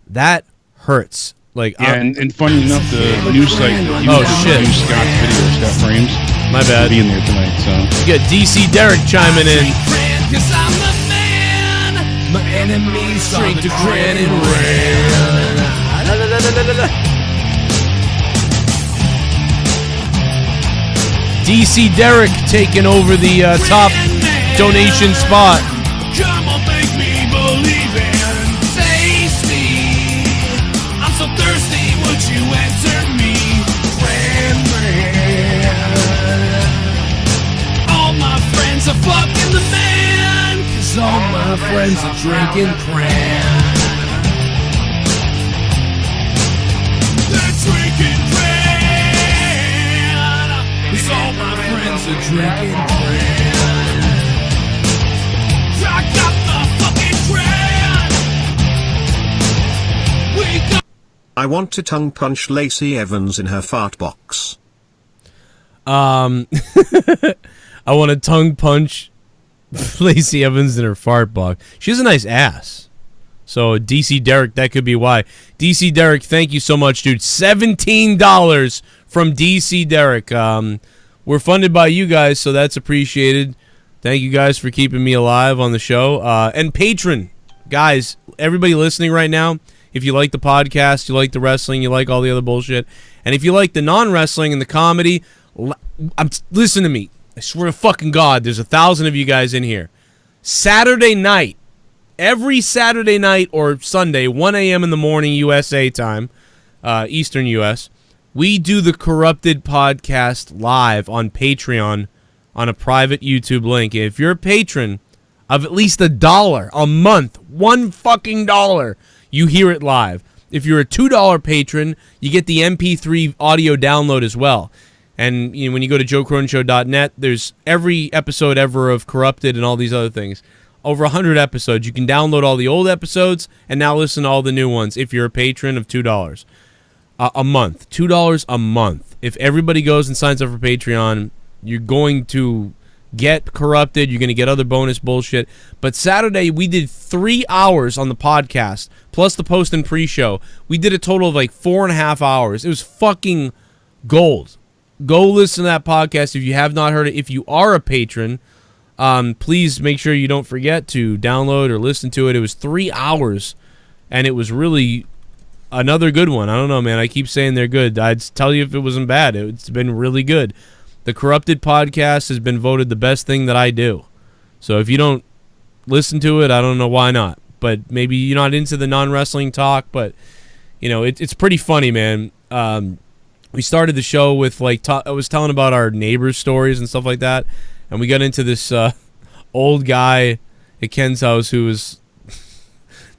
That hurts. Like, and funny enough, the news site shit, Scott's video, Scott Frames. My bad. Be in there tonight, so you got DC Derek chiming in. Cause I'm the man. My enemies drink to grin and ran. DC Derek taking over the top donation spot. Come on, make me believe in tasty. I'm so thirsty, would you enter me? All my friends are fucking the man. Cause all my friends are drinking cran. They're drinking cran. Cause all my friends are drinking cran. I got the fucking cran. We got. I want to tongue punch Lacey Evans in her fart box. I want to tongue punch Lacey Evans in her fart box. She has a nice ass. So, DC Derek, that could be why. DC Derek, thank you so much, dude. $17 from DC Derek. We're funded by you guys, so that's appreciated. Thank you guys for keeping me alive on the show. And Patron, guys, everybody listening right now, if you like the podcast, you like the wrestling, you like all the other bullshit, and if you like the non-wrestling and the comedy, listen to me. I swear to fucking God, there's 1,000 of you guys in here. Saturday night, every Saturday night or Sunday, 1 a.m. in the morning USA time, Eastern US, we do the Corrupted podcast live on Patreon on a private YouTube link. If you're a patron of at least $1 a month, $1 you hear it live. If you're a $2 patron, you get the MP3 audio download as well. And when you go to JoeCroninShow.net, there's every episode ever of Corrupted and all these other things. Over 100 episodes. You can download all the old episodes and now listen to all the new ones if you're a patron of $2 a month. $2 a month. If everybody goes and signs up for Patreon, you're going to get Corrupted. You're going to get other bonus bullshit. But Saturday, we did 3 hours on the podcast, plus the post and pre-show. We did a total of like 4.5 hours. It was fucking gold. Go listen to that podcast if you have not heard it. If you are a patron, please make sure you don't forget to download or listen to it. It was 3 hours, and it was really another good one. I don't know, man. I keep saying they're good. I'd tell you if it wasn't bad. It's been really good. The Corrupted podcast has been voted the best thing that I do. So if you don't listen to it, I don't know why not. But maybe you're not into the non-wrestling talk, but, it's pretty funny, man. We started the show with, I was telling about our neighbors' stories and stuff like that, and we got into this old guy at Ken's house who was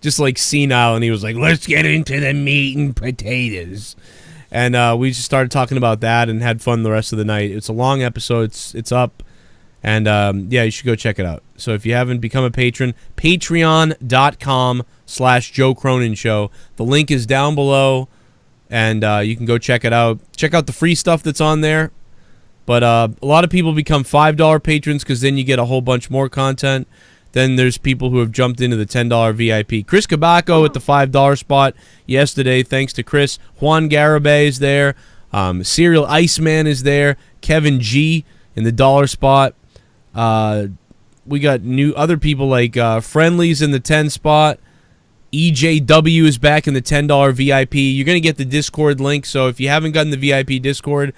just, senile, and he was like, let's get into the meat and potatoes. And we just started talking about that and had fun the rest of the night. It's a long episode. It's up, and, you should go check it out. So if you haven't become a patron, patreon.com/Joe Cronin Show. The link is down below. And you can go check it out. Check out the free stuff that's on there. But a lot of people become $5 patrons because then you get a whole bunch more content. Then there's people who have jumped into the $10 VIP. Chris Cabaco at the $5 spot yesterday. Thanks to Chris. Juan Garibay is there. Serial Iceman is there. Kevin G in the $1 spot. We got new other people like Friendly's in the 10 spot. EJW is back in the $10 VIP. You're going to get the Discord link, so if you haven't gotten the VIP Discord,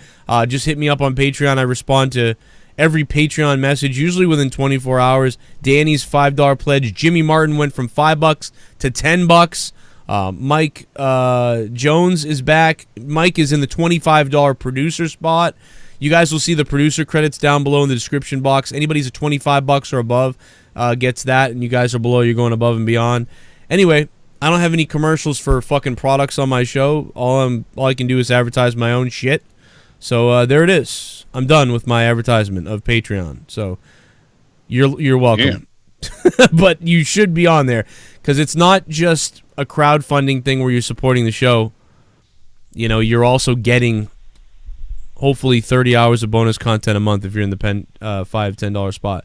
just hit me up on Patreon. I respond to every Patreon message, usually within 24 hours. Danny's $5 pledge. Jimmy Martin went from $5 to $10. Mike Jones is back. Mike is in the $25 producer spot. You guys will see the producer credits down below in the description box. Anybody's at $25 or above gets that, and you guys are below. You're going above and beyond. Anyway, I don't have any commercials for fucking products on my show. All I can do is advertise my own shit. So there it is. I'm done with my advertisement of Patreon. So you're welcome. Yeah. But you should be on there because it's not just a crowdfunding thing where you're supporting the show. You know, you're also getting hopefully 30 hours of bonus content a month if you're in the $5-10 spot.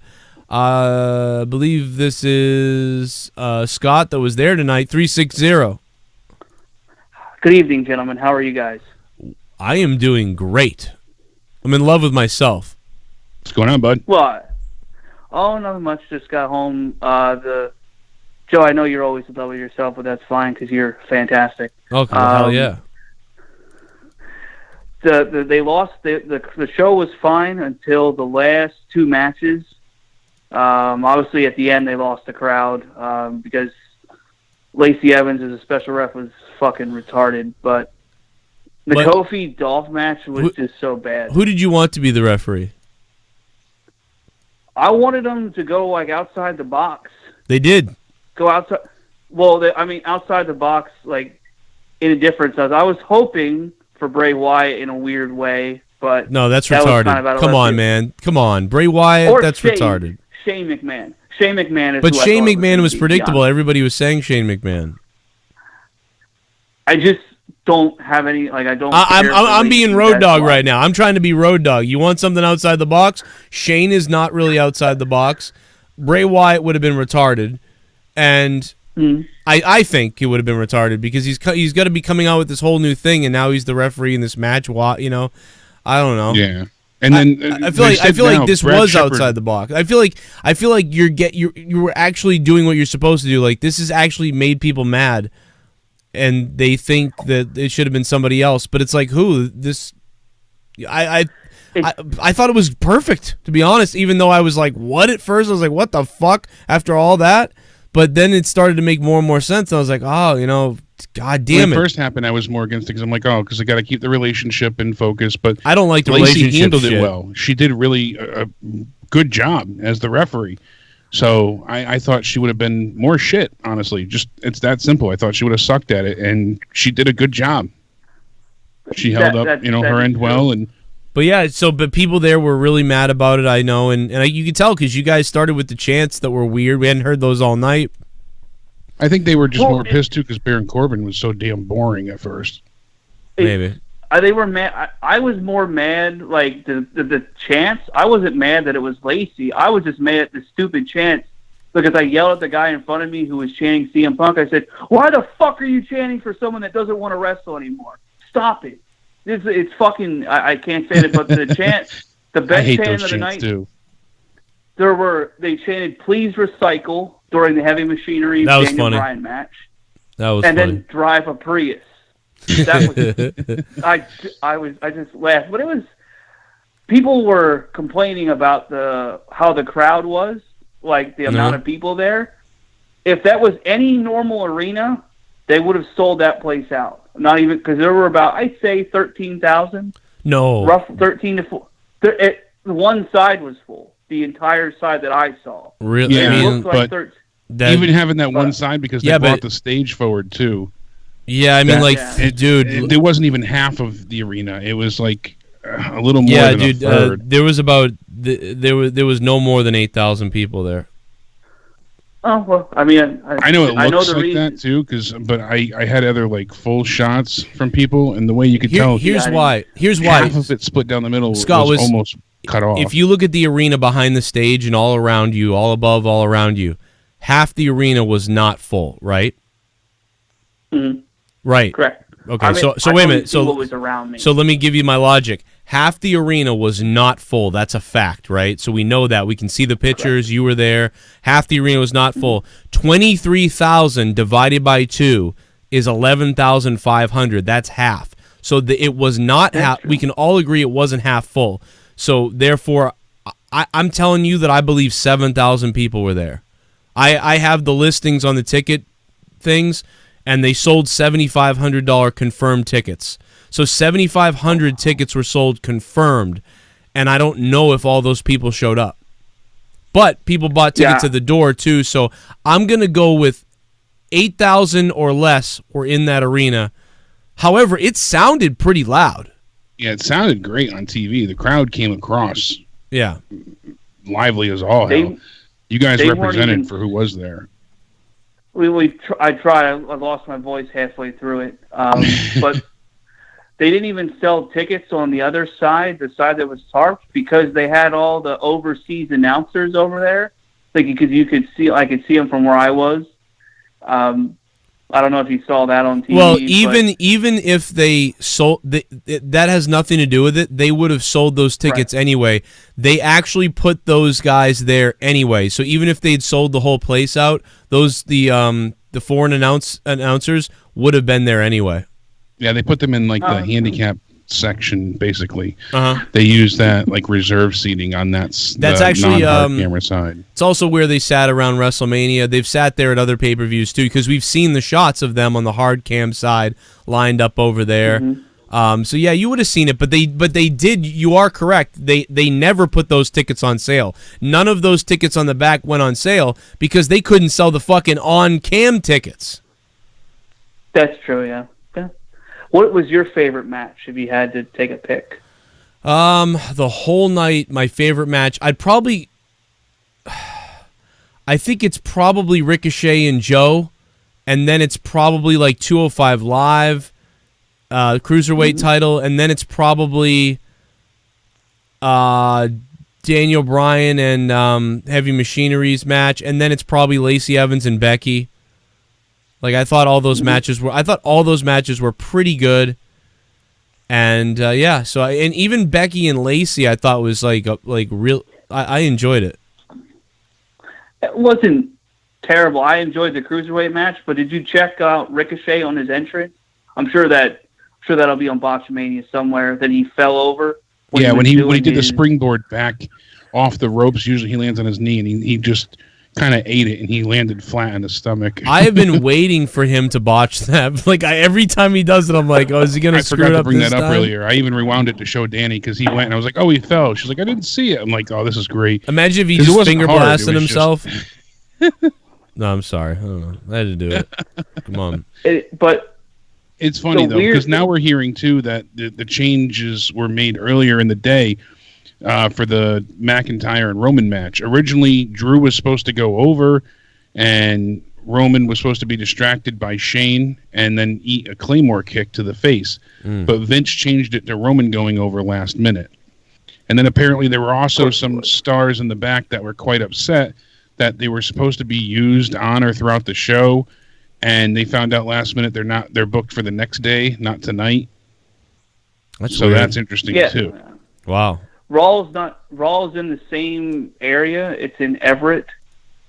I believe this is Scott that was there tonight, 360. Good evening, gentlemen. How are you guys? I am doing great. I'm in love with myself. What's going on, bud? Well, nothing much. Just got home. Joe, I know you're always in love with yourself, but that's fine because you're fantastic. Okay, hell yeah. They lost. The show was fine until the last two matches. Obviously, at the end, they lost the crowd because Lacey Evans as a special ref was fucking retarded. But the Kofi Dolph match was just so bad. Who did you want to be the referee? I wanted them to go like outside the box. They did. Go outside. Well, outside the box, like in a different sense. I was hoping for Bray Wyatt in a weird way, but no, that's retarded. Kind of come on, man. Come on, Bray Wyatt. That's retarded. Shane McMahon. Shane McMahon is. But Shane McMahon was predictable. Everybody was saying Shane McMahon. I just don't have any. Like I don't. I'm being Road Dogg right now. I'm trying to be Road Dogg. You want something outside the box? Shane is not really outside the box. Bray Wyatt would have been retarded, and I think he would have been retarded because he's got to be coming out with this whole new thing, and now he's the referee in this match. You know, I don't know. Yeah. And then I feel like this was outside the box. I feel like you were actually doing what you're supposed to do. Like this has actually made people mad, and they think that it should have been somebody else. But it's like who this? I thought it was perfect, to be honest. Even though I was like, what at first? I was like, what the fuck? After all that, but then it started to make more and more sense. And I was like, oh, you know. God damn it. When it first happened, I was more against it because I'm like, because I got to keep the relationship in focus. But I don't like the relationship handled shit. It well. She did really a good job as the referee. So I thought she would have been more shit, honestly. Just it's that simple. I thought she would have sucked at it, and she did a good job. She held up, her end well. But yeah, but people there were really mad about it, I know. And you could tell because you guys started with the chants that were weird. We hadn't heard those all night. I think they were just more pissed too because Baron Corbin was so damn boring at first. Maybe they were mad. I was more mad like the chants. I wasn't mad that it was Lacey. I was just mad at the stupid chants because I yelled at the guy in front of me who was chanting CM Punk. I said, "Why the fuck are you chanting for someone that doesn't want to wrestle anymore? Stop it! It's fucking. I can't stand it." But the chant, the best chant of the night. Too. They chanted "Please recycle" during the Heavy Machinery Daniel Bryan match. That was funny. Then drive a Prius. That was I just laughed, but it was people were complaining about how the crowd was, like the amount of people there. If that was any normal arena, they would have sold that place out. Not even because there were about I'd say 13,000. No, rough 13 to 4. One side was full. The entire side that I saw. Really? Yeah, I mean, but even having that one side because they brought the stage forward too. Yeah, I mean, dude, it wasn't even half of the arena. It was like a little more than a third. There was there was no more than 8,000 people there. Oh well, I mean, I know it looks like that too, but I had other like full shots from people, and the way you could tell. Here's why. Half of it split down the middle. Scott was almost cut off. If you look at the arena behind the stage and all around you, all above, all around you, half the arena was not full, right? Mm-hmm. Right. Correct. Okay, I mean, so I wait a only minute. see So what was around me. So let me give you my logic. Half the arena was not full. That's a fact, right? So we know that. We can see the pictures. Correct. You were there. Half the arena was not full. 23,000 divided by 2 is 11,500. That's half. So it was not half. We can all agree it wasn't half full. So therefore, I'm telling you that I believe 7,000 people were there. I have the listings on the ticket things, and they sold $7,500 confirmed tickets. So 7,500 tickets were sold confirmed, and I don't know if all those people showed up. But people bought tickets at the door, too, so I'm going to go with 8,000 or less were in that arena. However, it sounded pretty loud. Yeah, it sounded great on TV. The crowd came across lively as all hell. You guys represented for who was there. I tried. I lost my voice halfway through it. But they didn't even sell tickets on the other side, the side that was tarped, because they had all the overseas announcers over there. Like, because you could see, I could see them from where I was. I don't know if you saw that on TV. Well, even if they sold, that has nothing to do with it. They would have sold those tickets anyway. They actually put those guys there anyway. So even if they'd sold the whole place out, the foreign announcers would have been there anyway. Yeah, they put them in like the handicap section, basically. They use that like reserve seating on that's actually camera side. It's also where they sat around WrestleMania. They've sat there at other pay-per-views too, because we've seen the shots of them on the hard cam side lined up over there. So yeah, you would have seen it, but they did. You are correct. They never put those tickets on sale. None of those tickets on the back went on sale because they couldn't sell the fucking on-cam tickets. That's true. Yeah. What was your favorite match if you had to take a pick? The whole night, my favorite match, I think it's probably Ricochet and Joe, and then it's probably like 205 Live, Cruiserweight title, and then it's probably Daniel Bryan and Heavy Machinery's match, and then it's probably Lacey Evans and Becky. Like, I thought all those matches were pretty good, and so and even Becky and Lacey I thought was like real. I enjoyed it. It wasn't terrible. I enjoyed the Cruiserweight match, but did you check out Ricochet on his entrance? I'm sure that'll be on Botchamania somewhere. That he fell over. When he did the springboard back off the ropes, usually he lands on his knee, and he just kind of ate it, and he landed flat on his stomach. I have been waiting for him to botch that. Like, every time he does it, I'm like, oh, is he going to screw it up? I forgot to bring that up time? Earlier. I even rewound it to show Danny because he went, and I was like, oh, he fell. She's like, I didn't see it. I'm like, oh, this is great. Imagine if he just finger blasted himself. No, I'm sorry. I don't know. I had to do it. Come on. But it's funny, though, because now we're hearing, too, that the changes were made earlier in the day for the McIntyre and Roman match. Originally, Drew was supposed to go over, and Roman was supposed to be distracted by Shane and then eat a Claymore kick to the face. But Vince changed it to Roman going over last minute. And then apparently there were also some stars in the back that were quite upset that they were supposed to be used on or throughout the show, and they found out last minute they're booked for the next day, not tonight. That's interesting too. Wow. Raw's in the same area. It's in Everett.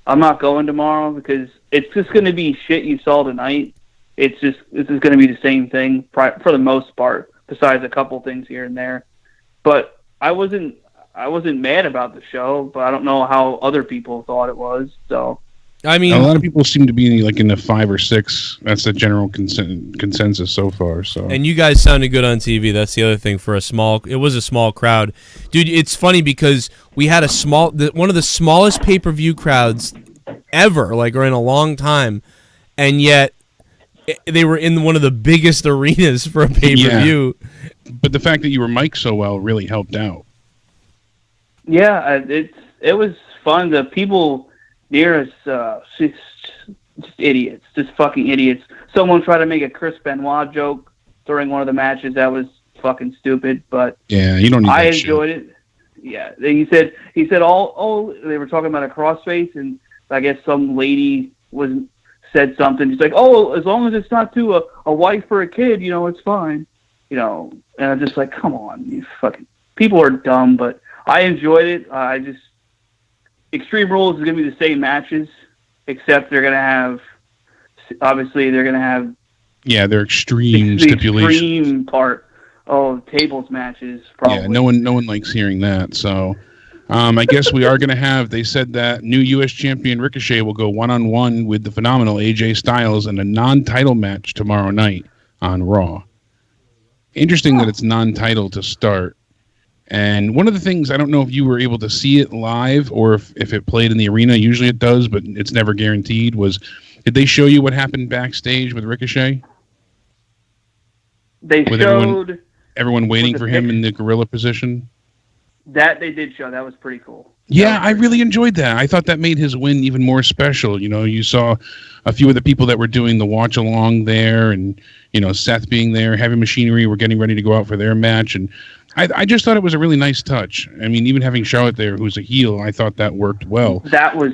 I'm not going tomorrow because it's just going to be shit you saw tonight. This is going to be the same thing for the most part, besides a couple things here and there. But I wasn't mad about the show, but I don't know how other people thought it was. So, I mean, a lot of people seem to be like in the 5 or 6. That's the general consensus so far. So, and you guys sounded good on TV. That's the other thing for it was a small crowd, dude. It's funny because we had one of the smallest pay-per-view crowds ever, or in a long time, and yet they were in one of the biggest arenas for a pay-per-view. Yeah. But the fact that you were mic'd so well really helped out. Yeah, it was fun. The people near us, just idiots, just fucking idiots. Someone tried to make a Chris Benoit joke during one of the matches. That was fucking stupid, but yeah, you don't need I that enjoyed shit. it. Yeah, he said they were talking about a crossface, and I guess some lady was said something. He's like, "Oh, as long as it's not to a wife or a kid, it's fine." And I'm just like, come on, you fucking people are dumb. But I enjoyed it. Extreme Rules is gonna be the same matches, except they're gonna have yeah, they're extreme stipulations. Extreme part of tables matches. Probably. Yeah, no one likes hearing that. So. I guess we are going to have, they said that new U.S. champion Ricochet will go one-on-one with the phenomenal AJ Styles in a non-title match tomorrow night on Raw. Interesting that it's non-title to start. And one of the things, I don't know if you were able to see it live or if it played in the arena. Usually it does, but it's never guaranteed. Did they show you what happened backstage with Ricochet? They showed... Everyone waiting for him in the gorilla position? That they did show. That was pretty cool. Yeah, I really enjoyed that. I thought that made his win even more special. You saw a few of the people that were doing the watch along there, and Seth being there, Heavy Machinery were getting ready to go out for their match, and I just thought it was a really nice touch. I mean, even having Charlotte there, who's a heel, I thought that worked well. That was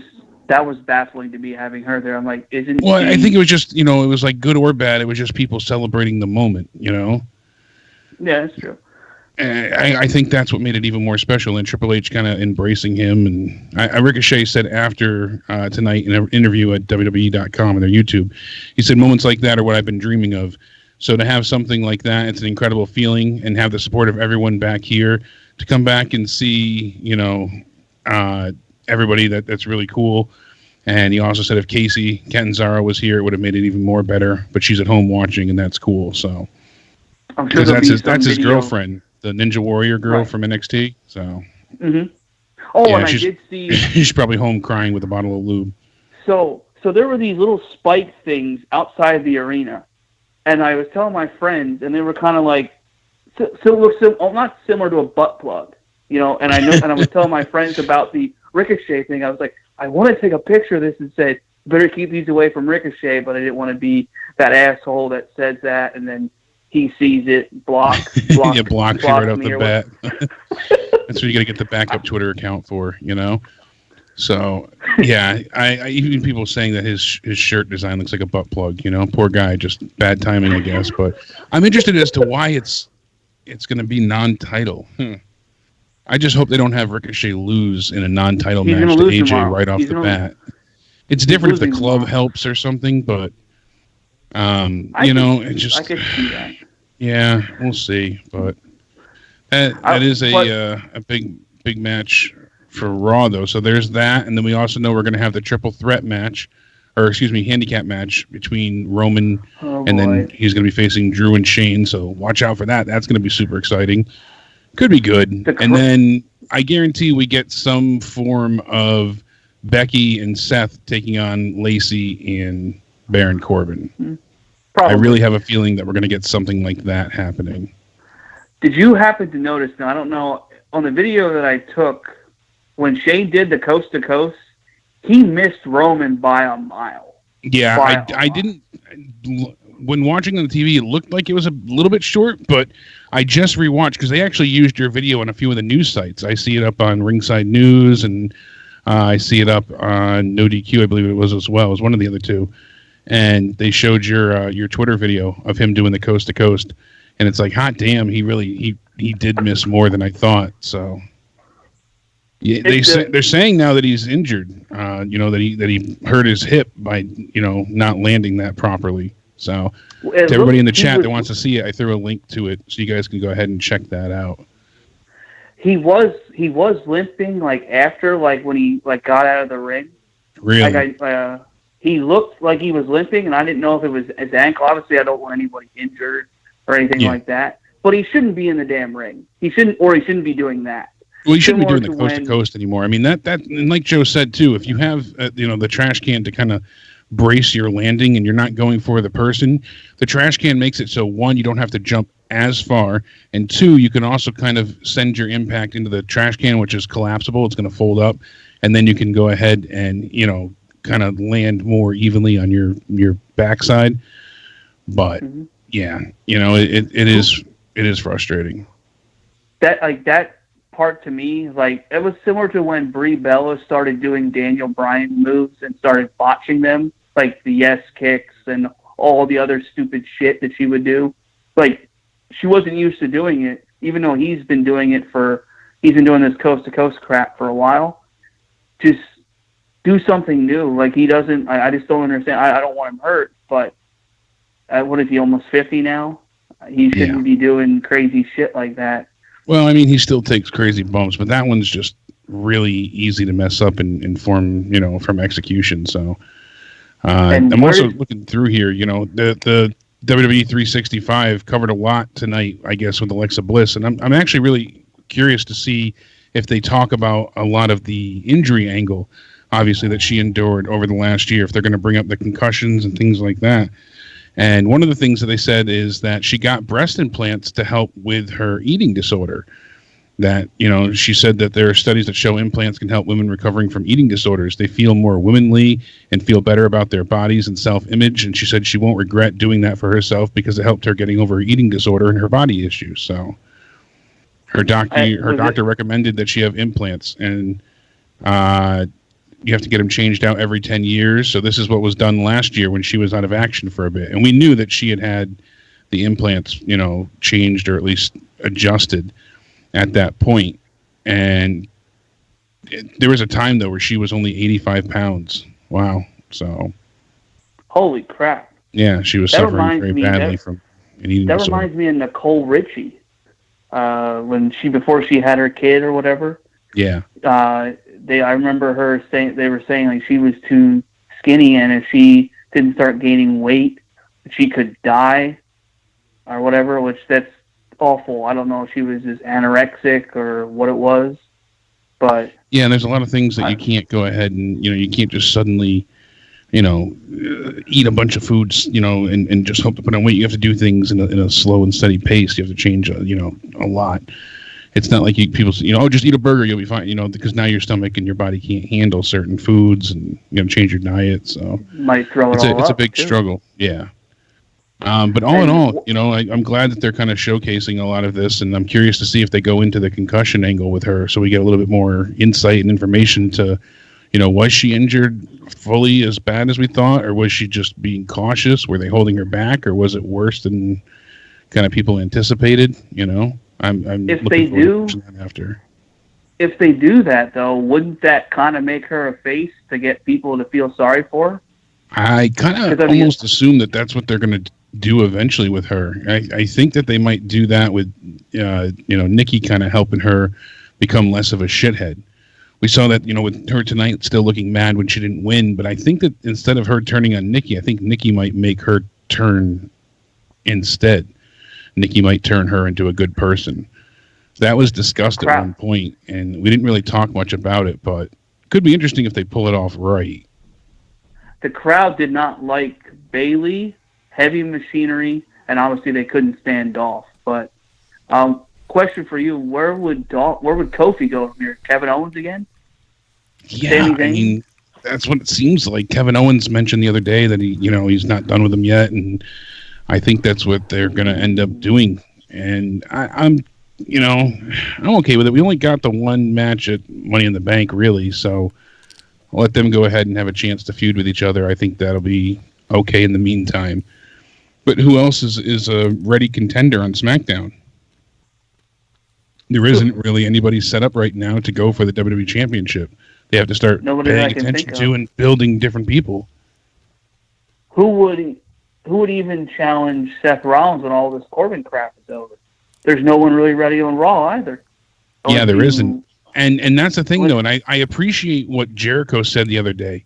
baffling to me, having her there. I'm like, isn't? Well, I think it was just it was like good or bad. It was just people celebrating the moment. Yeah, that's true. I think that's what made it even more special, and Triple H kind of embracing him. And Ricochet said after tonight in an interview at WWE.com and their YouTube, he said, "Moments like that are what I've been dreaming of. So to have something like that, it's an incredible feeling, and have the support of everyone back here to come back and see, everybody. That's really cool." And he also said if Casey Catanzaro was here, it would have made it even more better. But she's at home watching, and that's cool. So I'm sure that's his girlfriend. The Ninja Warrior girl from NXT. So. Mm-hmm. Oh, yeah, and I did see. She's probably home crying with a bottle of lube. So there were these little spike things outside the arena, and I was telling my friends, and they were kind of like, not similar to a butt plug, And I was telling my friends about the Ricochet thing. I was like, I want to take a picture of this and say, better keep these away from Ricochet, but I didn't want to be that asshole that says that, and then he sees it, blocks you right off the bat. That's what you got to get the backup Twitter account for, So, yeah, I even people saying that his shirt design looks like a butt plug, Poor guy, just bad timing, I guess. But I'm interested as to why it's going to be non-title. I just hope they don't have Ricochet lose in a non-title match to AJ tomorrow. Right off the bat. It's different if the club helps or something, but... I could see that. Yeah, we'll see, but that is a big match for Raw, though. So there's that, and then we also know we're going to have the triple threat match, handicap match between Roman, and then he's going to be facing Drew and Shane. So watch out for that. That's going to be super exciting. Could be good. And then I guarantee we get some form of Becky and Seth taking on Lacey and Baron Corbin. Probably. I really have a feeling that we're going to get something like that happening. Did you happen to notice, now I don't know, on the video that I took, when Shane did the coast to coast, he missed Roman by a mile. Yeah, I didn't, when watching on the TV, it looked like it was a little bit short, but I just rewatched, because they actually used your video on a few of the news sites. I see it up on Ringside News, and I see it up on No DQ, I believe it was as well. It was one of the other two. And they showed your Twitter video of him doing the coast to coast, and it's like, hot damn, he did miss more than I thought. So, yeah, they're saying now that he's injured. That he hurt his hip by not landing that properly. So, to everybody in the chat that wants to see it, I threw a link to it so you guys can go ahead and check that out. He was limping after when he got out of the ring. Really? He looked like he was limping, and I didn't know if it was his ankle. Obviously, I don't want anybody injured or anything like that. But he shouldn't be in the damn ring. He shouldn't be doing that. Well, he shouldn't be doing the coast to coast anymore. I mean, that and like Joe said too, if you have the trash can to kind of brace your landing and you're not going for the person, the trash can makes it so, one, you don't have to jump as far, and two, you can also kind of send your impact into the trash can, which is collapsible. It's going to fold up, and then you can go ahead and kind of land more evenly on your backside. But yeah, it is frustrating. That part to me, it was similar to when Brie Bella started doing Daniel Bryan moves and started botching them like the yes kicks and all the other stupid shit that she would do. Like, she wasn't used to doing it, even though he's been doing this coast to coast crap for a while. Just do something new. Like, he doesn't, I just don't understand. I don't want him hurt, but what is he, almost 50 now? He shouldn't be doing crazy shit like that. Well, I mean, he still takes crazy bumps, but that one's just really easy to mess up and form, from execution. So I'm also looking through here, the WWE 365 covered a lot tonight, I guess, with Alexa Bliss. And I'm actually really curious to see if they talk about a lot of the injury angle, obviously, that she endured over the last year, if they're going to bring up the concussions and things like that. And one of the things that they said is that she got breast implants to help with her eating disorder. That, she said that there are studies that show implants can help women recovering from eating disorders. They feel more womanly and feel better about their bodies and self-image. And she said she won't regret doing that for herself because it helped her getting over her eating disorder and her body issues. So her doctor recommended that she have implants, and you have to get them changed out every 10 years. So this is what was done last year when she was out of action for a bit. And we knew that she had the implants, changed or at least adjusted at that point. And there was a time, though, where she was only 85 pounds. Wow. So. Holy crap. Yeah, she was suffering very badly from an eating disorder. That reminds me of Nicole Richie. Before she had her kid or whatever. Yeah. I remember her saying, they were saying like she was too skinny, and if she didn't start gaining weight, she could die or whatever, which that's awful. I don't know if she was just anorexic or what it was, but yeah, and there's a lot of things that you can't go ahead and, you can't just suddenly, eat a bunch of foods, and just hope to put on weight. You have to do things in a slow and steady pace. You have to change, a lot. It's not like people say, just eat a burger, you'll be fine, because now your stomach and your body can't handle certain foods, and you got to change your diet. So might throw it's a big struggle. Yeah. But all in all, I'm glad that they're kind of showcasing a lot of this, and I'm curious to see if they go into the concussion angle with her, so we get a little bit more insight and information to, was she injured fully as bad as we thought, or was she just being cautious? Were they holding her back, or was it worse than kind of people anticipated? I'm if they do after. If they do that, though, wouldn't that kind of make her a face to get people to feel sorry for her? I kind of almost assume that that's what they're going to do eventually with her. I think that they might do that with, Nikki kind of helping her become less of a shithead. We saw that, with her tonight still looking mad when she didn't win, but I think that instead of her turning on Nikki, I think Nikki might make her turn instead. Nikki might turn her into a good person. That was discussed at one point, and we didn't really talk much about it, but it could be interesting if they pull it off right. The crowd did not like Bayley, Heavy Machinery, and obviously they couldn't stand Dolph. But question for you: where would Kofi go from here? Kevin Owens again? Yeah, I mean, that's what it seems like. Kevin Owens mentioned the other day that he's not done with him yet, and I think that's what they're going to end up doing. And I'm okay with it. We only got the one match at Money in the Bank, really, so I'll let them go ahead and have a chance to feud with each other. I think that'll be okay in the meantime. But who else is a ready contender on SmackDown? There isn't really anybody set up right now to go for the WWE Championship. They have to start paying attention to and building different people. Who would even challenge Seth Rollins when all this Corbin crap is over? There's no one really ready on Raw either. Yeah, there isn't. And that's the thing, though, and I appreciate what Jericho said the other day.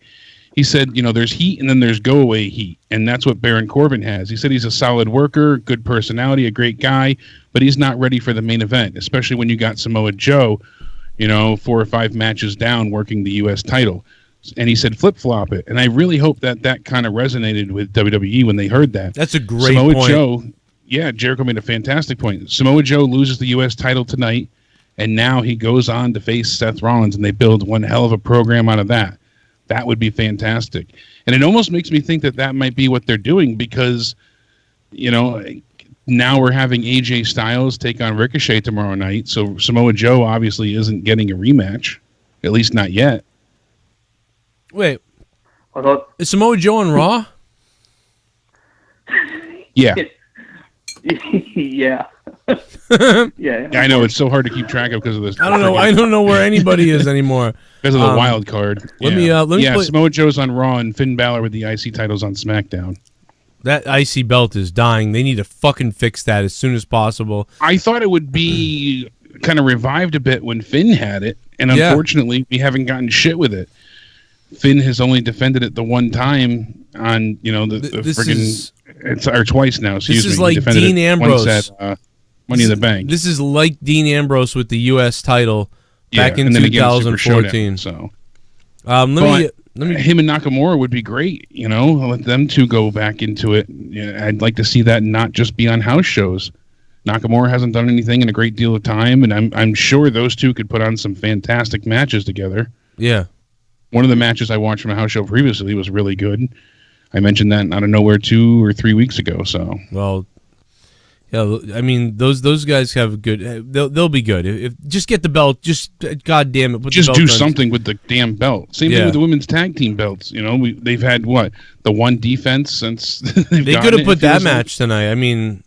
He said, there's heat and then there's go-away heat, and that's what Baron Corbin has. He said he's a solid worker, good personality, a great guy, but he's not ready for the main event, especially when you got Samoa Joe, 4 or 5 matches down working the U.S. title. And he said flip-flop it, and I really hope that kind of resonated with WWE when they heard that. That's a great Samoa point. Joe, Jericho made a fantastic point. Samoa Joe loses the U.S. title tonight, and now he goes on to face Seth Rollins, and they build one hell of a program out of that. That would be fantastic. And it almost makes me think that might be what they're doing because, now we're having AJ Styles take on Ricochet tomorrow night, so Samoa Joe obviously isn't getting a rematch, at least not yet. Wait. Is Samoa Joe on Raw? Yeah. Yeah. Yeah, I know it's so hard to keep track of because of this. I don't know. I don't know where anybody is anymore because of the wild card. Let me play. Samoa Joe's on Raw and Finn Balor with the IC titles on SmackDown. That IC belt is dying. They need to fucking fix that as soon as possible. I thought it would be kind of revived a bit when Finn had it, and unfortunately, we haven't gotten shit with it. Finn has only defended it the one time on, the friggin'... Or twice now, excuse me. This is like Dean Ambrose. Once at Money in the Bank. This is like Dean Ambrose with the U.S. title back in 2014. So, let me. Him and Nakamura would be great. Let them two go back into it. Yeah, I'd like to see that not just be on house shows. Nakamura hasn't done anything in a great deal of time, and I'm sure those two could put on some fantastic matches together. Yeah. One of the matches I watched from a house show previously was really good. I mentioned that out of nowhere 2 or 3 weeks ago. So I mean those guys have good. They'll be good if just get the belt. Just God damn it, just do something with the damn belt. Same thing with the women's tag team belts. They've had the one defense since they could have put that match tonight. I mean,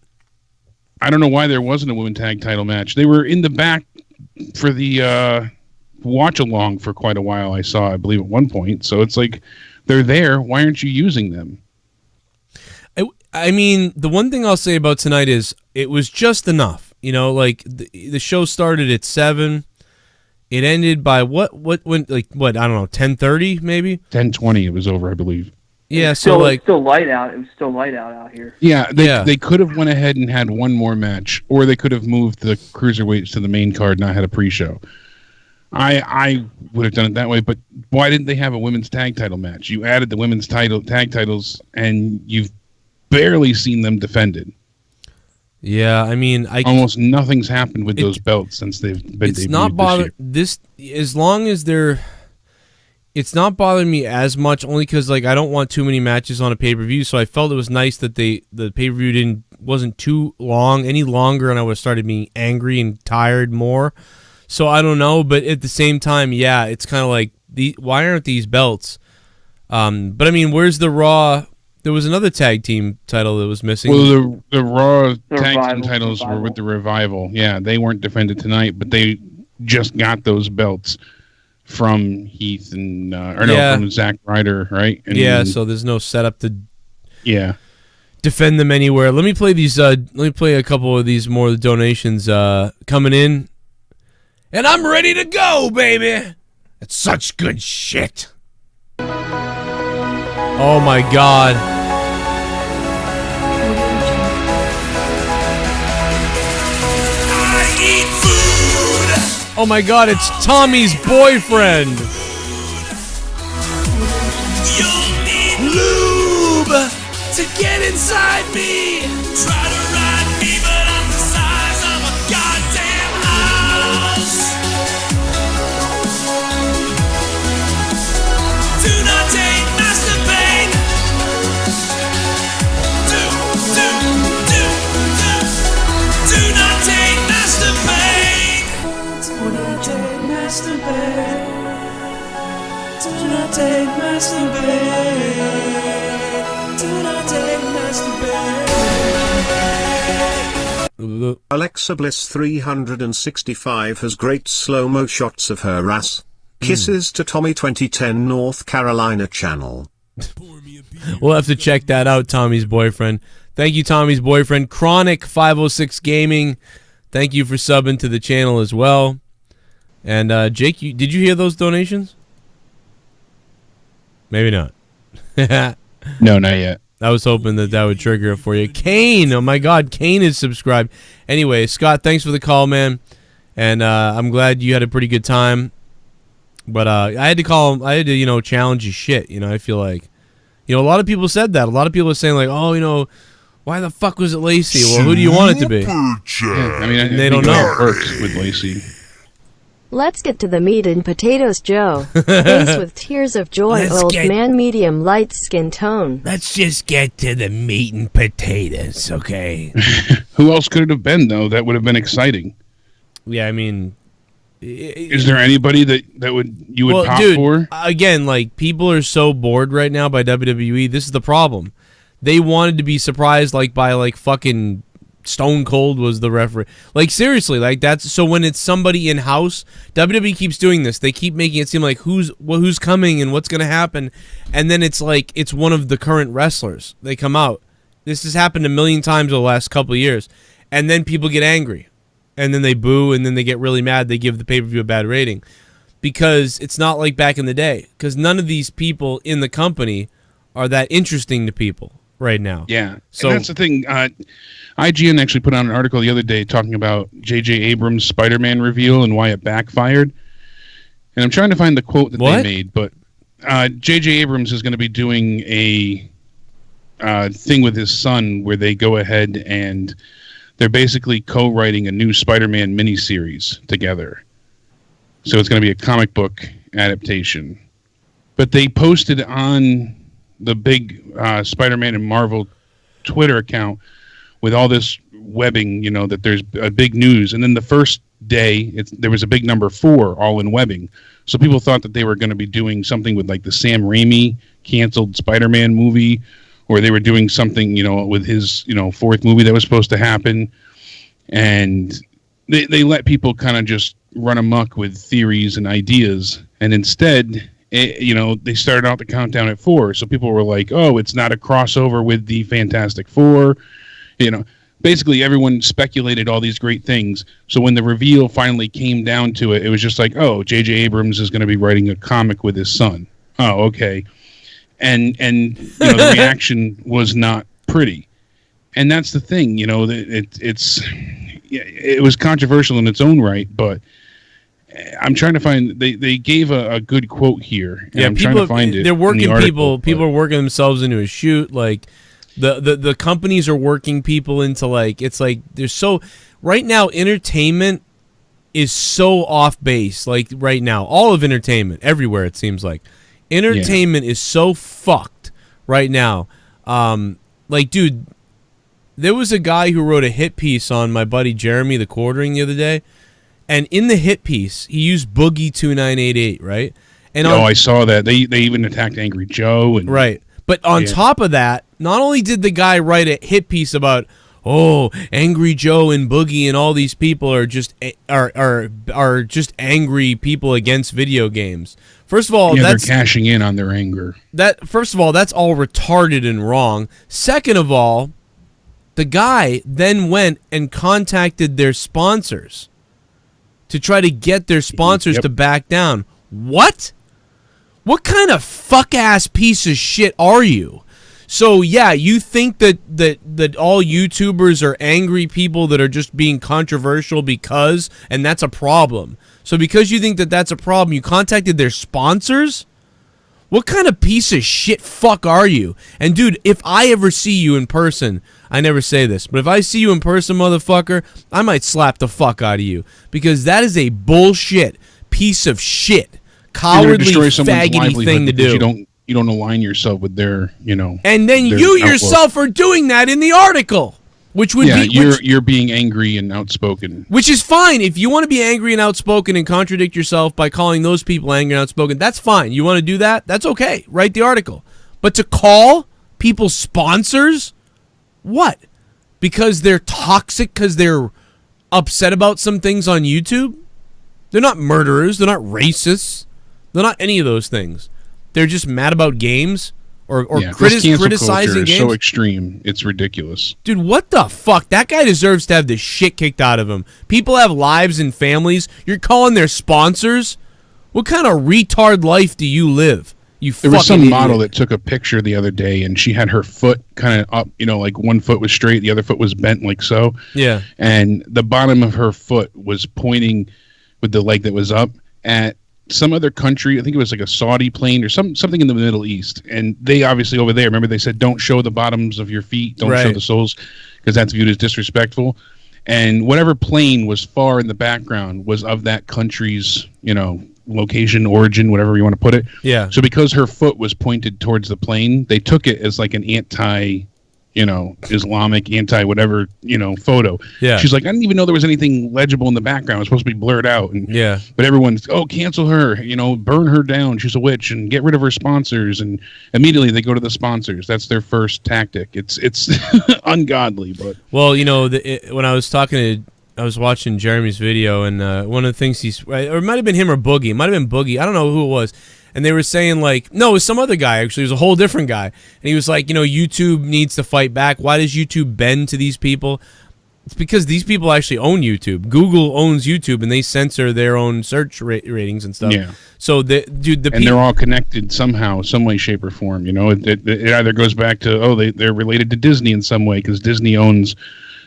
I don't know why there wasn't a women's tag title match. They were in the back for the watch along for quite a while. I believe at one point. So it's like. They're there. Why aren't you using them? I mean, the one thing I'll say about tonight is it was just enough. The show started at 7. It ended by what I don't know, 10:30 maybe? 10:20 it was over, I believe. Yeah, it's still light out. It was still light out here. Yeah, they could have went ahead and had one more match, or they could have moved the cruiserweights to the main card and not had a pre-show. I would have done it that way, but why didn't they have a women's tag title match? You added the women's tag titles, and you've barely seen them defended. Yeah, I mean, almost nothing's happened with those belts since they've been debuted. It's not bothering as long as they're. It's not bothering me as much, only because I don't want too many matches on a pay-per-view. So I felt it was nice that the pay-per-view wasn't too long any longer, and I would have started being angry and tired more. So I don't know, but at the same time, yeah, it's kind of like why aren't these belts? But I mean, where's the Raw? There was another tag team title that was missing. Well, the Raw tag team titles were with the Revival. Yeah, they weren't defended tonight, but they just got those belts from Heath and from Zack Ryder, right? And so there's no setup to defend them anywhere. Let me play these. Let me play a couple of these more donations coming in. And I'm ready to go, baby. It's such good shit. Oh my God. I eat food. Oh my God, it's Tommy's boyfriend. You'll need lube to get inside me. Try to ride me, but I'm the size of a goddamn house. Do not take masturbate. Do not take masturbate. Do not take masturbate. Do not take masturbate. Do not take masturbate. Alexa Bliss 365 has great slow-mo shots of her ass. Kisses to Tommy 2010 North Carolina channel. We'll have to check that out, Tommy's boyfriend. Thank you, Tommy's boyfriend. Chronic 506 Gaming. Thank you for subbing to the channel as well. And Jake, did you hear those donations? Maybe not. No, not yet. I was hoping that would trigger it for you. Kane, oh my God, Kane is subscribed. Anyway, Scott, thanks for the call, man. And I'm glad you had a pretty good time. But I had to call him. I had to, challenge his shit. I feel like, a lot of people said that. A lot of people are saying like, oh, why the fuck was it Lacey? Well, who do you want it to be? Yeah, I mean, they don't know. It works with Lacey. Let's get to the meat and potatoes, Joe. Face with tears of joy, old man, medium, light skin tone. Let's just get to the meat and potatoes, okay? Who else could it have been, though? That would have been exciting. Yeah, I mean, Is there anybody that you would pop for? Again, like, people are so bored right now by WWE. This is the problem. They wanted to be surprised, like, by, like, fucking Stone Cold was the referee. Like, seriously, like, that's so when it's somebody in house, WWE keeps doing this. They keep making it seem like who's coming and what's gonna happen, and then it's like it's one of the current wrestlers. They come out. This has happened a million times over the last couple of years, and then people get angry. And then they boo, and then they get really mad. They give the pay-per-view a bad rating. Because it's not like back in the day. Because none of these people in the company are that interesting to people right now. Yeah, so and that's the thing. IGN actually put out an article the other day talking about J.J. Abrams' Spider-Man reveal and why it backfired. And I'm trying to find the quote that they made, but J.J. Abrams is going to be doing a thing with his son where they go ahead and they're basically co-writing a new Spider-Man miniseries together. So it's going to be a comic book adaptation. But they posted on the big Spider-Man and Marvel Twitter account with all this webbing, you know, that there's a big news. And then the first day, there was a big number 4 all in webbing. So people thought that they were going to be doing something with like the Sam Raimi canceled Spider-Man movie, or they were doing something, you know, with his, you know, 4th movie that was supposed to happen. And they let people kind of just run amok with theories and ideas. And instead, you know, they started out the countdown at 4. So people were like, oh, it's not a crossover with the Fantastic Four. You know, basically everyone speculated all these great things. So when the reveal finally came down to it, it was just like, oh, J.J. Abrams is going to be writing a comic with his son. Oh, okay. And you know, the reaction was not pretty, and that's the thing. You know, it was controversial in its own right, but I'm trying to find. They gave a good quote here. And I'm trying to find it. They're working people. People are working themselves into a shoot. Like the companies are working people into like it's like there's so right now entertainment is so off base. Like right now, all of entertainment everywhere it seems like. Entertainment is so fucked right now. Like, dude, there was a guy who wrote a hit piece on my buddy Jeremy the Quartering the other day, and in the hit piece, he used Boogie 2988, right? And I saw that. They even attacked Angry Joe. And, right. But on top of that, not only did the guy write a hit piece about, oh, Angry Joe and Boogie and all these people are just are just angry people against video games. First of all, they're cashing in on their anger. First of all, that's all retarded and wrong. Second of all, the guy then went and contacted their sponsors to try to get their sponsors to back down. What? What kind of fuck-ass piece of shit are you? So, yeah, you think that all YouTubers are angry people that are just being controversial because, and that's a problem. So because you think that that's a problem, you contacted their sponsors? What kind of piece of shit fuck are you? And, dude, if I ever see you in person, I never say this, but if I see you in person, motherfucker, I might slap the fuck out of you. Because that is a bullshit piece of shit, cowardly, faggoty thing to do. You don't align yourself with their, you know. And then you yourself are doing that in the article, which would be you're being angry and outspoken. Which is fine. If you want to be angry and outspoken and contradict yourself by calling those people angry and outspoken, that's fine. You want to do that? That's okay. Write the article. But to call people sponsors, what? Because they're toxic because they're upset about some things on YouTube? They're not murderers, they're not racists. They're not any of those things. They're just mad about games or criticizing games. Is so extreme, it's ridiculous. Dude, what the fuck? That guy deserves to have the shit kicked out of him. People have lives and families. You're calling their sponsors? What kind of retard life do you live? There was some model that took a picture the other day, and she had her foot kind of up, you know, like one foot was straight, the other foot was bent like so. Yeah. And the bottom of her foot was pointing with the leg that was up at some other country. I think it was like a Saudi plane or something in the Middle East. And they obviously over there, remember they said, don't show the bottoms of your feet, don't show the soles, because that's viewed as disrespectful. And whatever plane was far in the background was of that country's, you know, location, origin, whatever you want to put it. Yeah. So because her foot was pointed towards the plane, they took it as like an Islamic anti-whatever, photo. Yeah. She's like, I didn't even know there was anything legible in the background. It was supposed to be blurred out. And, yeah. But everyone's, cancel her, burn her down. She's a witch and get rid of her sponsors. And immediately they go to the sponsors. That's their first tactic. It's ungodly. But well, when I was watching Jeremy's video, and one of the things or it might have been him or Boogie. It might have been Boogie. I don't know who it was. And they were saying, like, no, it was some other guy, actually. It was a whole different guy. And he was like, YouTube needs to fight back. Why does YouTube bend to these people? It's because these people actually own YouTube. Google owns YouTube, and they censor their own search ratings and stuff. Yeah. So, they're all connected somehow, some way, shape, or form. It either goes back to, they're related to Disney in some way, because Disney owns,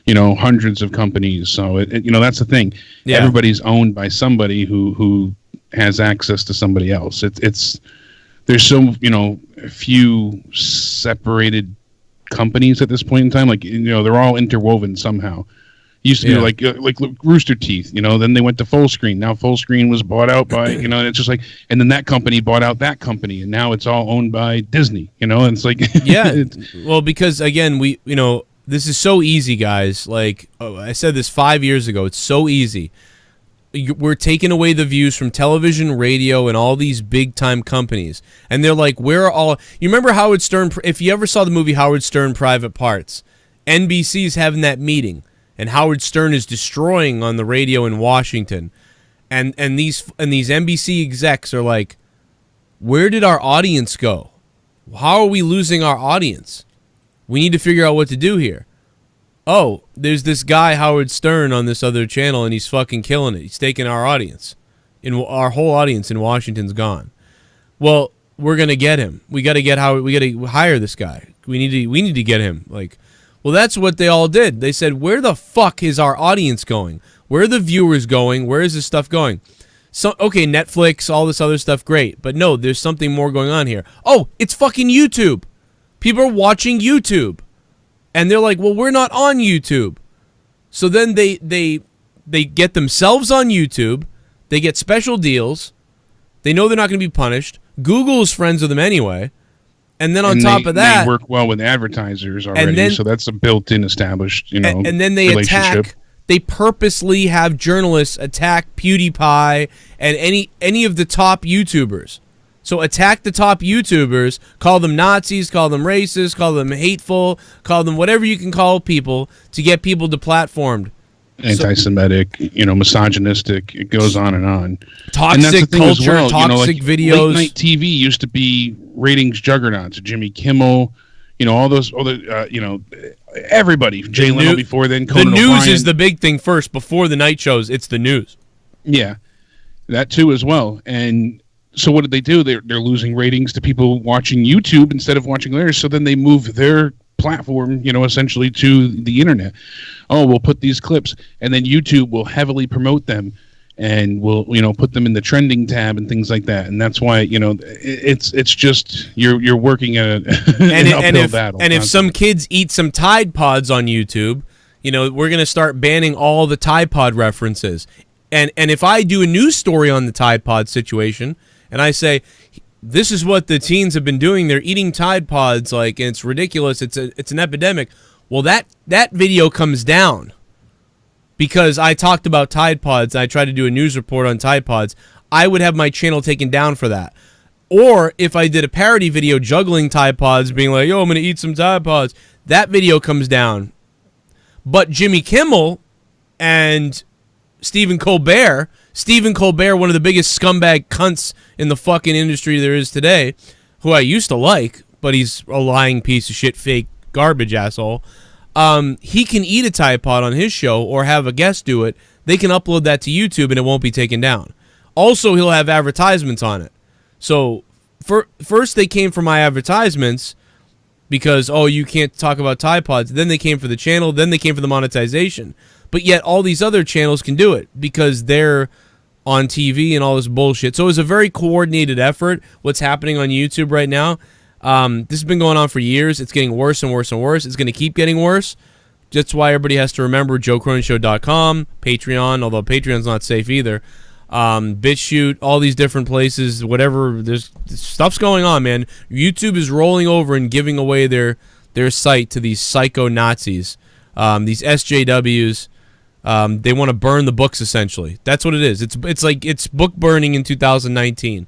hundreds of companies. So, that's the thing. Yeah. Everybody's owned by somebody who has access to somebody else. There's so few separated companies at this point in time. Like they're all interwoven somehow. Used to be like Rooster Teeth. Then they went to Fullscreen. Now Fullscreen was bought out by and it's just like, and then that company bought out that company, and now it's all owned by Disney. And it's like yeah. Well, because again, we this is so easy, guys. Like I said this 5 years ago. It's so easy. We're taking away the views from television, radio, and all these big-time companies. And they're like, where are all... You remember Howard Stern... If you ever saw the movie Howard Stern Private Parts, NBC's having that meeting, and Howard Stern is destroying on the radio in Washington. And these NBC execs are like, where did our audience go? How are we losing our audience? We need to figure out what to do here. Oh, there's this guy, Howard Stern, on this other channel, and he's fucking killing it. He's taking our audience. Our whole audience in Washington's gone. Well, we're going to get him. We got to hire this guy. We need to get him. Like, well, that's what they all did. They said, where the fuck is our audience going? Where are the viewers going? Where is this stuff going? So, okay, Netflix, all this other stuff, great. But no, there's something more going on here. Oh, it's fucking YouTube. People are watching YouTube. And they're like, well, we're not on YouTube. So then they get themselves on YouTube. They get special deals. They know they're not going to be punished. Google is friends with them anyway. And then on top of that... They work well with advertisers already, so that's a built-in established and then they relationship. They purposely have journalists attack PewDiePie and any of the top YouTubers. So attack the top YouTubers, call them Nazis, call them racist, call them hateful, call them whatever you can call people to get people deplatformed. Anti-Semitic, misogynistic. It goes on and on. Toxic culture, toxic videos. Late night TV used to be ratings juggernauts. Jimmy Kimmel, all those, everybody. Jay Leno before then. Conan the news O'Brien. is the big thing first. Before the night shows, it's the news. Yeah, that too as well. And so what did they do? They're losing ratings to people watching YouTube instead of watching theirs. So then they move their platform, essentially to the internet. Oh, we'll put these clips, and then YouTube will heavily promote them, and will put them in the trending tab and things like that. And that's why it's just you're working an uphill battle. And if some kids eat some Tide Pods on YouTube, we're gonna start banning all the Tide Pod references. And if I do a news story on the Tide Pod situation, and I say, this is what the teens have been doing. They're eating Tide Pods, and it's ridiculous. It's an epidemic. Well, that video comes down because I talked about Tide Pods. I tried to do a news report on Tide Pods. I would have my channel taken down for that. Or if I did a parody video juggling Tide Pods, being like, yo, I'm going to eat some Tide Pods, that video comes down. But Jimmy Kimmel and Stephen Colbert, one of the biggest scumbag cunts in the fucking industry there is today, who I used to like, but he's a lying piece of shit, fake garbage asshole. He can eat a Tide Pod on his show or have a guest do it. They can upload that to YouTube and it won't be taken down. Also, he'll have advertisements on it. So first they came for my advertisements because, oh, you can't talk about Tide Pods. Then they came for the channel. Then they came for the monetization. But yet all these other channels can do it because they're on TV and all this bullshit. So it's a very coordinated effort, what's happening on YouTube right now. This has been going on for years. It's getting worse and worse and worse. It's going to keep getting worse. That's why everybody has to remember JoeCroninShow.com, Patreon, although Patreon's not safe either. BitChute, all these different places, whatever. There's stuff's going on, man. YouTube is rolling over and giving away their their site to these psycho Nazis, these SJWs. They want to burn the books, essentially. That's what it is. It's book burning in 2019.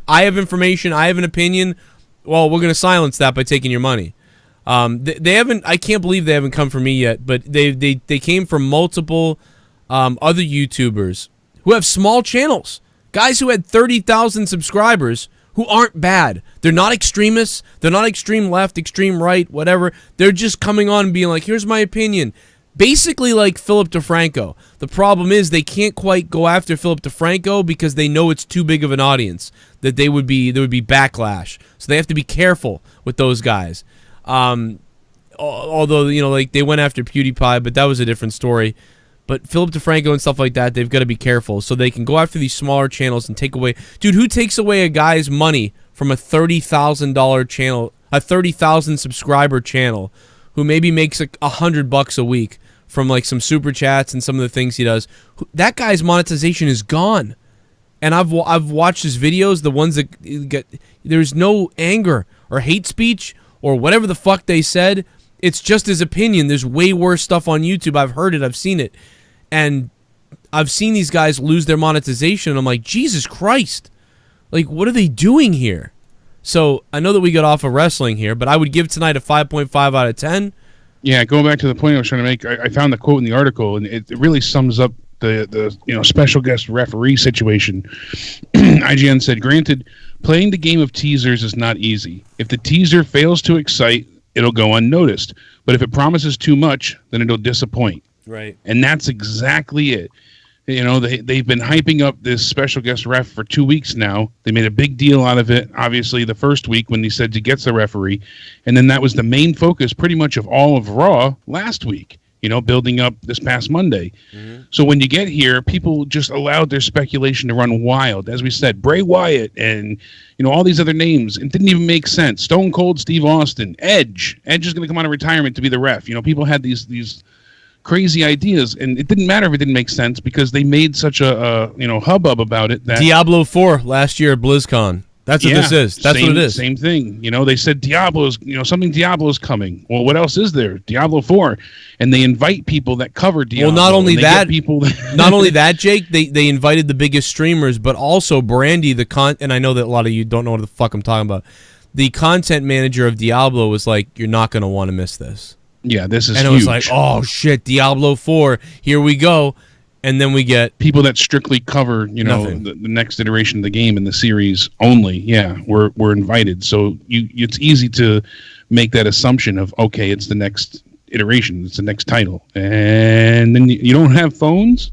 I have information. I have an opinion. Well, we're going to silence that by taking your money. They haven't. I can't believe they haven't come for me yet. But they came from multiple other YouTubers who have small channels. Guys who had 30,000 subscribers who aren't bad. They're not extremists. They're not extreme left, extreme right, whatever. They're just coming on and being like, here's my opinion. Basically like Philip DeFranco. The problem is they can't quite go after Philip DeFranco because they know it's too big of an audience. That there would be backlash. So they have to be careful with those guys. Although, like they went after PewDiePie, but that was a different story. But Philip DeFranco and stuff like that, they've got to be careful. So they can go after these smaller channels and take away... Dude, who takes away a guy's money from a $30,000 channel, a 30,000 subscriber channel, who maybe makes $100 a week from like some super chats and some of the things he does? That guy's monetization is gone. And I've watched his videos, the ones that get... There's no anger or hate speech or whatever the fuck they said. It's just his opinion. There's way worse stuff on YouTube. I've heard it. I've seen it. And I've seen these guys lose their monetization, and I'm like, Jesus Christ. Like, what are they doing here? So, I know that we got off of wrestling here, but I would give tonight a 5.5 out of 10. Yeah, going back to the point I was trying to make, I found the quote in the article, and it really sums up the special guest referee situation. IGN said, granted, playing the game of teasers is not easy. If the teaser fails to excite, it'll go unnoticed. But if it promises too much, then it'll disappoint. Right. And that's exactly it. They've been hyping up this special guest ref for 2 weeks now. They made a big deal out of it, obviously, the first week when he said he gets the referee. And then that was the main focus pretty much of all of Raw last week, building up this past Monday. Mm-hmm. So when you get here, people just allowed their speculation to run wild. As we said, Bray Wyatt and, all these other names. It didn't even make sense. Stone Cold Steve Austin, Edge. Edge is going to come out of retirement to be the ref. People had these crazy ideas, and it didn't matter if it didn't make sense because they made such a hubbub about it. That Diablo 4 last year at BlizzCon. That's what this is. That's what it is. Same thing. They said Diablo's, something Diablo's coming. Well, what else is there? Diablo 4. And they invite people that cover Diablo. Well, not only that, not only that, Jake, they invited the biggest streamers, but also Brandy, and I know that a lot of you don't know what the fuck I'm talking about. The content manager of Diablo was like, you're not going to want to miss this. Yeah, this is huge. And it was like, oh, shit, Diablo 4, here we go. And then we get... people that strictly cover, the next iteration of the game in the series only. Yeah, we're invited. So it's easy to make that assumption of, okay, it's the next iteration. It's the next title. And then you don't have phones?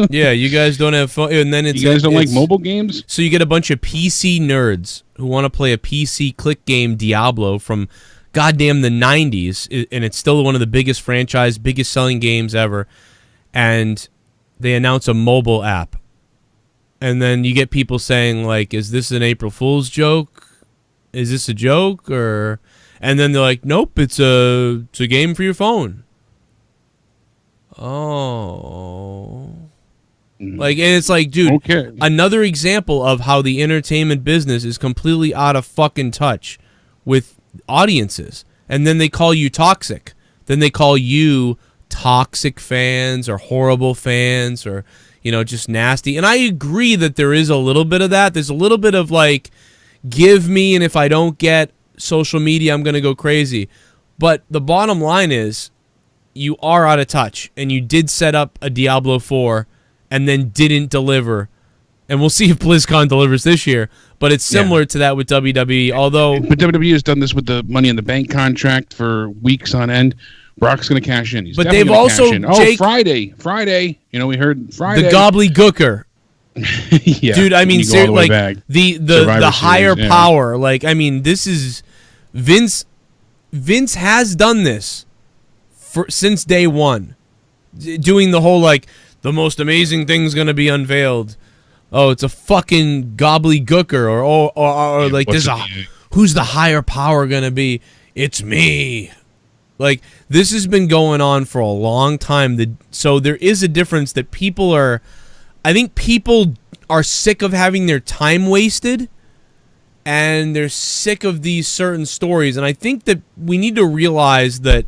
Yeah, you guys don't have phones. And then you guys don't like mobile games? So you get a bunch of PC nerds who want to play a PC click game Diablo from goddamn the 90s. And it's still one of the biggest franchise, biggest selling games ever. And... they announce a mobile app. And then you get people saying, like, is this an April Fool's joke? Is this a joke? And then they're like, nope, it's a game for your phone. Oh. Like, and it's like, dude, okay. Another example of how the entertainment business is completely out of fucking touch with audiences. And then they call you toxic. Then they call you toxic fans or horrible fans or just nasty. And I agree that there is a little bit of that. There's a little bit of like, give me, and if I don't get social media, I'm gonna go crazy. But the bottom line is you are out of touch, and you did set up a Diablo 4 and then didn't deliver. And we'll see if BlizzCon delivers this year, but it's similar to that with WWE. But WWE has done this with the Money in the Bank contract for weeks on end. Brock's going to cash in. But they've also, Jake, Friday. We heard Friday. The gobbledygooker. Yeah, dude, I mean, seriously, like the higher power. Like, I mean, this is Vince. Vince has done this since day one, doing the whole like the most amazing thing's going to be unveiled. Oh, it's a fucking gobbledygooker, or like there's who's the higher power going to be? It's me. Like, this has been going on for a long time. So there is a difference that people are... I think people are sick of having their time wasted. and they're sick of these certain stories. And I think that we need to realize that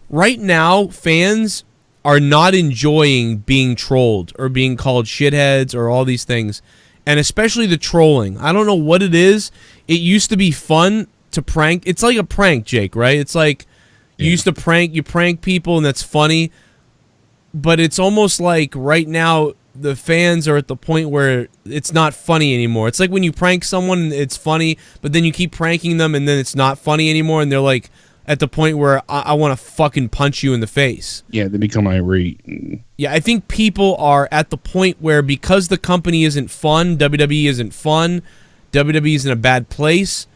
right now, fans are not enjoying being trolled or being called shitheads or all these things, and especially the trolling. I don't know what it is. It used to be fun to prank. It's like a prank, Jake, right? It's like you used to prank people, and that's funny. But it's almost like right now the fans are at the point where it's not funny anymore. It's like when you prank someone and it's funny, but then you keep pranking them and then it's not funny anymore, and they're like at the point where I want to fucking punch you in the face. Yeah, they become irate. Yeah, I think people are at the point where because the company isn't fun, WWE isn't fun, WWE is in a bad place,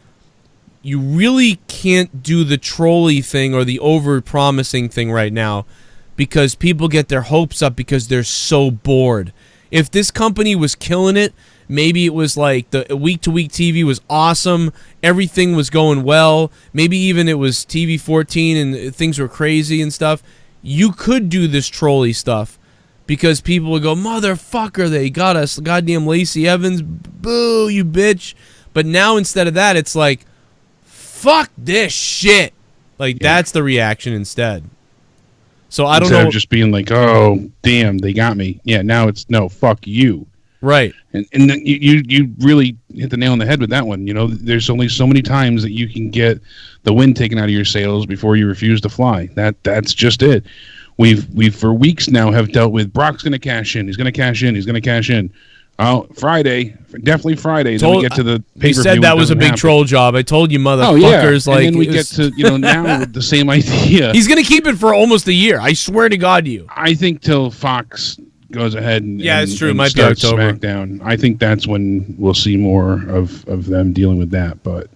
you really can't do the trolley thing or the over-promising thing right now, because people get their hopes up because they're so bored. If this company was killing it, maybe it was like the week-to-week TV was awesome, everything was going well, maybe even it was TV 14 and things were crazy and stuff, you could do this trolley stuff because people would go, motherfucker, they got us, goddamn Lacey Evans, boo, you bitch. But now instead of that, it's like, fuck this shit. Like, that's the reaction instead. So I don't know. Instead of just being like, oh, damn, they got me. Yeah, now it's, no, fuck you. Right. And then you really hit the nail on the head with that one. You know, there's only so many times that you can get the wind taken out of your sails before you refuse to fly. That's just it. We've for weeks now have dealt with Brock's going to cash in. He's going to cash in. He's going to cash in. Oh, Friday, definitely Friday. Then we get to the pay-per-view. You said that was a big troll job. I told you, motherfuckers. Like, and then we get to now with the same idea. He's gonna keep it for almost a year. I swear to God, you. I think till Fox goes ahead and it's true. And Might be starts October. SmackDown. I think that's when we'll see more of them dealing with that. But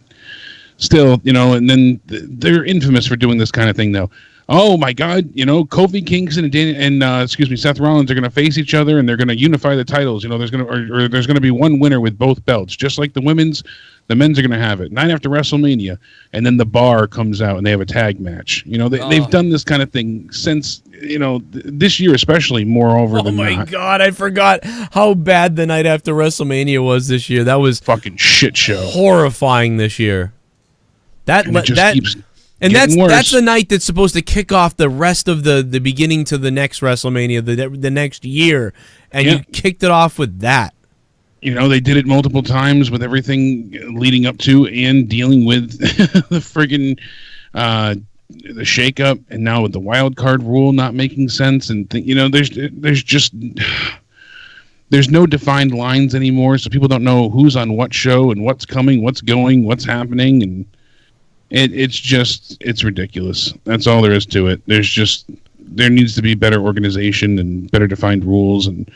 still, and then they're infamous for doing this kind of thing, though. Oh my God! Kofi Kingston and Seth Rollins are going to face each other, and they're going to unify the titles. There's going to be one winner with both belts, just like the men's are going to have it. Night after WrestleMania, and then the Bar comes out and they have a tag match. They've done this kind of thing since this year, especially moreover than not. Oh my God! I forgot how bad the night after WrestleMania was this year. That was fucking shit show. Horrifying this year. And that's the night that's supposed to kick off the rest of the beginning to the next WrestleMania, the next year, and you kicked it off with that. They did it multiple times with everything leading up to and dealing with the friggin' the shakeup, and now with the wild card rule not making sense, and there's no defined lines anymore, so people don't know who's on what show and what's coming, what's going, what's happening, and it's ridiculous. That's all there is to it. There needs to be better organization and better defined rules, and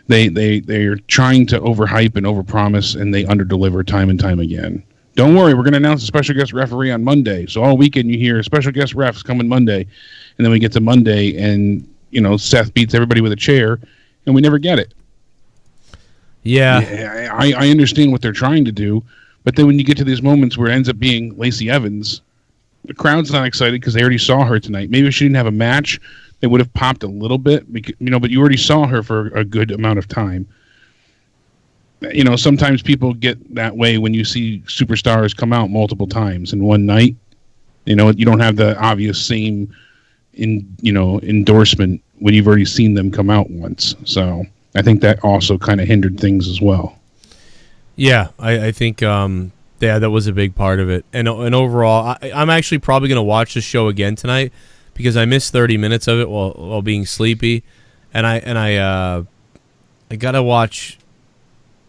they're trying to overhype and overpromise, and they underdeliver time and time again. Don't worry, we're going to announce a special guest referee on Monday. So all weekend you hear special guest refs coming Monday, and then we get to Monday, and Seth beats everybody with a chair, and we never get it. Yeah, I understand what they're trying to do. But then when you get to these moments where it ends up being Lacey Evans, the crowd's not excited because they already saw her tonight. Maybe if she didn't have a match, they would have popped a little bit, because, but you already saw her for a good amount of time. Sometimes people get that way when you see superstars come out multiple times in one night. You don't have the obvious same endorsement when you've already seen them come out once. So I think that also kind of hindered things as well. Yeah, I think that was a big part of it. And overall, I'm actually probably going to watch the show again tonight because I missed 30 minutes of it while being sleepy, and I got to watch.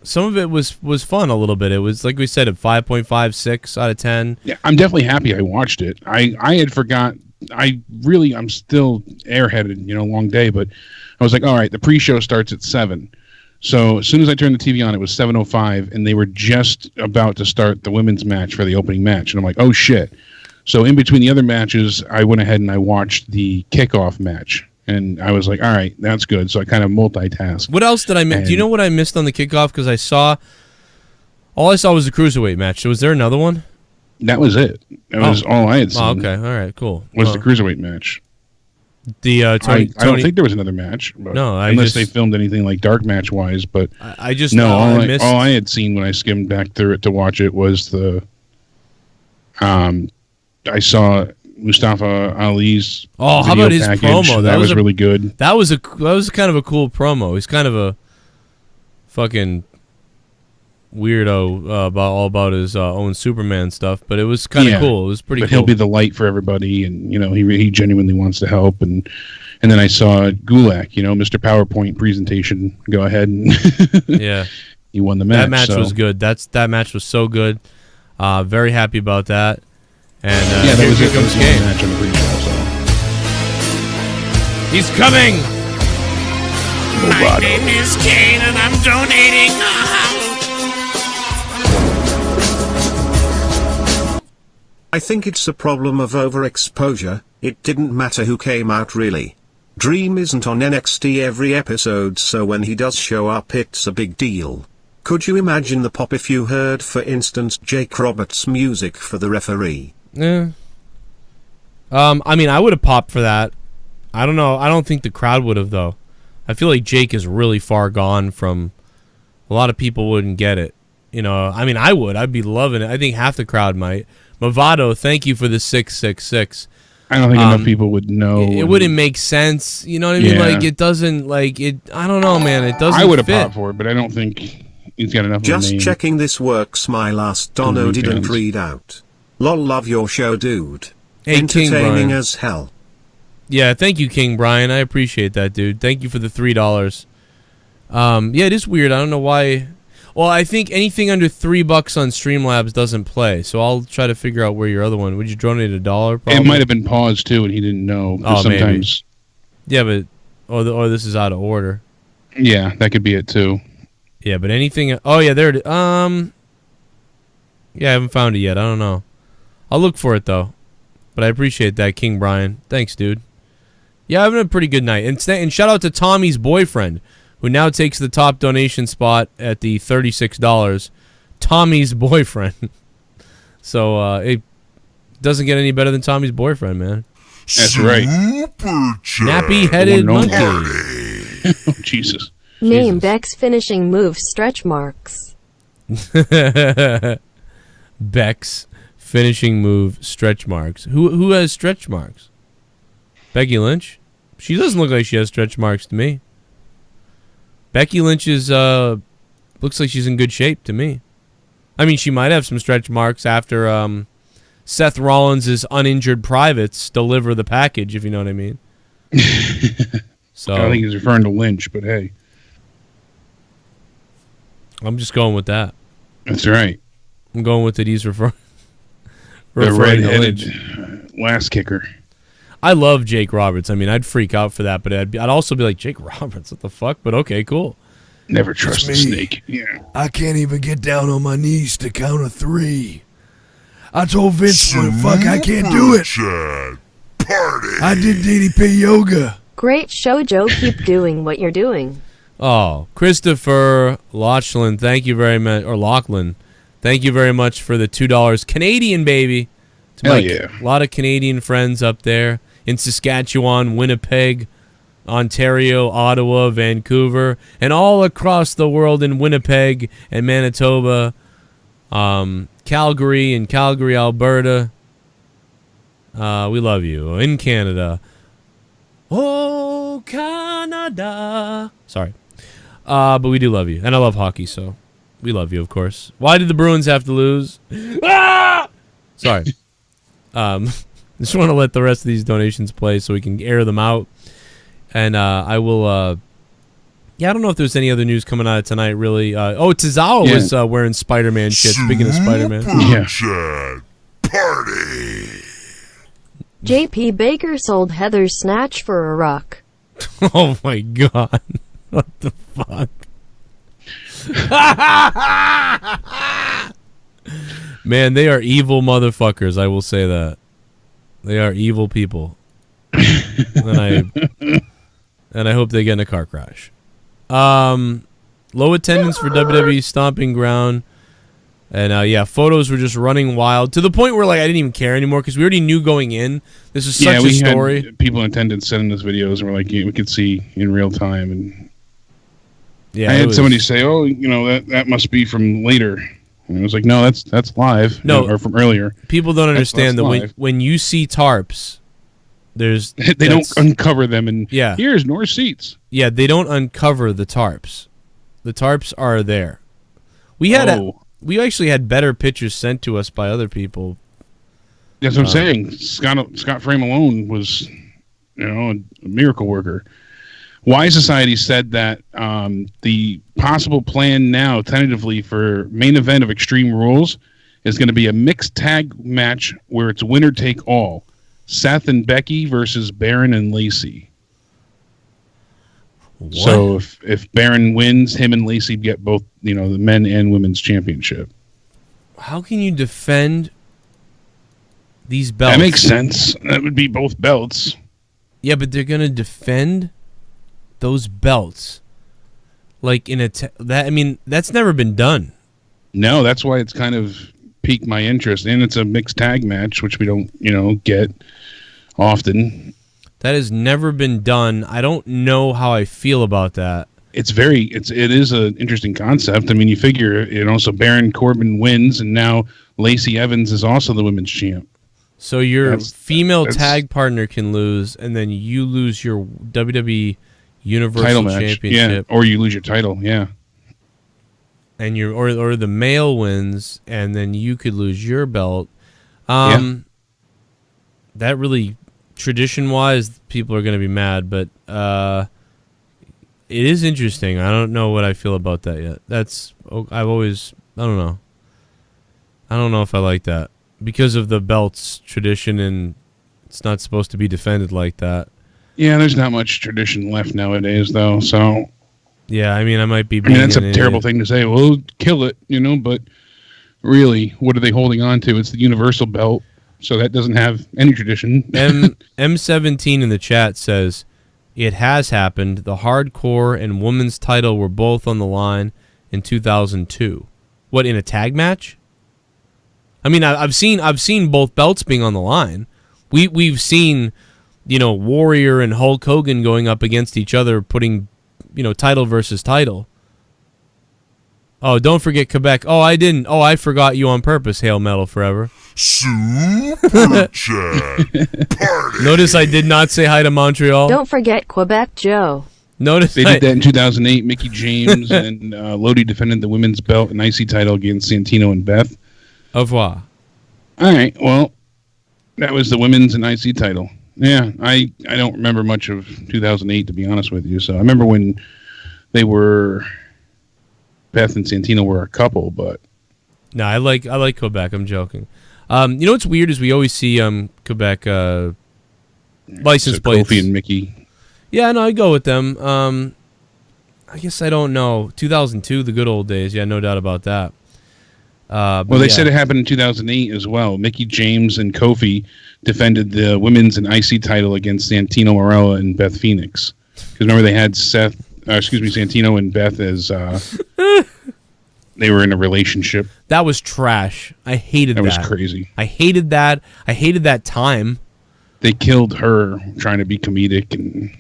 Some of it was fun a little bit. It was, like we said, a 5.5, 6 out of 10. Yeah, I'm definitely happy I watched it. I had forgot. I'm still airheaded, long day, but I was like, all right, the pre-show starts at 7. So as soon as I turned the TV on, it was 7:05, and they were just about to start the women's match for the opening match. And I'm like, oh, shit. So in between the other matches, I went ahead and I watched the kickoff match. And I was like, all right, that's good. So I kind of multitasked. What else did I miss? Do you know what I missed on the kickoff? Because all I saw was the Cruiserweight match. So was there another one? That was it. That was all I had seen. Oh, okay. All right, cool. Was the Cruiserweight match. The Tony, I don't think there was another match. But no, unless they filmed anything like dark match wise. But I just all I had seen when I skimmed back through it to watch it was the. I saw Mustafa Ali's. Oh, how about his package. promo? That was really good. That was kind of a cool promo. He's kind of a fucking weirdo about his own Superman stuff, but it was kind of cool. It was pretty cool. He'll be the light for everybody, and he genuinely wants to help. And then I saw Gulak, Mr. PowerPoint presentation. Go ahead and yeah, he won the match. That match was good. That match was so good. Very happy about that. And that was here comes Kane. Match on the pre-show, so. He's coming. My name is Kane, and I'm donating. I think it's a problem of overexposure. It didn't matter who came out really. Dream isn't on NXT every episode, so when he does show up it's a big deal. Could you imagine the pop if you heard, for instance, Jake Roberts' music for the referee? Yeah. I mean, I would have popped for that. I don't know. I don't think the crowd would have, though. I feel like Jake is really far gone from... A lot of people wouldn't get it. I mean, I would. I'd be loving it. I think half the crowd might. Movado, thank you for the 666. I don't think enough people would know. It wouldn't make sense. You know what I mean? Like, it doesn't, I don't know, man. It doesn't I would have fit. popped for it, but I don't think he's got enough Just of a name. checking this works. My last dono didn't read out. Lol, love your show, dude. Hey, King Brian. Entertaining as hell. Yeah, thank you, King Brian. I appreciate that, dude. Thank you for the $3. Yeah, it is weird. I don't know why... Well, I think anything under $3 on Streamlabs doesn't play, so I'll try to figure out where your other one. Would you donate $1? Probably? It might have been paused too, and he didn't know. Sometimes, maybe. Yeah, but or this is out of order. Yeah, that could be it too. Yeah, but anything. Oh yeah, there it is. Yeah, I haven't found it yet. I don't know. I'll look for it though. But I appreciate that, King Brian. Thanks, dude. Yeah, having a pretty good night. And shout out to Tommy's boyfriend, who now takes the top donation spot at the $36. Tommy's boyfriend. So it doesn't get any better than Tommy's boyfriend, man. That's right. Nappy-headed monkey. Oh, Jesus. Name Beck's finishing move stretch marks. Beck's finishing move stretch marks. Who has stretch marks? Becky Lynch? She doesn't look like she has stretch marks to me. Becky Lynch is looks like she's in good shape to me. I mean, she might have some stretch marks after Seth Rollins' uninjured privates deliver the package, if you know what I mean. So I think he's referring to Lynch, but hey. I'm just going with that. That's right. I'm going with it. He's referring the to red-headed Lynch. last kicker. I love Jake Roberts. I mean, I'd freak out for that, but I'd also be like, Jake Roberts, what the fuck? But okay, cool. Never trust a snake. Yeah. I can't even get down on my knees to count a 3. I told Vince, fuck, I can't do it. I did DDP yoga. Great show, Joe. Keep doing what you're doing. Oh, Christopher Lachlan, thank you very much. Or Lachlan, thank you very much for the $2. Canadian, baby. Hell yeah. A lot of Canadian friends up there in Saskatchewan, Winnipeg, Ontario, Ottawa, Vancouver, and all across the world in Winnipeg and Manitoba, Calgary and Calgary, Alberta. We love you. In Canada. Oh, Canada. Sorry. But we do love you. And I love hockey, so we love you, of course. Why did the Bruins have to lose? Ah! Sorry. Just want to let the rest of these donations play so we can air them out. And I will... yeah, I don't know if there's any other news coming out of tonight, really. Tozawa was wearing Spider-Man shit. Speaking of Spider-Man. Yeah. Party. JP Baker sold Heather's snatch for a ruck. Oh, my God. What the fuck? Man, they are evil motherfuckers, I will say that. They are evil people. And I hope they get in a car crash. Low attendance for WWE Stomping Ground. And yeah, photos were just running wild to the point where like I didn't even care anymore because we already knew going in this is such a story. Had people in attendance sending us videos and we're like, we could see in real time. And yeah, I had somebody say, "Oh, that must be from later." And I was like, "No, that's live. No, or from earlier." People don't understand that when you see tarps, there's they don't uncover them and here's North seats. Yeah, they don't uncover the tarps. The tarps are there. We actually had better pictures sent to us by other people. That's what I'm saying. Scott Frame alone was, a miracle worker. Y Society said that the possible plan now, tentatively, for main event of Extreme Rules is going to be a mixed tag match where it's winner take all. Seth and Becky versus Baron and Lacey. What? So if Baron wins, him and Lacey get both, the men and women's championship. How can you defend these belts? That makes sense. That would be both belts. Yeah, but they're gonna defend those belts like that's never been done. No, that's why it's kind of piqued my interest, and it's a mixed tag match, which we don't, get often. That has never been done. I don't know how I feel about that. It is an interesting concept. I mean, you figure, so Baron Corbin wins, and now Lacey Evans is also the women's champ. So your female tag partner can lose, and then you lose your WWE Universal Championship. Yeah, or you lose your title, yeah. And or the male wins, and then you could lose your belt. That really... Tradition-wise, people are going to be mad, but it is interesting. I don't know what I feel about that yet. I don't know. I don't know if I like that. Because of the belts tradition, and it's not supposed to be defended like that. Yeah, there's not much tradition left nowadays, though, so... Yeah, I mean, I might be... that's a terrible thing to say. Well, kill it, but really, what are they holding on to? It's the Universal belt. So that doesn't have any tradition. M17 in the chat says, it has happened. The hardcore and women's title were both on the line in 2002. What, in a tag match? I mean, I've seen both belts being on the line. We've seen, Warrior and Hulk Hogan going up against each other, putting, title versus title. Oh, don't forget Quebec. Oh, I didn't. Oh, I forgot you on purpose, Hail Metal Forever. Super Chat Party. Notice I did not say hi to Montreal. Don't forget Quebec Joe. Notice they did that in 2008. Mickey James and Lodi defended the women's belt and IC title against Santino and Beth. Au revoir. All right, well, that was the women's and IC title. Yeah, I don't remember much of 2008, to be honest with you. So I remember when they were... Beth and Santino were a couple, but... No, I like Quebec. I'm joking. What's weird is we always see Quebec license plates. Kofi and Mickey. Yeah, no, I go with them. I guess I don't know. 2002, the good old days. Yeah, no doubt about that. They said it happened in 2008 as well. Mickey James and Kofi defended the women's and IC title against Santino Marella and Beth Phoenix. Because remember, they had Santino and Beth as they were in a relationship. That was trash. I hated that. That was crazy. I hated that. I hated that time. They killed her trying to be comedic, and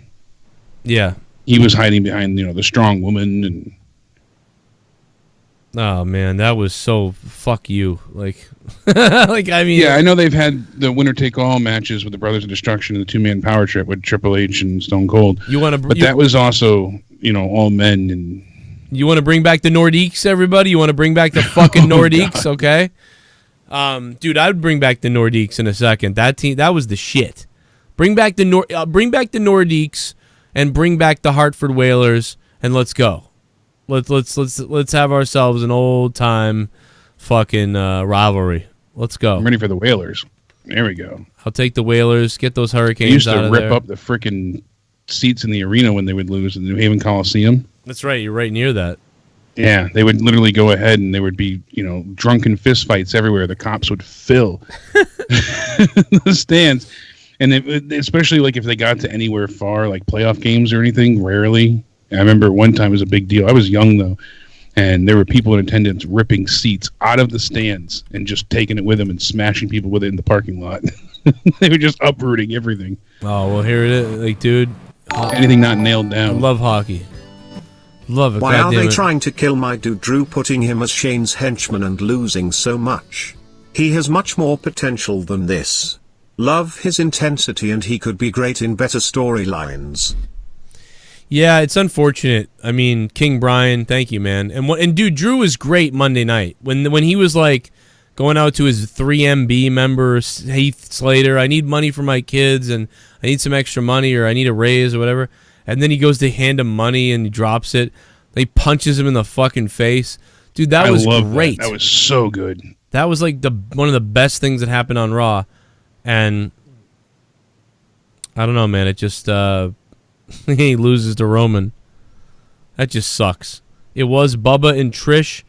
he was hiding behind the strong woman. And oh man, that was so fuck you. I know they've had the winner take all matches with the Brothers of Destruction and the 2-man power trip with Triple H and Stone Cold. That was also all men. And you want to bring back the Nordiques, everybody? You want to bring back the fucking Nordiques? Okay, dude, I would bring back the Nordiques in a second. That team, that was the shit. Bring back the Nordiques and bring back the Hartford Whalers, and let's go. Let's have ourselves an old time fucking rivalry. Let's go. I'm ready for the Whalers. There we go. I'll take the Whalers. Get those Hurricanes out of there. They used to rip up the freaking seats in the arena when they would lose in the New Haven Coliseum. That's right. You're right near that. Yeah, they would literally go ahead and there would be, drunken fistfights everywhere. The cops would fill the stands. And especially if they got to anywhere far, like playoff games or anything, rarely. I remember one time it was a big deal. I was young, though. And there were people in attendance ripping seats out of the stands and just taking it with them and smashing people with it in the parking lot. They were just uprooting everything. Oh, well, here it is. Like, dude. Anything not nailed down. I love hockey. Love it. Why are they trying to kill my dude Drew, putting him as Shane's henchman and losing so much? He has much more potential than this. Love his intensity and he could be great in better storylines. Yeah, it's unfortunate. I mean, King Brian, thank you, man. And dude, Drew was great Monday night. When he was like going out to his 3MB member, Heath Slater, I need money for my kids and I need some extra money or I need a raise or whatever. And then he goes to hand him money and he drops it. He punches him in the fucking face. Dude, that was great. That was so good. That was like one of the best things that happened on Raw. And I don't know, man. It just he loses to Roman. That just sucks. It was Bubba and Trish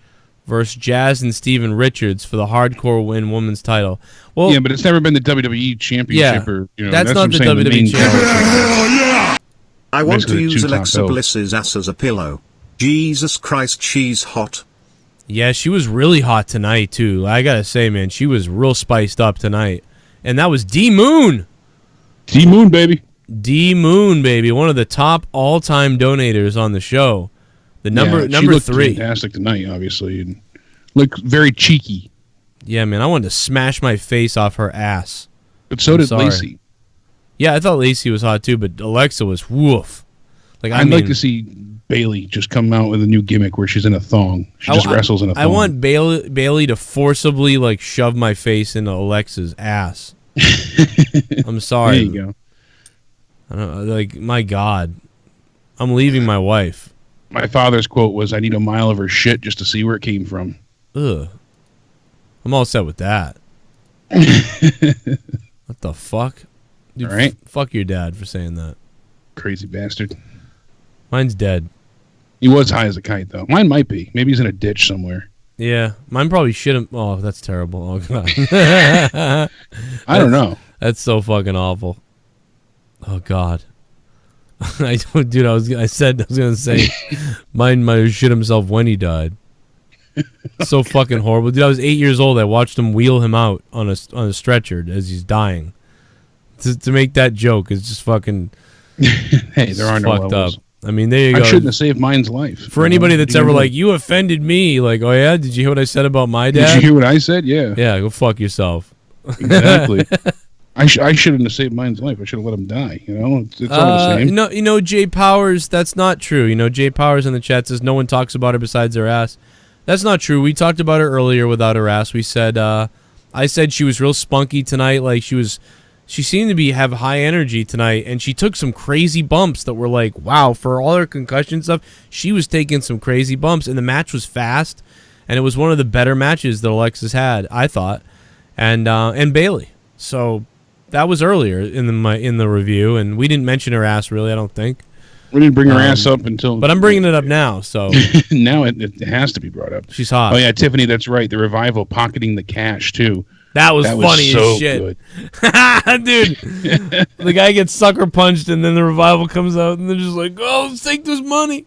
versus Jazz and Steven Richards for the Hardcore Win Women's title. Well, yeah, but it's never been the WWE Championship. Yeah, or, that's not the WWE Championship. I want to use Alexa Bliss's ass as a pillow. Jesus Christ, she's hot. Yeah, she was really hot tonight, too. I gotta say, man, she was real spiced up tonight. And that was DMOON. DMOON, baby. DMOON, baby. One of the top all-time donators on the show. The number she looked 3. Fantastic tonight, obviously. And looked very cheeky. Yeah, man, I wanted to smash my face off her ass. But so did Lacey. Yeah, I thought Lacey was hot, too, but Alexa was woof. Like, I'd like to see Bailey just come out with a new gimmick where she's in a thong. She just wrestles in a thong. I want Bailey to forcibly like shove my face into Alexa's ass. I'm sorry. There you go. I don't like. My God, I'm leaving my wife. My father's quote was, "I need a mile of her shit just to see where it came from." Ugh. I'm all set with that. What the fuck? Dude, all right. Fuck your dad for saying that. Crazy bastard. Mine's dead. He was high as a kite, though. Mine might be. Maybe he's in a ditch somewhere. Yeah, mine probably shit him. Oh, that's terrible. Oh God. I don't know. That's so fucking awful. Oh God. Dude, I was gonna say, mine might have shit himself when he died. So fucking horrible, dude. I was 8 years old. I watched him wheel him out on a stretcher as he's dying. To make that joke is just fucking. Hey, there are no fucked levels. up. I mean, there you go. I shouldn't have saved mine's life. For anybody that's ever like, you offended me, like, oh yeah, did you hear what I said about my dad? Did you hear what I said? Yeah. Yeah, go fuck yourself. Exactly. I shouldn't have saved mine's life. I should have let him die. You know, it's all the same. You know, Jay Powers, that's not true. You know, Jay Powers in the chat says no one talks about her besides her ass. That's not true. We talked about her earlier without her ass. We said, I said she was real spunky tonight. Like she seemed to have high energy tonight, and she took some crazy bumps that were like, wow, for all her concussion stuff, she was taking some crazy bumps, and the match was fast, and it was one of the better matches that Alexis had, I thought, and Bailey. So that was earlier in the review, and we didn't mention her ass really, I don't think. We didn't bring her ass up until... But I'm bringing it up now, so... Now it has to be brought up. She's hot. Oh, yeah, Tiffany, that's right. The Revival pocketing the cash, too. That was funny so as shit. Good. Dude, the guy gets sucker punched, and then the Revival comes out, and they're just like, oh, let's take this money.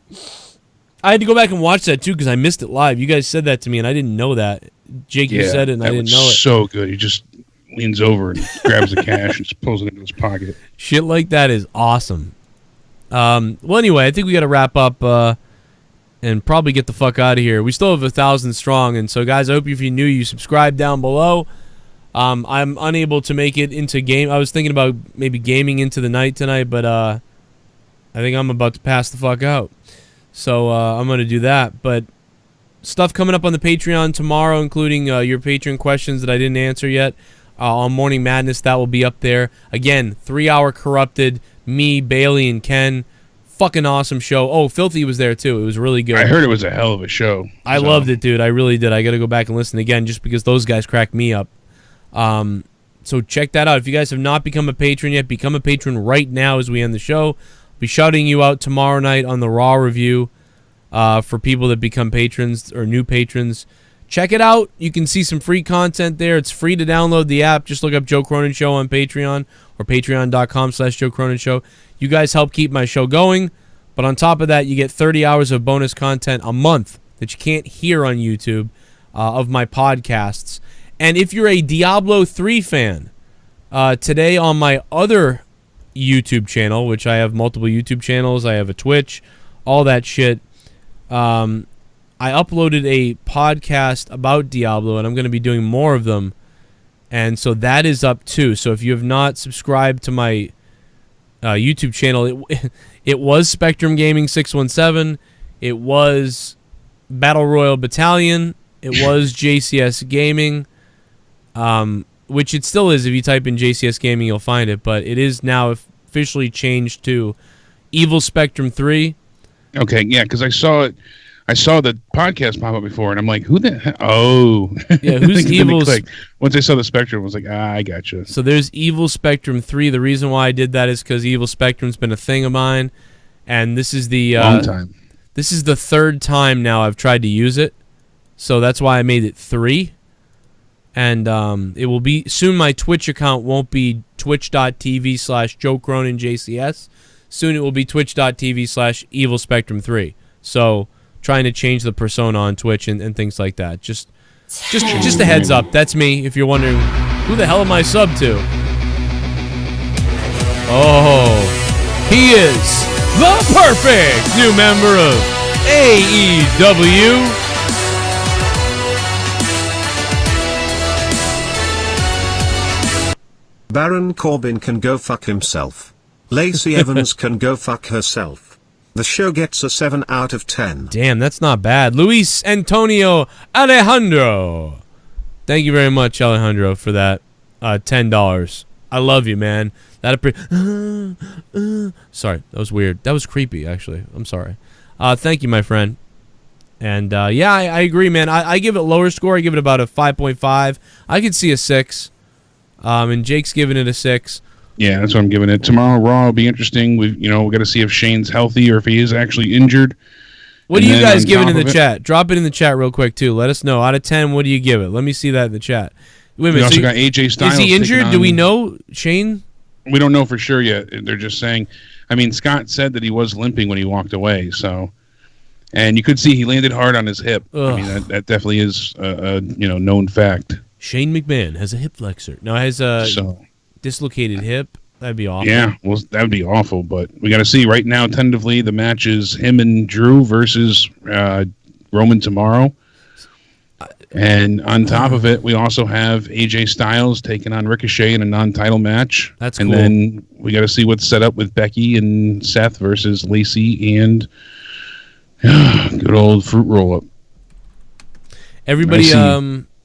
I had to go back and watch that, too, because I missed it live. You guys said that to me, and I didn't know that. Jake, you said it, and I didn't know it. So good. He just leans over and grabs the cash and just pulls it into his pocket. Shit like that is awesome. Well, anyway, I think we got to wrap up and probably get the fuck out of here. We still have 1,000 strong, and so, guys, I hope if you're new, you subscribe down below. I'm unable to make it into game. I was thinking about maybe gaming into the night tonight, but I think I'm about to pass the fuck out. So I'm going to do that. But stuff coming up on the Patreon tomorrow, including your Patreon questions that I didn't answer yet. On Morning Madness, that will be up there. Again, 3-hour Corrupted, me, Bailey, and Ken. Fucking awesome show. Oh, Filthy was there, too. It was really good. I heard it was a hell of a show. I loved it, dude. I really did. I got to go back and listen again just because those guys cracked me up. So check that out. If you guys have not become a patron yet, become a patron right now as we end the show. I'll be shouting you out tomorrow night on the Raw review for people that become patrons or new patrons. Check it out. You can see some free content there. It's free to download the app. Just look up Joe Cronin Show on Patreon or patreon.com/Joe Cronin Show. You guys help keep my show going. But on top of that, you get 30 hours of bonus content a month that you can't hear on YouTube of my podcasts. And if you're a Diablo 3 fan, today on my other YouTube channel, which I have multiple YouTube channels, I have a Twitch, all that shit, I uploaded a podcast about Diablo, and I'm going to be doing more of them. And so that is up too. So if you have not subscribed to my YouTube channel, it was Spectrum Gaming 617, it was Battle Royal Battalion, it was JCS Gaming, which it still is. If you type in JCS Gaming, you'll find it. But it is now officially changed to Evil Spectrum 3. Okay, yeah, because I saw it. I saw the podcast pop up before, and I'm like, who the hell? Oh. Yeah, who's Evil? Once I saw the Spectrum, I was like, I gotcha. So there's Evil Spectrum 3. The reason why I did that is because Evil Spectrum's been a thing of mine, and this is the long time. This is the third time now I've tried to use it, so that's why I made it 3. And it will be soon. My Twitch account won't be twitch.tv/Joe Cronin JCS. Soon it will be twitch.tv/Evil Spectrum 3. So trying to change the persona on Twitch and things like that. Just a heads up. That's me. If you're wondering, who the hell am I sub to? Oh, he is the perfect new member of AEW. Baron Corbin can go fuck himself. Lacey Evans can go fuck herself. The show gets a 7 out of 10. Damn, that's not bad. Luis Antonio Alejandro. Thank you very much, Alejandro, for that $10. I love you, man. Sorry, that was weird. That was creepy, actually. I'm sorry. Thank you, my friend. And yeah, I agree, man. I give it a lower score. I give it about a 5.5. I could see a 6. And Jake's giving it a 6. Yeah, that's what I'm giving it. Tomorrow, Raw will be interesting. We got to see if Shane's healthy or if he is actually injured. What do you guys give it in the chat? Drop it in the chat real quick, too. Let us know. Out of 10, what do you give it? Let me see that in the chat. Wait a minute. We also got AJ Styles. Is he injured? Do we know, Shane? We don't know for sure yet. They're just saying. I mean, Scott said that he was limping when he walked away. So, and you could see he landed hard on his hip. Ugh. I mean, that definitely is a known fact. Shane McMahon has a hip flexor. Now has a dislocated hip. That'd be awful. Yeah, well, that would be awful. But we got to see right now. Tentatively, the match is him and Drew versus Roman tomorrow. And on top of it, we also have AJ Styles taking on Ricochet in a non-title match. That's cool. And then we got to see what's set up with Becky and Seth versus Lacey and good old fruit roll-up. Everybody,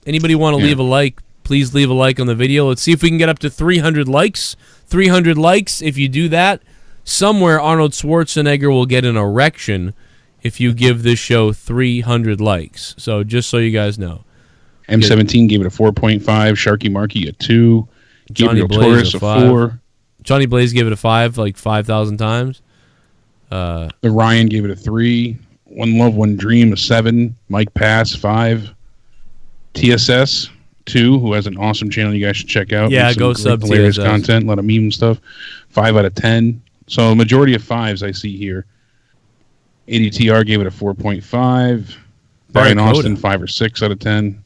anybody want to leave a like? Please leave a like on the video. Let's see if we can get up to 300 likes. 300 likes. If you do that, somewhere Arnold Schwarzenegger will get an erection if you give this show 300 likes. So just so you guys know. M17 gave it a 4.5. Sharky Marky a 2. Johnny Gabriel Blaze Torres a 4. Johnny Blaze gave it a 5 like 5,000 times. The Ryan gave it a 3. One Love, One Dream a 7. Mike Pass 5. TSS 2, who has an awesome channel you guys should check out. Yeah, go sub hilarious TSS. content, a lot of meme stuff. 5 out of 10. So a majority of 5s I see here. ADTR gave it a 4.5. Brian Austin 5 or 6 out of 10.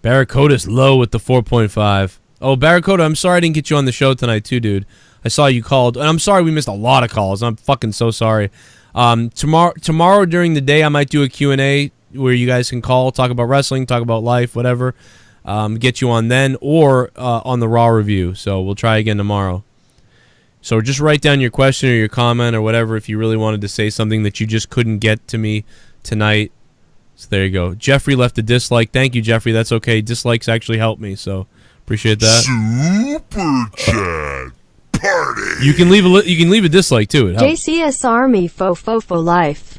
Barracoda's low with the 4.5. Oh, Barracoda, I'm sorry I didn't get you on the show tonight too, dude. I saw you called, and I'm sorry we missed a lot of calls. I'm fucking so sorry. Tomorrow during the day I might do a Q&A where you guys can call, talk about wrestling, talk about life, whatever. Get you on then, or on the Raw review. So we'll try again tomorrow. So just write down your question or your comment or whatever if you really wanted to say something that you just couldn't get to me tonight. So there you go. Jeffrey left a dislike. Thank you, Jeffrey. That's okay. Dislikes actually help me, so appreciate that. Super chat party. You can leave a dislike too. It helps. JCS Army fo life.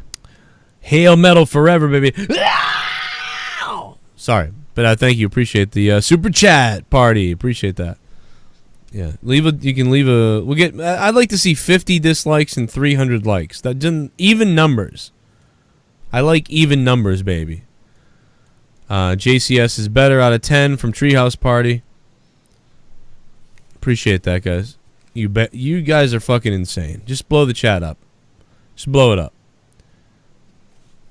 Hail metal forever, baby. Sorry, but thank you. Appreciate the super chat party. Appreciate that. Yeah, you can leave a. We'll get. I'd like to see 50 dislikes and 300 likes. That didn't even numbers. I like even numbers, baby. JCS is better out of 10 from Treehouse Party. Appreciate that, guys. You guys are fucking insane. Just blow the chat up. Just blow it up.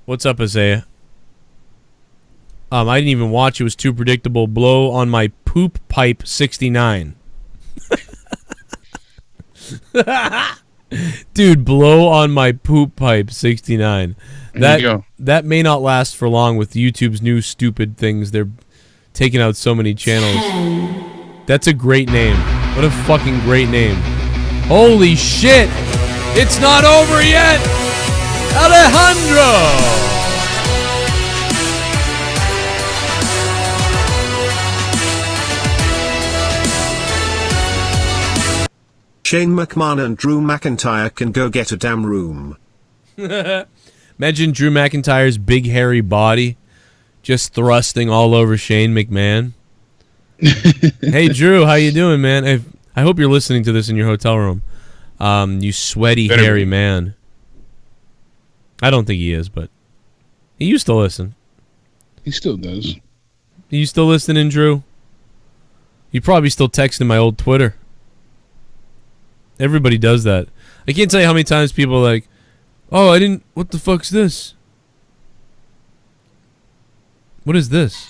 What's up, Isaiah? I didn't even watch. It was too predictable. Blow on my poop pipe 69. Dude, blow on my poop pipe 69. That may not last for long with YouTube's new stupid things. They're taking out so many channels. That's a great name. What a fucking great name. Holy shit! It's not over yet! Alejandro! Shane McMahon and Drew McIntyre can go get a damn room. Imagine Drew McIntyre's big hairy body just thrusting all over Shane McMahon. Hey Drew, how you doing, man? I hope you're listening to this in your hotel room. You sweaty, hairy man. I don't think he is, but he used to listen. He still does. You still listening, Drew? You probably still texting my old Twitter. Everybody does that. I can't tell you how many times people are like, oh, I didn't... What the fuck's this? What is this?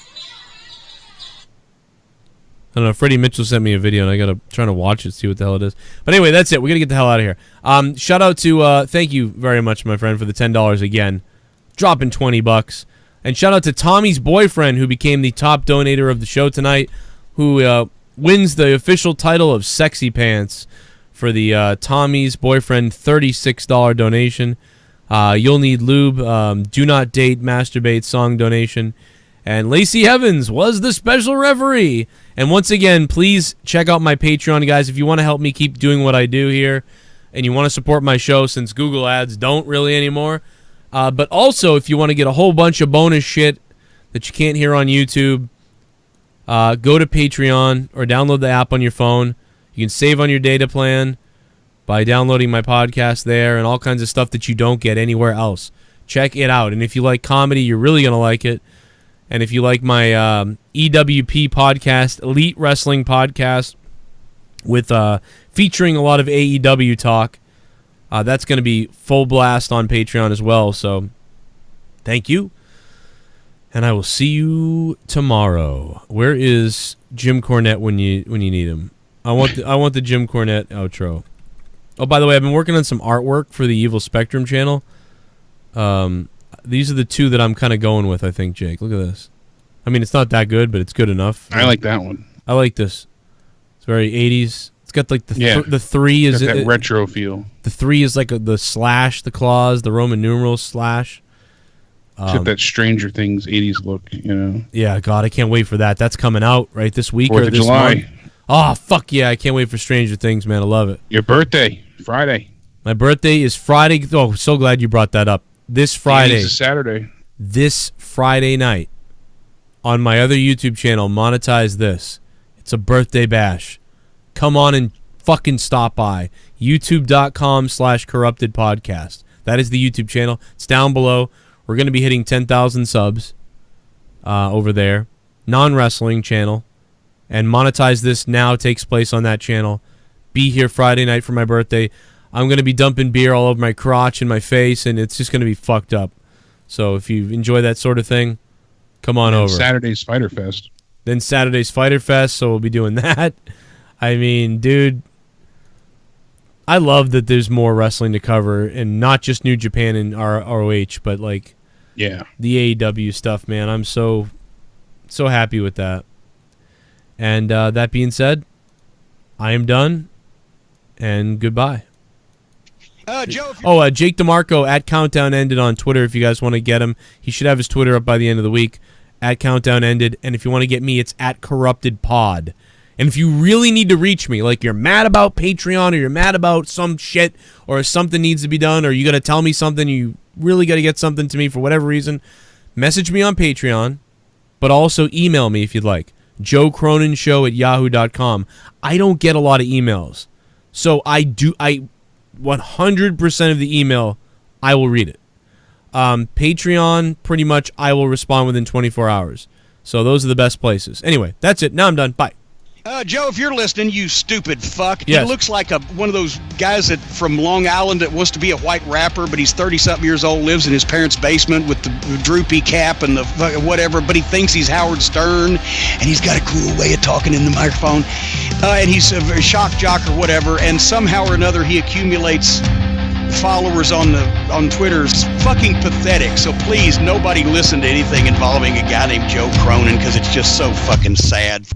I don't know. Freddie Mitchell sent me a video, and I gotta trying to watch it, see what the hell it is. But anyway, that's it. We gotta get the hell out of here. Shout out to thank you very much, my friend, for the $10 again, dropping $20, and shout out to Tommy's boyfriend, who became the top donator of the show tonight, who wins the official title of Sexy Pants for the Tommy's boyfriend $36 donation. You'll Need Lube, Do Not Date, Masturbate song donation. And Lacey Evans was the special referee. And once again, please check out my Patreon, guys. If you want to help me keep doing what I do here and you want to support my show, since Google ads don't really anymore. But also, if you want to get a whole bunch of bonus shit that you can't hear on YouTube, go to Patreon or download the app on your phone. You can save on your data plan by downloading my podcast there and all kinds of stuff that you don't get anywhere else. Check it out. And if you like comedy, you're really going to like it. And if you like my EWP podcast, Elite Wrestling Podcast, with featuring a lot of AEW talk, that's going to be full blast on Patreon as well. So thank you. And I will see you tomorrow. Where is Jim Cornette when you need him? I want the Jim Cornette outro. Oh, by the way, I've been working on some artwork for the Evil Spectrum channel. These are the two that I'm kind of going with, I think, Jake. Look at this. I mean, it's not that good, but it's good enough. I like that one. I like this. It's very 80s. It's got like the 3 is got that retro feel. The 3 is like the slash, the claws, the Roman numerals slash. It's got that Stranger Things 80s look, you know. Yeah, God, I can't wait for that. That's coming out right this week 4th or of this July. month. Oh, fuck yeah. I can't wait for Stranger Things, man. I love it. Your birthday, Friday. My birthday is Friday. Oh, so glad you brought that up. This Friday. It's a Saturday. This Friday night on my other YouTube channel, Monetize This. It's a birthday bash. Come on and fucking stop by. YouTube.com/corruptedpodcast. That is the YouTube channel. It's down below. We're going to be hitting 10,000 subs over there. Non-wrestling channel. And Monetize This now takes place on that channel. Be here Friday night for my birthday. I'm going to be dumping beer all over my crotch and my face, and it's just going to be fucked up. So if you enjoy that sort of thing, come on over. Saturday's Spider Fest. Then Saturday's Fighter Fest, so we'll be doing that. I mean, dude, I love that there's more wrestling to cover, and not just New Japan and ROH, but like the AEW stuff, man. I'm so happy with that. And that being said, I am done, and goodbye. Jake DeMarco at Countdown Ended on Twitter if you guys want to get him. He should have his Twitter up by the end of the week, at Countdown Ended. And if you want to get me, it's at Corrupted Pod. And if you really need to reach me, like you're mad about Patreon or you're mad about some shit or something needs to be done or you got to tell me something, you really got to get something to me for whatever reason, message me on Patreon, but also email me if you'd like. JoeCroninShow@yahoo.com. I don't get a lot of emails. So I 100% of the email, I will read it. Patreon, pretty much, I will respond within 24 hours. So those are the best places. Anyway, that's it. Now I'm done. Bye. Joe, if you're listening, you stupid fuck. Yes. He looks like one of those guys that from Long Island that wants to be a white rapper, but he's 30-something years old, lives in his parents' basement with the droopy cap and the whatever, but he thinks he's Howard Stern, and he's got a cool way of talking in the microphone, and he's a shock jock or whatever, and somehow or another he accumulates followers on Twitter. Is fucking pathetic. So please, nobody listen to anything involving a guy named Joe Cronin, because it's just so fucking sad.